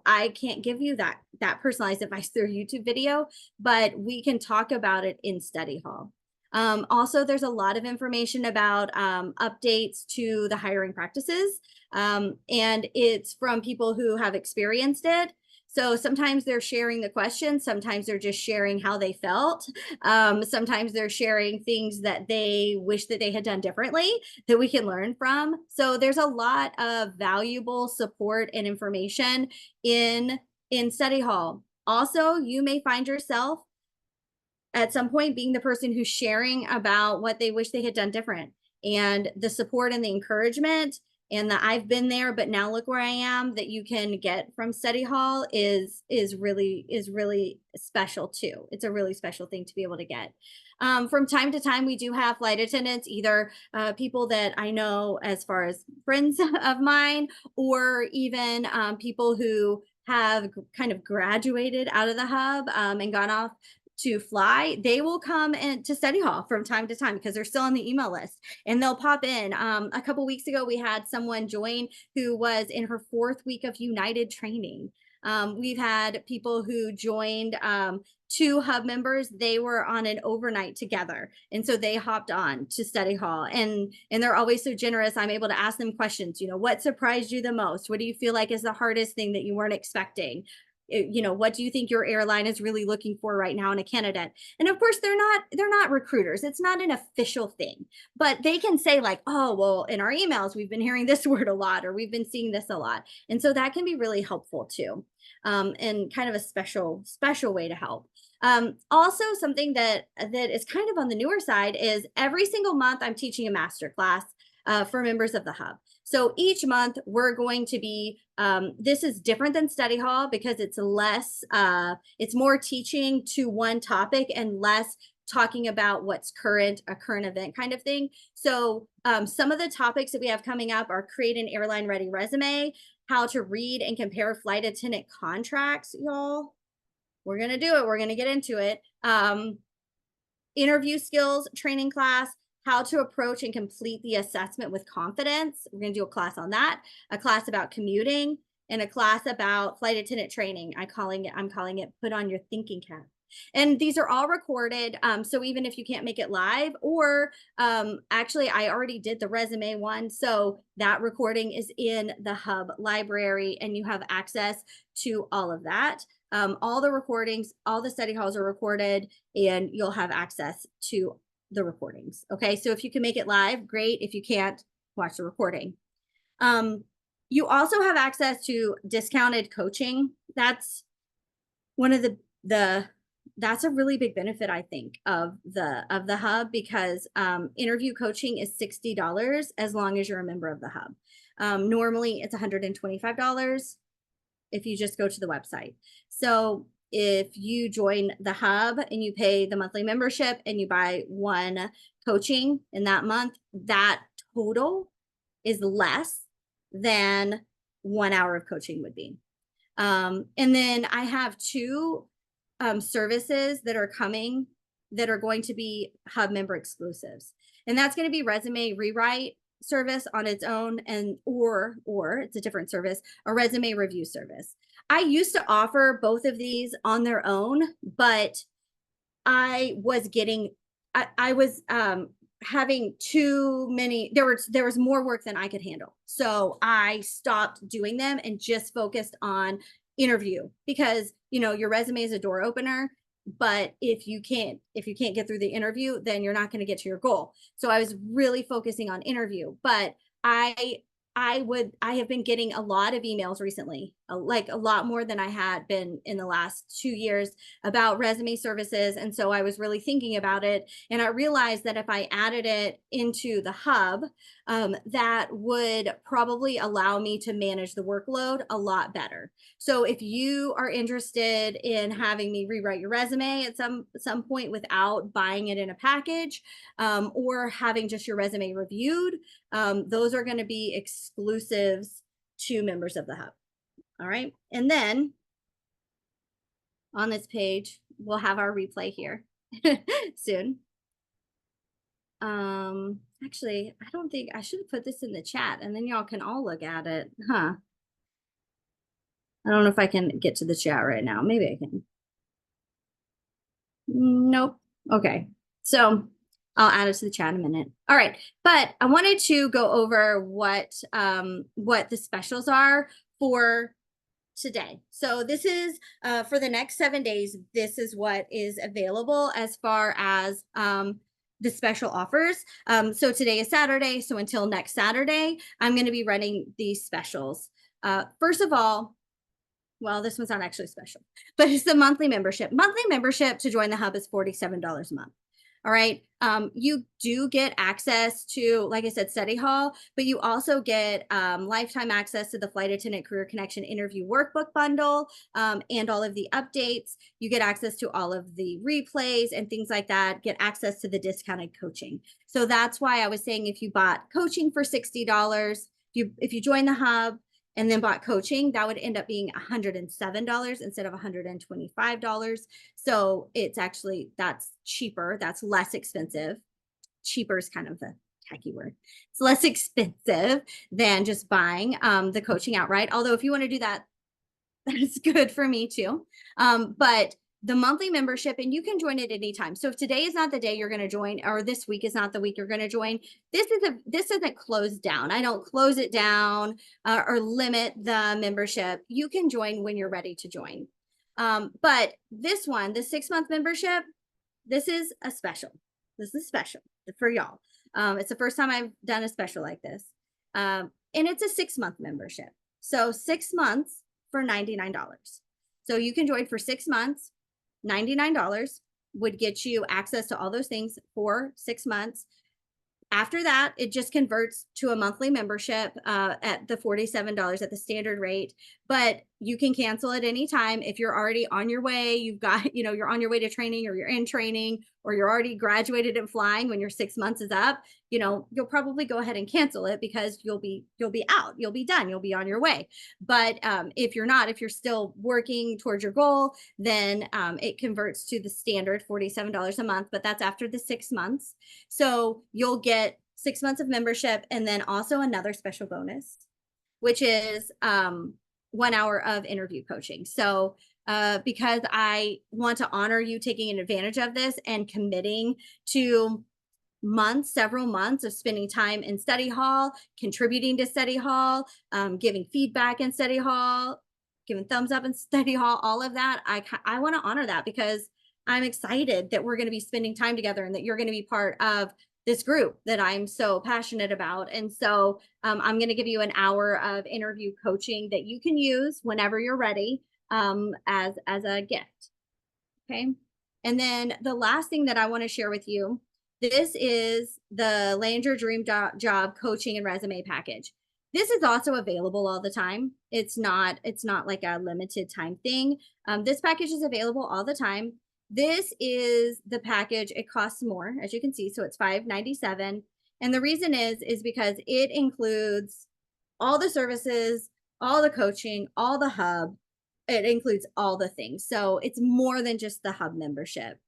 I can't give you that personalized advice through a YouTube video, but we can talk about it in study hall. Also, there's a lot of information about updates to the hiring practices, and it's from people who have experienced it. So sometimes they're sharing the questions, sometimes they're just sharing how they felt. Sometimes they're sharing things that they wish that they had done differently that we can learn from. So there's a lot of valuable support and information in study hall. Also, you may find yourself at some point being the person who's sharing about what they wish they had done different, and the support and the encouragement and the I've been there, but now look where I am that you can get from study hall is really special too. It's a really special thing to be able to get. From time to time, we do have flight attendants, either people that I know as far as friends of mine, or even people who have kind of graduated out of the hub and gone off to fly. They will come in to study hall from time to time because they're still on the email list, and they'll pop in. A couple weeks ago, we had someone join who was in her 4th week of United training. We've had people who joined, 2 hub members. They were on an overnight together, and so they hopped on to study hall, and they're always so generous. I'm able to ask them questions. What surprised you the most? What do you feel like is the hardest thing that you weren't expecting? What do you think your airline is really looking for right now in a candidate? And of course, they're not recruiters. It's not an official thing, but they can say like, oh, well, in our emails, we've been hearing this word a lot, or we've been seeing this a lot. And so that can be really helpful too. And kind of a special way to help. Also, something that is kind of on the newer side is every single month I'm teaching a master class for members of the hub. So each month we're going to be, this is different than study hall because it's less, it's more teaching to one topic and less talking about what's current, a current event kind of thing. So some of the topics that we have coming up are create an airline ready resume, how to read and compare flight attendant contracts, y'all. We're going to do it. We're going to get into it. Interview skills training class, how to approach and complete the assessment with confidence. We're going to do a class on that, a class about commuting, and a class about flight attendant training. I'm calling it put on your thinking cap. And these are all recorded. So even if you can't make it live, or actually I already did the resume one. So that recording is in the hub library and you have access to all of that. All the recordings, all the study halls are recorded, and you'll have access to the recordings. Okay, so if you can make it live, great. If you can't, watch the recording. You also have access to discounted coaching. That's one of that's a really big benefit, I think, of the hub, because interview coaching is $60 as long as you're a member of the hub. Normally it's $125 if you just go to the website. So if you join the hub and you pay the monthly membership and you buy one coaching in that month, that total is less than 1 hour of coaching would be. And then I have 2 services that are coming that are going to be hub member exclusives. And that's going to be resume rewrite service on its own, and or it's a different service, a resume review service. I used to offer both of these on their own, but I was getting, I was having too many, there was more work than I could handle. So I stopped doing them and just focused on interview, because your resume is a door opener, but if you can't get through the interview, then you're not going to get to your goal. So I was really focusing on interview, but I have been getting a lot of emails recently, like a lot more than I had been in the last 2 years, about resume services. And so I was really thinking about it. And I realized that if I added it into the hub, that would probably allow me to manage the workload a lot better. So if you are interested in having me rewrite your resume at some point without buying it in a package, or having just your resume reviewed, those are going to be exclusives to members of the hub. All right. And then on this page, we'll have our replay here soon. Actually, I don't think I should have put this in the chat, and then y'all can all look at it. Huh. I don't know if I can get to the chat right now. Maybe I can. Nope. Okay. So I'll add it to the chat in a minute. All right. But I wanted to go over what the specials are for today. So this is for the next 7 days. This is what is available as far as the special offers. So today is Saturday. So until next Saturday, I'm going to be running these specials. First of all, well, this one's not actually special, but it's the monthly membership. Monthly membership to join the hub is $47 a month. All right. You do get access to, like I said, study hall, but you also get lifetime access to the Flight Attendant Career Connection interview workbook bundle and all of the updates. You get access to all of the replays and things like that, get access to the discounted coaching. So that's why I was saying if you bought coaching for $60, if you join the hub and then bought coaching, that would end up being $107 instead of $125. So it's actually, that's cheaper. That's less expensive. Cheaper is kind of the tacky word. It's less expensive than just buying the coaching outright. Although if you want to do that, that's good for me too. But the monthly membership, and you can join it anytime. So if today is not the day you're going to join, or this week is not the week you're going to join, this isn't closed down. I don't close it down or limit the membership. You can join when you're ready to join. But this one, the 6-month membership, this is a special. This is special for y'all. It's the first time I've done a special like this. And it's a 6-month membership. So 6 months for $99. So you can join for 6 months. $99 would get you access to all those things for 6 months. After that, it just converts to a monthly membership at the $47 at the standard rate, but you can cancel at any time. If you're already on your way, you've got, you're on your way to training, or you're in training, or you're already graduated and flying when your 6 months is up, you'll probably go ahead and cancel it because you'll be out, you'll be done, you'll be on your way. But if you're not, if you're still working towards your goal, then it converts to the standard $47 a month, but that's after the 6 months. So you'll get 6 months of membership, and then also another special bonus, which is 1 hour of interview coaching. So because I want to honor you taking advantage of this and committing to several months of spending time in study hall, contributing to study hall, giving feedback in study hall, giving thumbs up in study hall, all of that. I want to honor that because I'm excited that we're going to be spending time together and that you're going to be part of this group that I'm so passionate about. And so I'm going to give you an hour of interview coaching that you can use whenever you're ready as a gift. Okay. And then the last thing that I want to share with you, this is the Land Your Dream Job coaching and resume package. This is also available all the time. It's not like a limited time thing. This package is available all the time. This is the package. It costs more, as you can see. So it's $597. And the reason is because it includes all the services, all the coaching, all the hub. It includes all the things. So it's more than just the hub membership.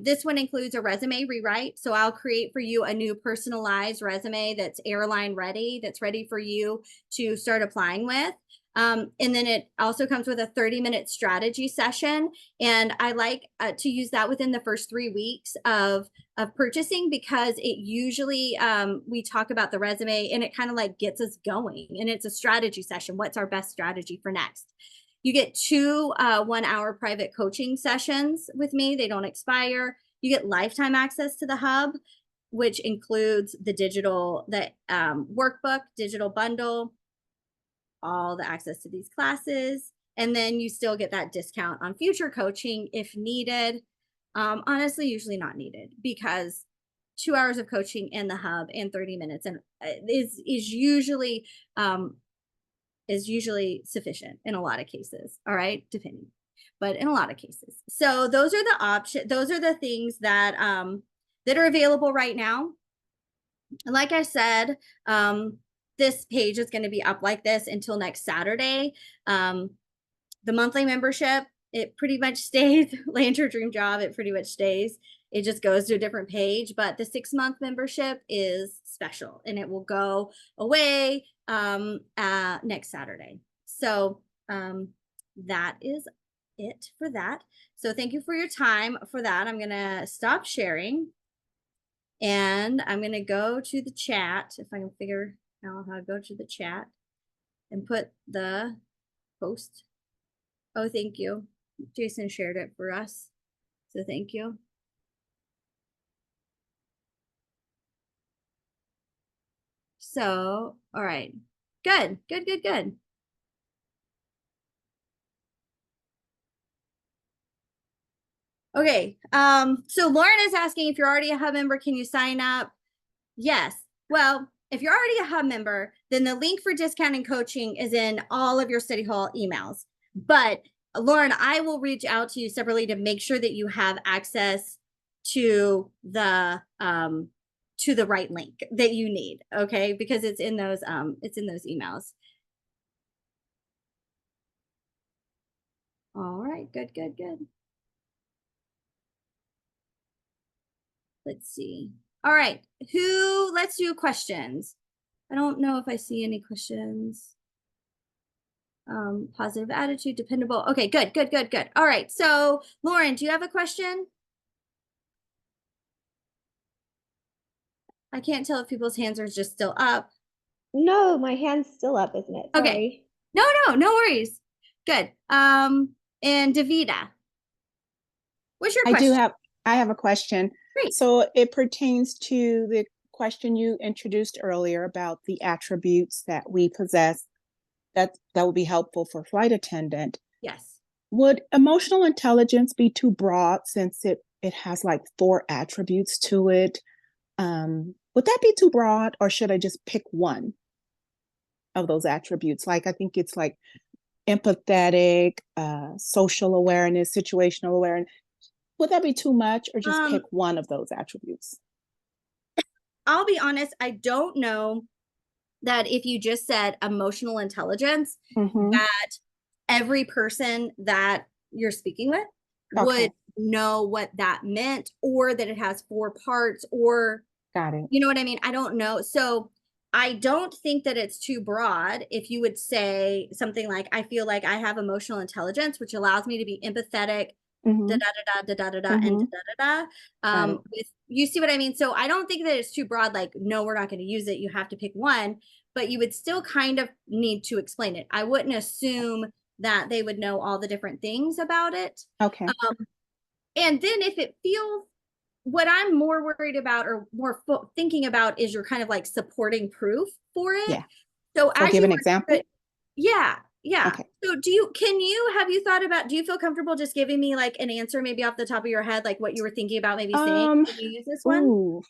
This one includes a resume rewrite. So I'll create for you a new personalized resume that's airline ready, that's ready for you to start applying with. And then it also comes with a 30-minute strategy session. And I like to use that within the first 3 weeks of purchasing, because it usually, we talk about the resume and it kind of like gets us going. And it's a strategy session. What's our best strategy for next? You get 2 1-hour private coaching sessions with me. They don't expire. You get lifetime access to the hub, which includes the digital, workbook, digital bundle, all the access to these classes. And then you still get that discount on future coaching if needed. Honestly, usually not needed, because 2 hours of coaching in the hub and 30 minutes and is usually sufficient in a lot of cases. All right, depending, but in a lot of cases. So those are the options. Those are the things that that are available right now. And like I said, this page is going to be up like this until next Saturday. The monthly membership, it pretty much stays. Land Your Dream Job, it pretty much stays. It just goes to a different page, but the 6-month membership is special and it will go away next Saturday. So that is it for that. So thank you for your time for that. I'm going to stop sharing and I'm going to go to the chat, if I can figure out how to go to the chat and put the post. Oh, thank you. Jason shared it for us. So thank you. So, all right. Good. Okay. So Lauren is asking if you're already a Hub member, can you sign up? Yes. Well, if you're already a Hub member, then the link for discount and coaching is in all of your City Hall emails. But Lauren, I will reach out to you separately to make sure that you have access to the right link that you need. Okay, because it's in those emails. All right, good. Let's see. All right, let's do questions. I don't know if I see any questions. Positive attitude, dependable. Okay, good. All right, so Lauren, do you have a question? I can't tell if people's hands are just still up. No, my hand's still up, isn't it? Okay. Sorry. No worries. Good. And Davida, what's your question? I have a question. Great. So it pertains to the question you introduced earlier about the attributes that we possess that would be helpful for flight attendant. Yes. Would emotional intelligence be too broad since it has like 4 attributes to it? Would that be too broad, or should I just pick one of those attributes? Like, I think it's like empathetic, social awareness, situational awareness. Would that be too much, or just pick one of those attributes? I'll be honest, I don't know that if you just said emotional intelligence, that every person that you're speaking with would know what that meant, or that it has 4 parts, or got it. You know what I mean? I don't know. So I don't think that it's too broad if you would say something like, I feel like I have emotional intelligence, which allows me to be empathetic, and you see what I mean? So I don't think that it's too broad, like, no, we're not going to use it. You have to pick one, but you would still kind of need to explain it. I wouldn't assume that they would know all the different things about it. Okay. And then if it feels, what I'm more worried about or more thinking about is your kind of like supporting proof for it. Yeah. So as give you an example. Yeah. Okay. So have you thought about, do you feel comfortable just giving me like an answer maybe off the top of your head, like what you were thinking about maybe saying? Can you use this one? Ooh.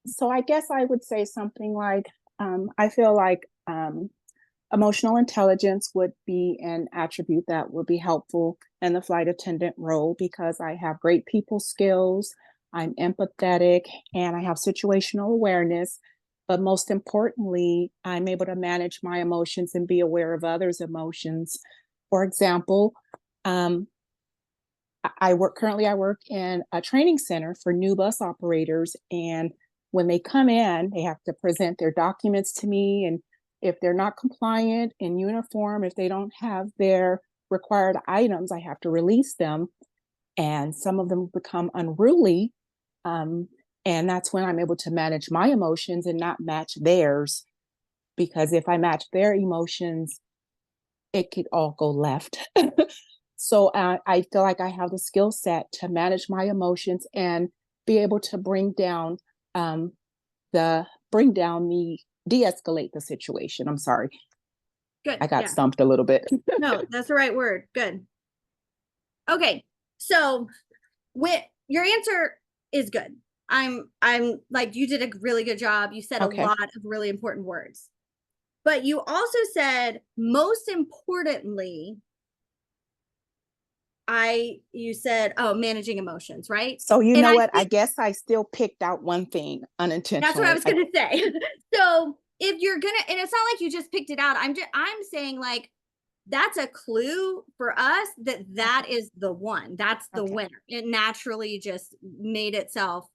So I guess I would say something like, I feel like emotional intelligence would be an attribute that would be helpful in the flight attendant role because I have great people skills, I'm empathetic, and I have situational awareness. But most importantly, I'm able to manage my emotions and be aware of others' emotions. For example, I work in a training center for new bus operators, and when they come in, they have to present their documents to me, and if they're not compliant in uniform, if they don't have their required items, I have to release them, and some of them become unruly, and that's when I'm able to manage my emotions and not match theirs, because if I match their emotions, it could all go left. So I feel like I have the skill set to manage my emotions and be able to bring down de-escalate the situation. I'm sorry. Good. I got stumped a little bit. No, that's the right word. Good. Okay. So your answer is good. I'm like, you did a really good job. You said a lot of really important words, but you also said, most importantly, you said, managing emotions, right? So you know what? I guess I still picked out one thing unintentionally. That's what I was going to say. So if you're going to, and it's not like you just picked it out. I'm saying like, that's a clue for us that is the one, that's the winner. It naturally just made itself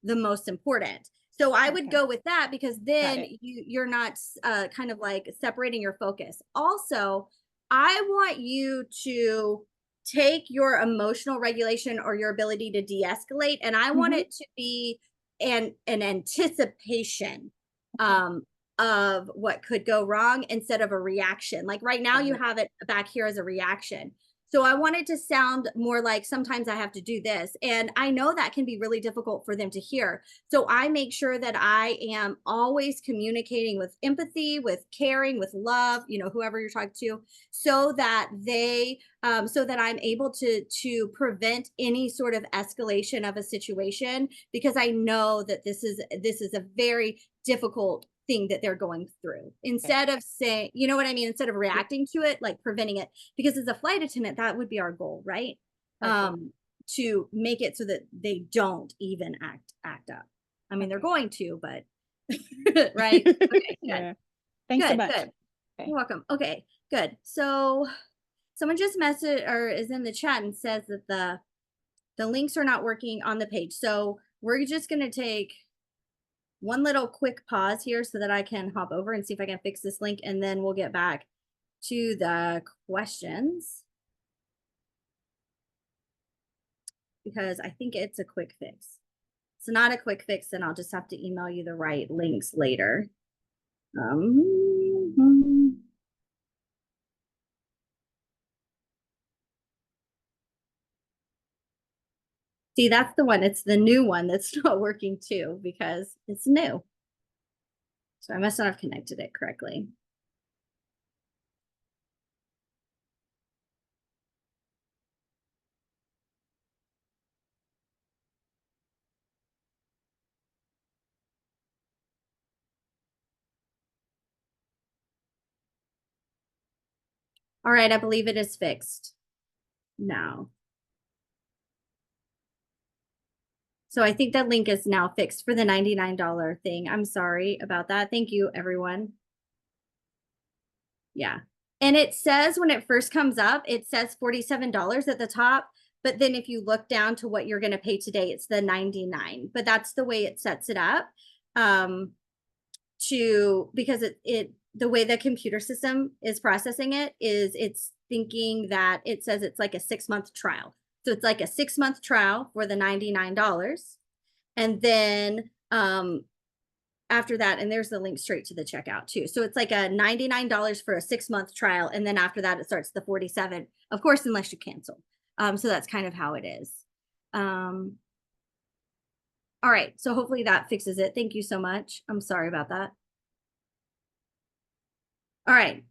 the most important. So I would go with that, because then you're not kind of like separating your focus. Also, I want you to take your emotional regulation or your ability to de-escalate, and I want it to be an anticipation of what could go wrong instead of a reaction. Like right now you have it back here as a reaction. So I wanted to sound more like sometimes I have to do this. And I know that can be really difficult for them to hear. So I make sure that I am always communicating with empathy, with caring, with love, you know, whoever you're talking to, so that so that I'm able to prevent any sort of escalation of a situation, because I know that this is a very difficult thing that they're going through. Instead of saying, you know what I mean, instead of reacting to it, like preventing it, because as a flight attendant, that would be our goal, right? To make it so that they don't even act up. I mean, they're going to, but right. Okay, good. Yeah. Thanks so much. Good. Okay. You're welcome. Okay, good. So someone just messaged or is in the chat and says that the links are not working on the page. So we're just going to take one little quick pause here so that I can hop over and see if I can fix this link, and then we'll get back to the questions, because I think it's a quick fix. It's not a quick fix, then I'll just have to email you the right links later. See, that's the one. It's the new one that's not working too, because it's new. So I must not have connected it correctly. All right, I believe it is fixed now. So I think that link is now fixed for the $99 thing. I'm sorry about that. Thank you, everyone. Yeah. And it says when it first comes up, it says $47 at the top. But then if you look down to what you're going to pay today, it's the $99. But that's the way it sets it up. Because the way the computer system is processing it is it's thinking that it says it's like a 6-month trial. So it's like a 6-month trial for the $99. And then after that, and there's the link straight to the checkout too. So it's like a $99 for a 6-month trial. And then after that, it starts the $47, of course, unless you cancel. So that's kind of how it is. All right. So hopefully that fixes it. Thank you so much. I'm sorry about that. All right.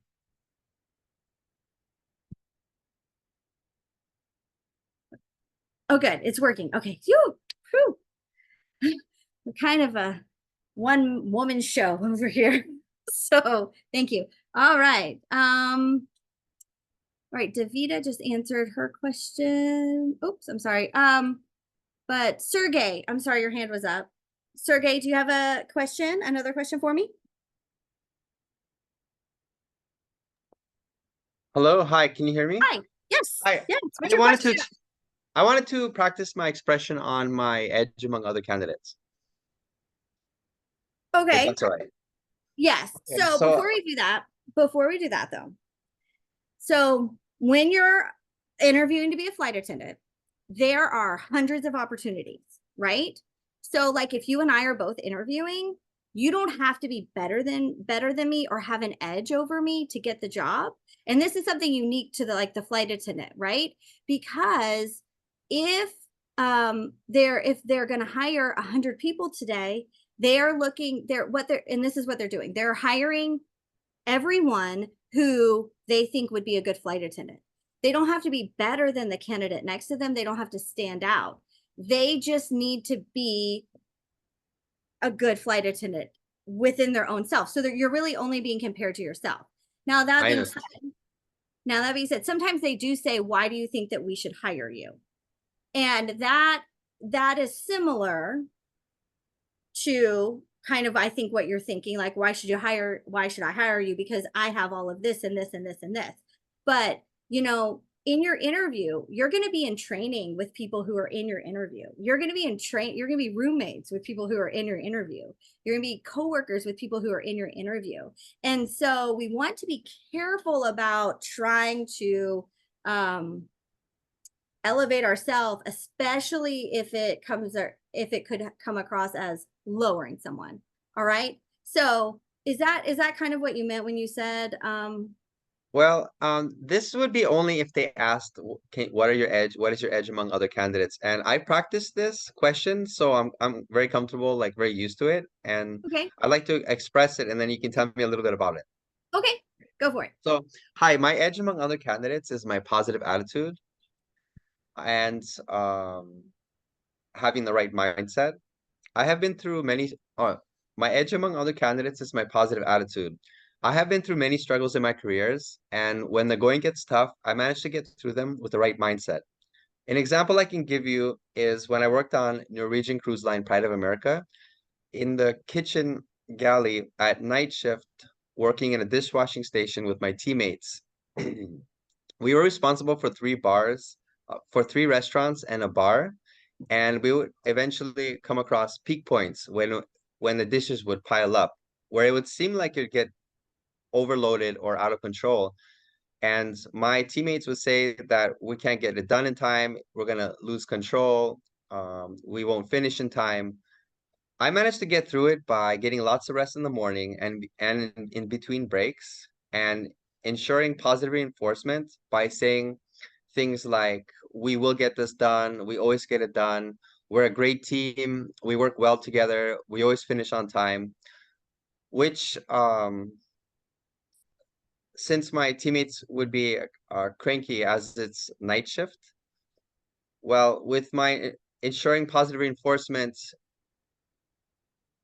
Oh, good. It's working. Okay. Phew. We're kind of a one-woman show over here. So thank you. All right. All right. Davida just answered her question. Oops, I'm sorry. But Sergey, I'm sorry, your hand was up. Sergey, do you have a question? Another question for me? Hello, hi, can you hear me? Hi. Yes. Hi. Yes. I wanted to practice my expression on my edge among other candidates. If Okay. that's all right. Yes. Okay, So before we do that though, so when you're interviewing to be a flight attendant, there are hundreds of opportunities, right? So like if you and I are both interviewing, you don't have to be better than me or have an edge over me to get the job. And this is something unique to the flight attendant, right? Because if they're going to hire 100 people today, and this is what they're doing. They're hiring everyone who they think would be a good flight attendant. They don't have to be better than the candidate next to them. They don't have to stand out. They just need to be a good flight attendant within their own self. So that you're really only being compared to yourself. Now that being said, sometimes they do say, why do you think that we should hire you? And that is similar to kind of, I think, what you're thinking, like, why should I hire you? Because I have all of this and this and this and this. But, in your interview, you're going to be in training with people who are in your interview. You're going to be you're going to be roommates with people who are in your interview. You're going to be coworkers with people who are in your interview. And so we want to be careful about trying to elevate ourselves, especially if it could come across as lowering someone. All right. So is that kind of what you meant when you said Well, this would be only if they asked, what are your edge? What is your edge among other candidates? And I practiced this question, so I'm very comfortable, like very used to it, and Okay. I like to express it, and then you can tell me a little bit about it. Okay. Go for it. So, hi, my edge among other candidates is my positive attitude and having the right mindset. I have been through many. My edge among other candidates is my positive attitude. I have been through many struggles in my careers, and when the going gets tough, I manage to get through them with the right mindset. An example I can give you is when I worked on Norwegian Cruise Line Pride of America in the kitchen galley at night shift, working in a dishwashing station with my teammates. We were responsible for for three restaurants and a bar, and we would eventually come across peak points when the dishes would pile up, where it would seem like you'd get overloaded or out of control. And my teammates would say that we can't get it done in time, we're gonna lose control, we won't finish in time. I managed to get through it by getting lots of rest in the morning and in between breaks, and ensuring positive reinforcement by saying things like, we will get this done, we always get it done, we're a great team, we work well together, we always finish on time, which since my teammates would be cranky as it's night shift, well, with my ensuring positive reinforcement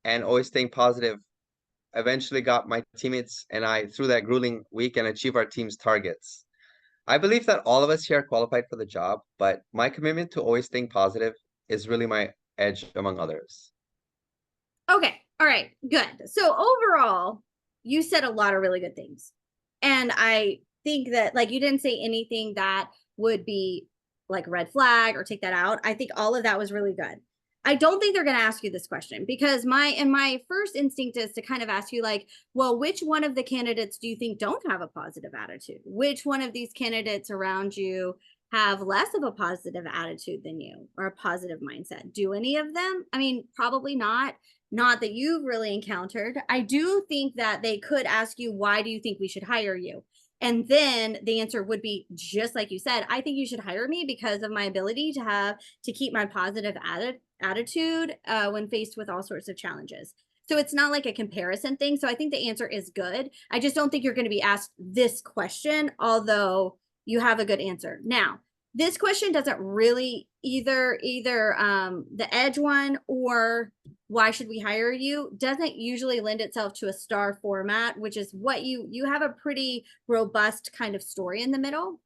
and always staying positive, eventually got my teammates and I through that grueling week and achieve our team's targets. I believe that all of us here are qualified for the job, but my commitment to always staying positive is really my edge among others. Okay. All right. Good. So overall, you said a lot of really good things. And I think that like you didn't say anything that would be like red flag or take that out. I think all of that was really good. I don't think they're going to ask you this question because my first instinct is to kind of ask you like, well, which one of the candidates do you think don't have a positive attitude? Which one of these candidates around you have less of a positive attitude than you or a positive mindset? Do any of them? I mean, probably not that you've really encountered. I do think that they could ask you, why do you think we should hire you? And then the answer would be just like you said, I think you should hire me because of my ability to keep my positive attitude when faced with all sorts of challenges. So it's not like a comparison thing. So I think the answer is good. I just don't think you're going to be asked this question, although you have a good answer. Now, this question doesn't really either the edge one or why should we hire you doesn't usually lend itself to a star format, which is what you have a pretty robust kind of story in the middle.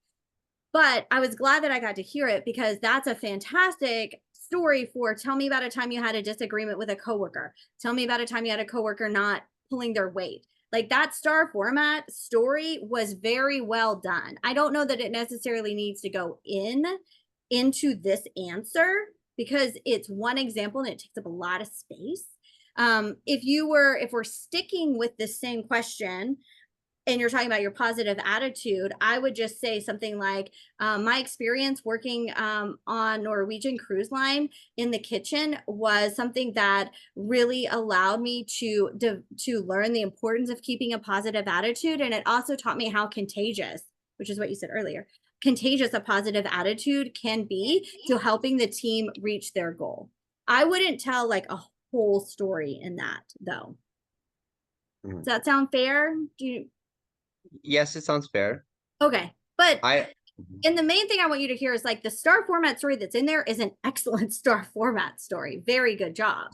But I was glad that I got to hear it because that's a fantastic story for tell me about a time you had a disagreement with a coworker. Tell me about a time you had a coworker not pulling their weight. Like that star format story was very well done. I don't know that it necessarily needs to go into this answer because it's one example and it takes up a lot of space. If we're sticking with the same question and you're talking about your positive attitude, I would just say something like my experience working on Norwegian Cruise Line in the kitchen was something that really allowed me to learn the importance of keeping a positive attitude. And it also taught me how contagious, which is what you said earlier, contagious a positive attitude can be to helping the team reach their goal. I wouldn't tell like a whole story in that though. Does that sound fair? Yes, it sounds fair. Okay, but and the main thing I want you to hear is like the star format story that's in there is an excellent star format story. Very good job.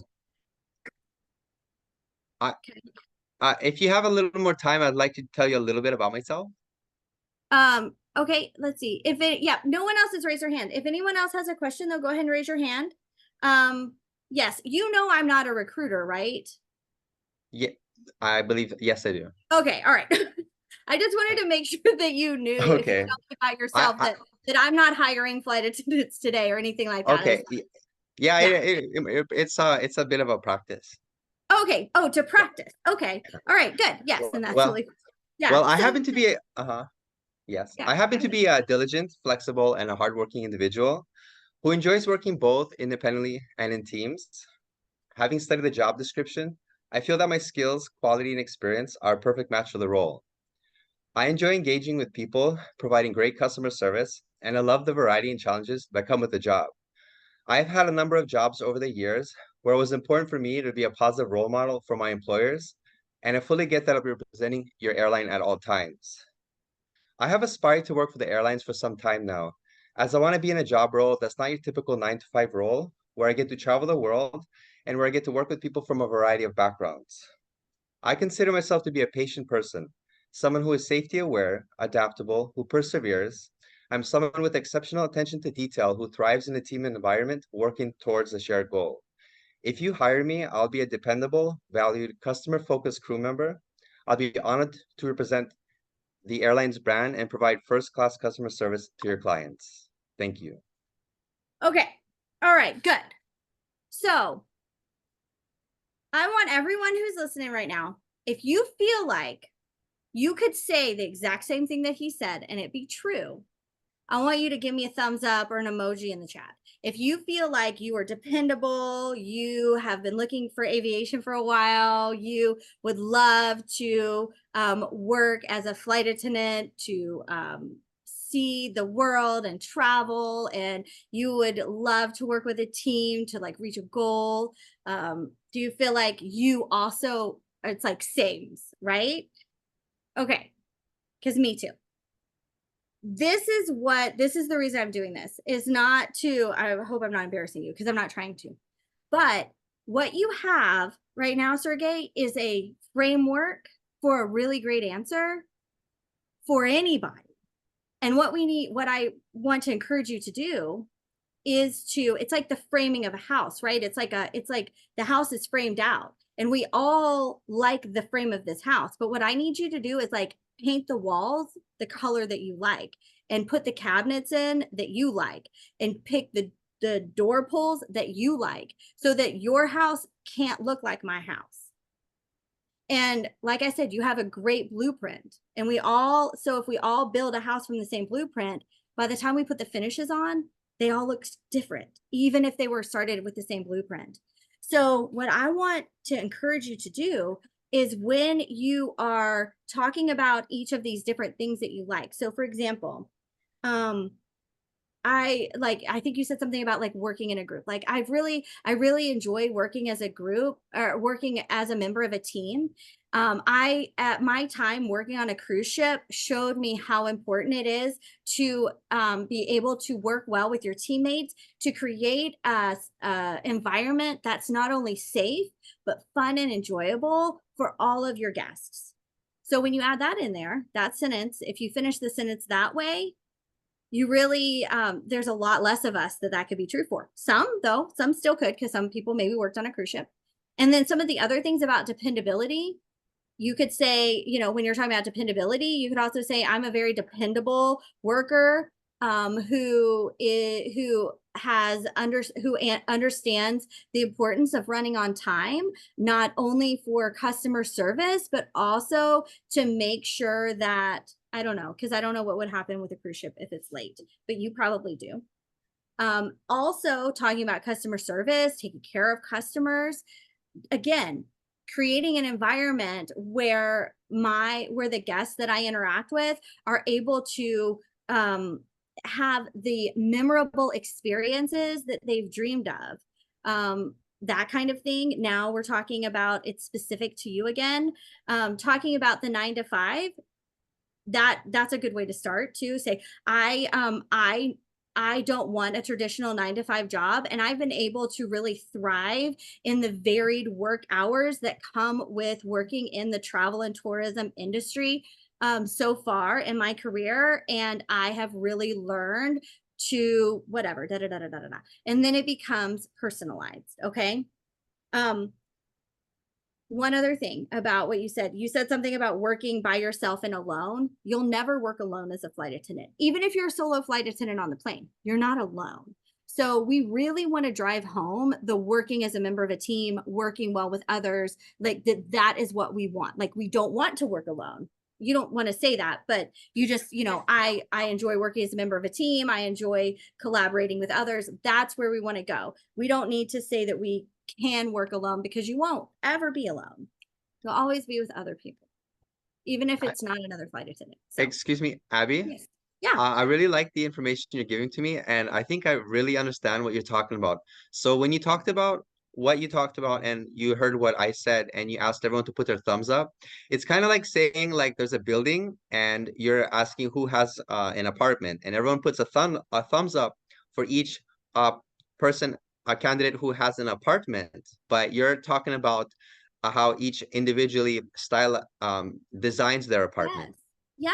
If you have a little more time, I'd like to tell you a little bit about myself. Okay, let's see. No one else has raised their hand. If anyone else has a question, they'll go ahead and raise your hand. Yes, you know I'm not a recruiter, right? Yeah, I believe, yes, I do. Okay, all right. I just wanted to make sure that you knew if you felt about yourself that I'm not hiring flight attendants today or anything like that. Okay. Yeah, it's a bit of a practice. Okay. Oh, to practice. Okay. All right, good. Yes, and that's really yeah. Well, I happen to be yes. I happen to be a diligent, flexible, and a hardworking individual who enjoys working both independently and in teams. Having studied the job description, I feel that my skills, quality, and experience are a perfect match for the role. I enjoy engaging with people, providing great customer service, and I love the variety and challenges that come with the job. I've had a number of jobs over the years where it was important for me to be a positive role model for my employers, and I fully get that of representing your airline at all times. I have aspired to work for the airlines for some time now, as I want to be in a job role that's not your typical 9 to 5 role, where I get to travel the world and where I get to work with people from a variety of backgrounds. I consider myself to be a patient person, someone who is safety aware, adaptable, who perseveres. I'm someone with exceptional attention to detail who thrives in a team environment working towards a shared goal. If you hire me, I'll be a dependable, valued, customer-focused crew member. I'll be honored to represent the airline's brand and provide first-class customer service to your clients. Thank you. Okay. All right, good. So I want everyone who's listening right now, if you feel like you could say the exact same thing that he said and it be true, I want you to give me a thumbs up or an emoji in the chat. If you feel like you are dependable, you have been looking for aviation for a while, you would love to work as a flight attendant, to see the world and travel, and you would love to work with a team to like reach a goal, do you feel like you also, it's like sames, right? Okay, because me too. This is the reason I'm doing this, is not to, I hope I'm not embarrassing you because I'm not trying to, but what you have right now, Sergey, is a framework for a really great answer for anybody. And what I want to encourage you to do is it's like the framing of a house, right? It's like the house is framed out and we all like the frame of this house. But what I need you to do is like paint the walls the color that you like and put the cabinets in that you like and pick the door pulls that you like so that your house can't look like my house. And like I said, you have a great blueprint, and so if we all build a house from the same blueprint, by the time we put the finishes on, they all look different, even if they were started with the same blueprint. So what I want to encourage you to do is when you are talking about each of these different things that you like. So for example, I think you said something about like working in a group. Like I really enjoy working as a group or working as a member of a team. At my time working on a cruise ship showed me how important it is to be able to work well with your teammates to create a environment that's not only safe, but fun and enjoyable for all of your guests. So when you add that in there, that sentence, if you finish the sentence that way, you really, there's a lot less of us that could be true for. Some still could, because some people maybe worked on a cruise ship. And then some of the other things about dependability, you could say, when you're talking about dependability, you could also say, I'm a very dependable worker who understands the importance of running on time, not only for customer service, but also to make sure that, I don't know, because I don't know what would happen with a cruise ship if it's late, but you probably do. Also talking about customer service, taking care of customers, again, creating an environment where the guests that I interact with are able to have the memorable experiences that they've dreamed of. That kind of thing. Now we're talking about it's specific to you again. Talking about the 9 to 5, that's a good way to start too. Say, I don't want a traditional 9 to 5 job. And I've been able to really thrive in the varied work hours that come with working in the travel and tourism industry so far in my career. And I have really learned to whatever, and then it becomes personalized. Okay. One other thing about what you said something about working by yourself and alone. You'll never work alone as a flight attendant. Even if you're a solo flight attendant on the plane, you're not alone. So we really want to drive home the working as a member of a team, working well with others, like that is what we want. Like we don't want to work alone. You don't want to say that, but you just, I enjoy working as a member of a team. I enjoy collaborating with others. That's where we want to go. We don't need to say that we can work alone, because you won't ever be alone. You'll always be with other people. even if it's not another flight attendant. So, Excuse me, Abby. yes. Yeah. I really like the information you're giving to me, and I think I really understand what you're talking about. So when you talked about what you talked about and you heard what I said and you asked everyone to put their thumbs up, it's kind of like saying like there's a building and you're asking who has an apartment, and everyone puts a thumbs up for each uh person, a candidate who has an apartment, but you're talking about how each individually designs their apartment. Yes.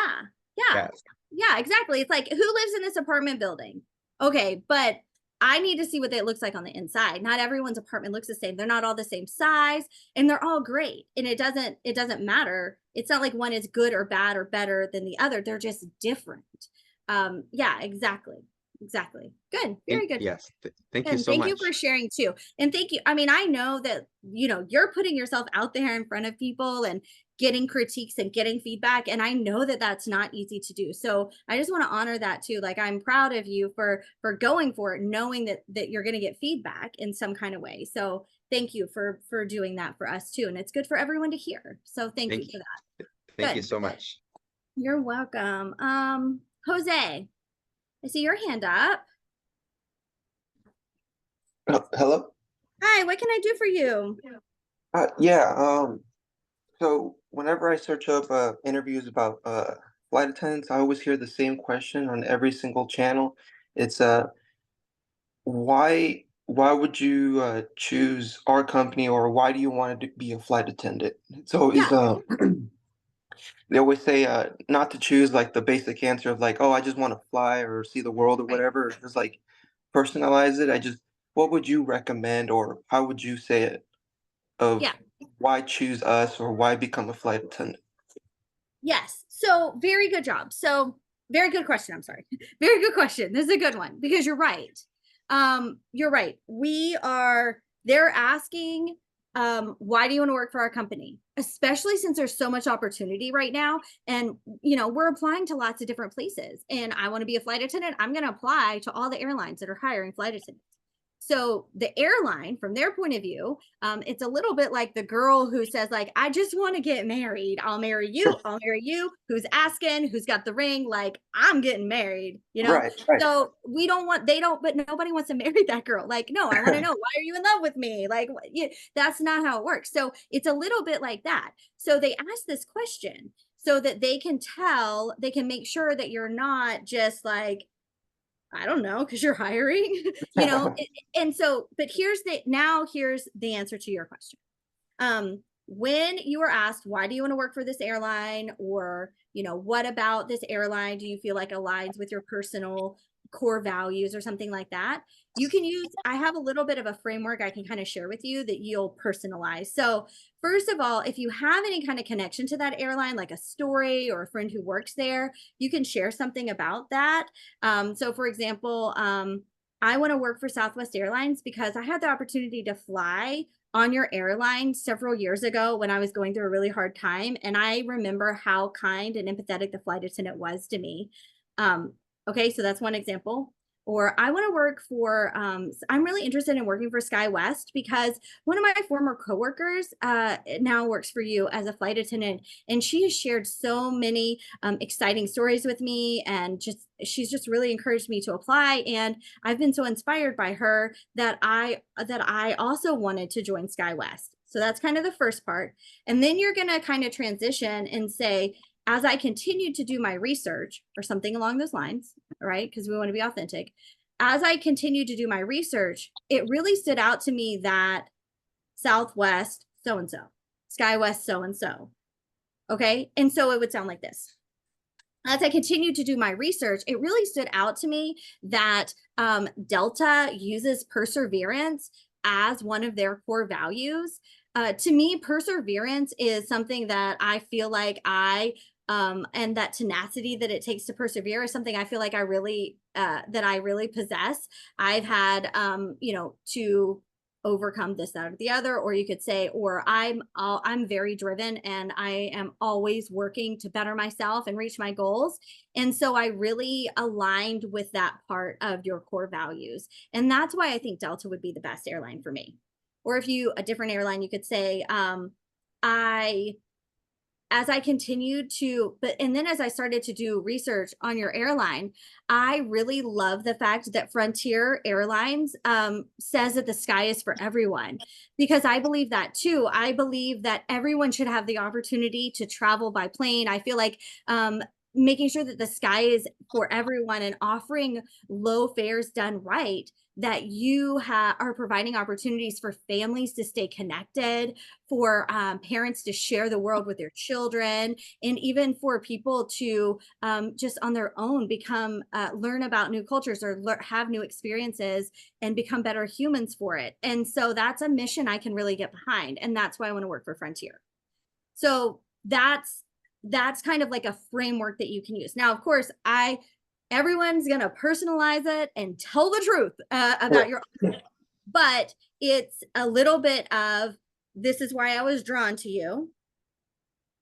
Yeah. Yes. Yeah, exactly. It's like, who lives in this apartment building? Okay, but I need to see what it looks like on the inside. Not everyone's apartment looks the same. They're not all the same size, and they're all great. And it doesn't matter. It's not like one is good or bad or better than the other. They're just different. Yeah, exactly. Exactly. Good. Very good. Yes. Thank you And so thank much. you for sharing too. And thank you. I mean, I know that, you're putting yourself out there in front of people and getting critiques and getting feedback. And I know that that's not easy to do. So I just want to honor that too. Like, I'm proud of you for going for it, knowing that you're going to get feedback in some kind of way. So thank you for doing that for us too. And it's good for everyone to hear. So thank you for that. Thank you Good. so much. You're welcome. Jose, I see your hand up. Hello? Hi, what can I do for you? So whenever I search up interviews about flight attendants, I always hear the same question on every single channel. It's why would you choose our company, or why do you want to be a flight attendant? It's always they always say not to choose like the basic answer of like, oh, I just want to fly or see the world or Right. whatever. Just like personalize it. What would you recommend, or how would you say it of Yeah. why choose us or why become a flight attendant? Yes. So very good job. So very good question. I'm sorry. Very good question. This is a good one because you're right. You're right. They're asking, why do you want to work for our company? Especially since there's so much opportunity right now. And, we're applying to lots of different places, and I want to be a flight attendant. I'm going to apply to all the airlines that are hiring flight attendants. So the airline, from their point of view, it's a little bit like the girl who says, like, I just want to get married. I'll marry you. I'll marry you. Who's asking? Who's got the ring? Like, I'm getting married, Right. So but nobody wants to marry that girl. Like, no, I want to know, why are you in love with me? Like, that's not how it works. So it's a little bit like that. So they ask this question so that they can make sure that you're not just like, I don't know, because you're hiring, and so, but here's the answer to your question. When you are asked, why do you want to work for this airline? Or, what about this airline do you feel like aligns with your personal core values or something like that? I have a little bit of a framework I can kind of share with you that you'll personalize. So first of all, if you have any kind of connection to that airline, like a story or a friend who works there, you can share something about that. So for example, I want to work for Southwest Airlines because I had the opportunity to fly on your airline several years ago when I was going through a really hard time. And I remember how kind and empathetic the flight attendant was to me. Okay, so that's one example. Or I want to work for, I'm really interested in working for SkyWest because one of my former coworkers now works for you as a flight attendant. And she has shared so many exciting stories with me, and she's just really encouraged me to apply. And I've been so inspired by her that I also wanted to join SkyWest. So that's kind of the first part. And then you're going to kind of transition and say, as I continued to do my research or something along those lines, right? Because we want to be authentic. As I continued to do my research, it really stood out to me that Southwest so-and-so, SkyWest so-and-so. Okay. And so it would sound like this. As I continued to do my research, it really stood out to me that Delta uses perseverance as one of their core values. To me, perseverance is something that I feel like and that tenacity that it takes to persevere is something I feel like I really possess. I've had, to overcome this, that, or the other, or you could say, or I'm very driven and I am always working to better myself and reach my goals. And so I really aligned with that part of your core values. And that's why I think Delta would be the best airline for me. Or if a different airline, you could say, I as I continued to, and then as I started to do research on your airline, I really love the fact that Frontier Airlines says that the sky is for everyone, because I believe that too. I believe that everyone should have the opportunity to travel by plane. I feel like making sure that the sky is for everyone and offering low fares done right, that you are providing opportunities for families to stay connected, for parents to share the world with their children, and even for people to just on their own learn about new cultures or have new experiences and become better humans for it. And so that's a mission I can really get behind. And that's why I want to work for Frontier. So that's kind of like a framework that you can use. Now, of course, everyone's going to personalize it and tell the truth about your, but it's a little bit of, this is why I was drawn to you.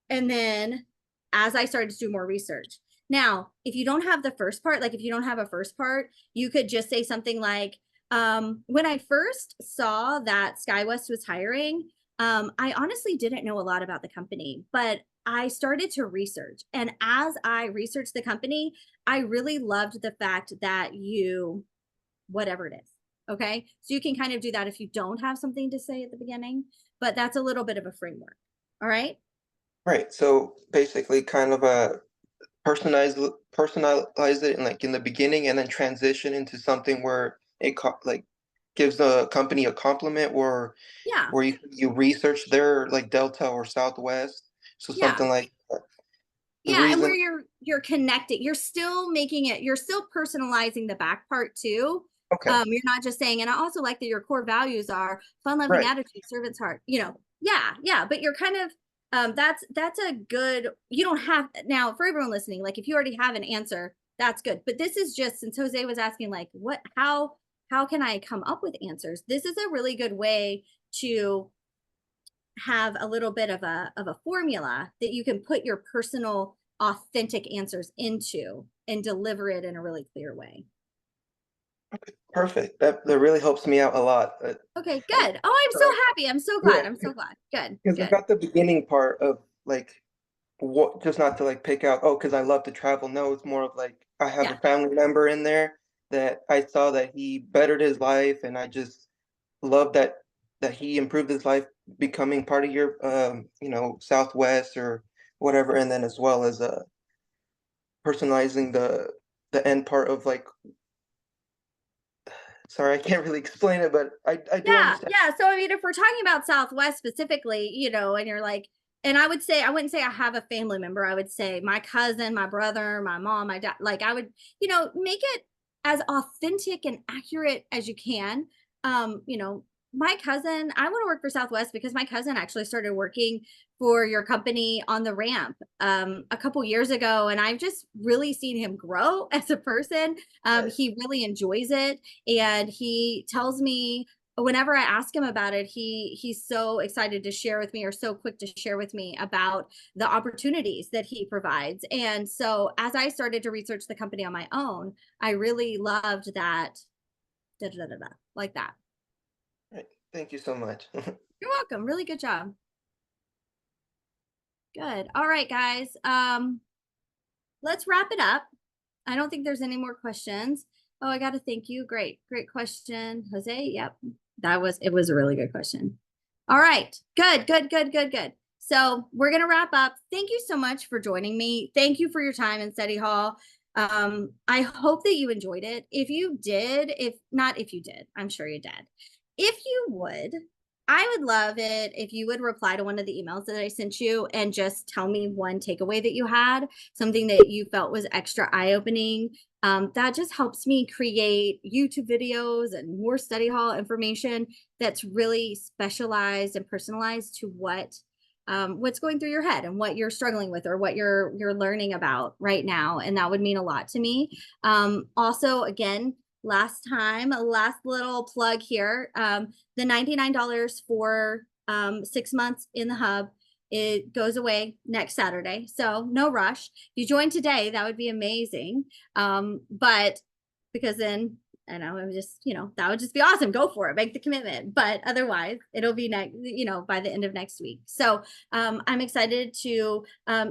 And then as I started to do more research. Now, if you don't have the first part, like if you don't have a first part, you could just say something like, when I first saw that SkyWest was hiring, I honestly didn't know a lot about the company, but I started to research. And as I researched the company, I really loved the fact that whatever it is. Okay. So you can kind of do that if you don't have something to say at the beginning, but that's a little bit of a framework. All right. Right. So basically kind of a personalize it in the beginning and then transition into something where it gives the company a compliment, or Yeah. where you research their like Delta or Southwest. So something like that. And where you're connecting, you're still personalizing the back part too. Okay. You're not just saying, and I also like that your core values are fun, loving attitude, servant's heart, but you're kind of, that's a good, you don't have, now for everyone listening, like if you already have an answer, that's good. But this is just, since Jose was asking like, how can I come up with answers? This is a really good way to have a little bit of a formula that you can put your personal authentic answers into and deliver it in a really clear way. Okay, perfect. That really helps me out a lot. Okay, good. Oh, I'm so happy. I'm so glad. I'm so glad. Good. Because I got the beginning part of like what, just not to like pick out, oh, because I love to travel. No, it's more of like I have a family member in there that I saw that he bettered his life, and I just love that he improved his life becoming part of your Southwest or whatever, and then as well as personalizing the end part of like, sorry, I can't really explain it, but I do understand. Yeah. So I mean, if we're talking about Southwest specifically, and you're like, and I wouldn't say I have a family member. I would say my cousin, my brother, my mom, my dad. Like I would, make it as authentic and accurate as you can. My cousin, I want to work for Southwest because my cousin actually started working for your company on the ramp a couple years ago, and I've just really seen him grow as a person. He really enjoys it, and he tells me whenever I ask him about it, he's so excited to share with me, or so quick to share with me about the opportunities that he provides. And so as I started to research the company on my own, I really loved that like that. Thank you so much. You're welcome. Really good job. Good. All right, guys. Let's wrap it up. I don't think there's any more questions. Oh, I got to thank you. Great question. Jose. Yep. It was a really good question. All right. Good. So we're going to wrap up. Thank you so much for joining me. Thank you for your time in study hall. I hope that you enjoyed it. If you did, I'm sure you did. If you would, I would love it if you would reply to one of the emails that I sent you and just tell me one takeaway that you had, something that you felt was extra eye-opening. That just helps me create YouTube videos and more study hall information that's really specialized and personalized to what's going through your head and what you're struggling with or what you're learning about right now. And that would mean a lot to me. Also, again, last little plug here, the $99 for 6 months in the hub, it goes away next Saturday. So no rush. If you join today, that would be amazing. But because then and I would just, that would just be awesome. Go for it, make the commitment. But otherwise, it'll be next, by the end of next week. So I'm excited to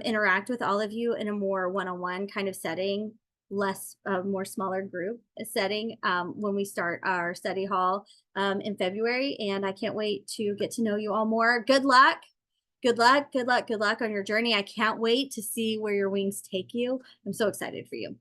interact with all of you in a more one-on-one kind of setting, more smaller group setting when we start our study hall in February. And I can't wait to get to know you all more. Good luck. Good luck, good luck, good luck on your journey. I can't wait to see where your wings take you. I'm so excited for you.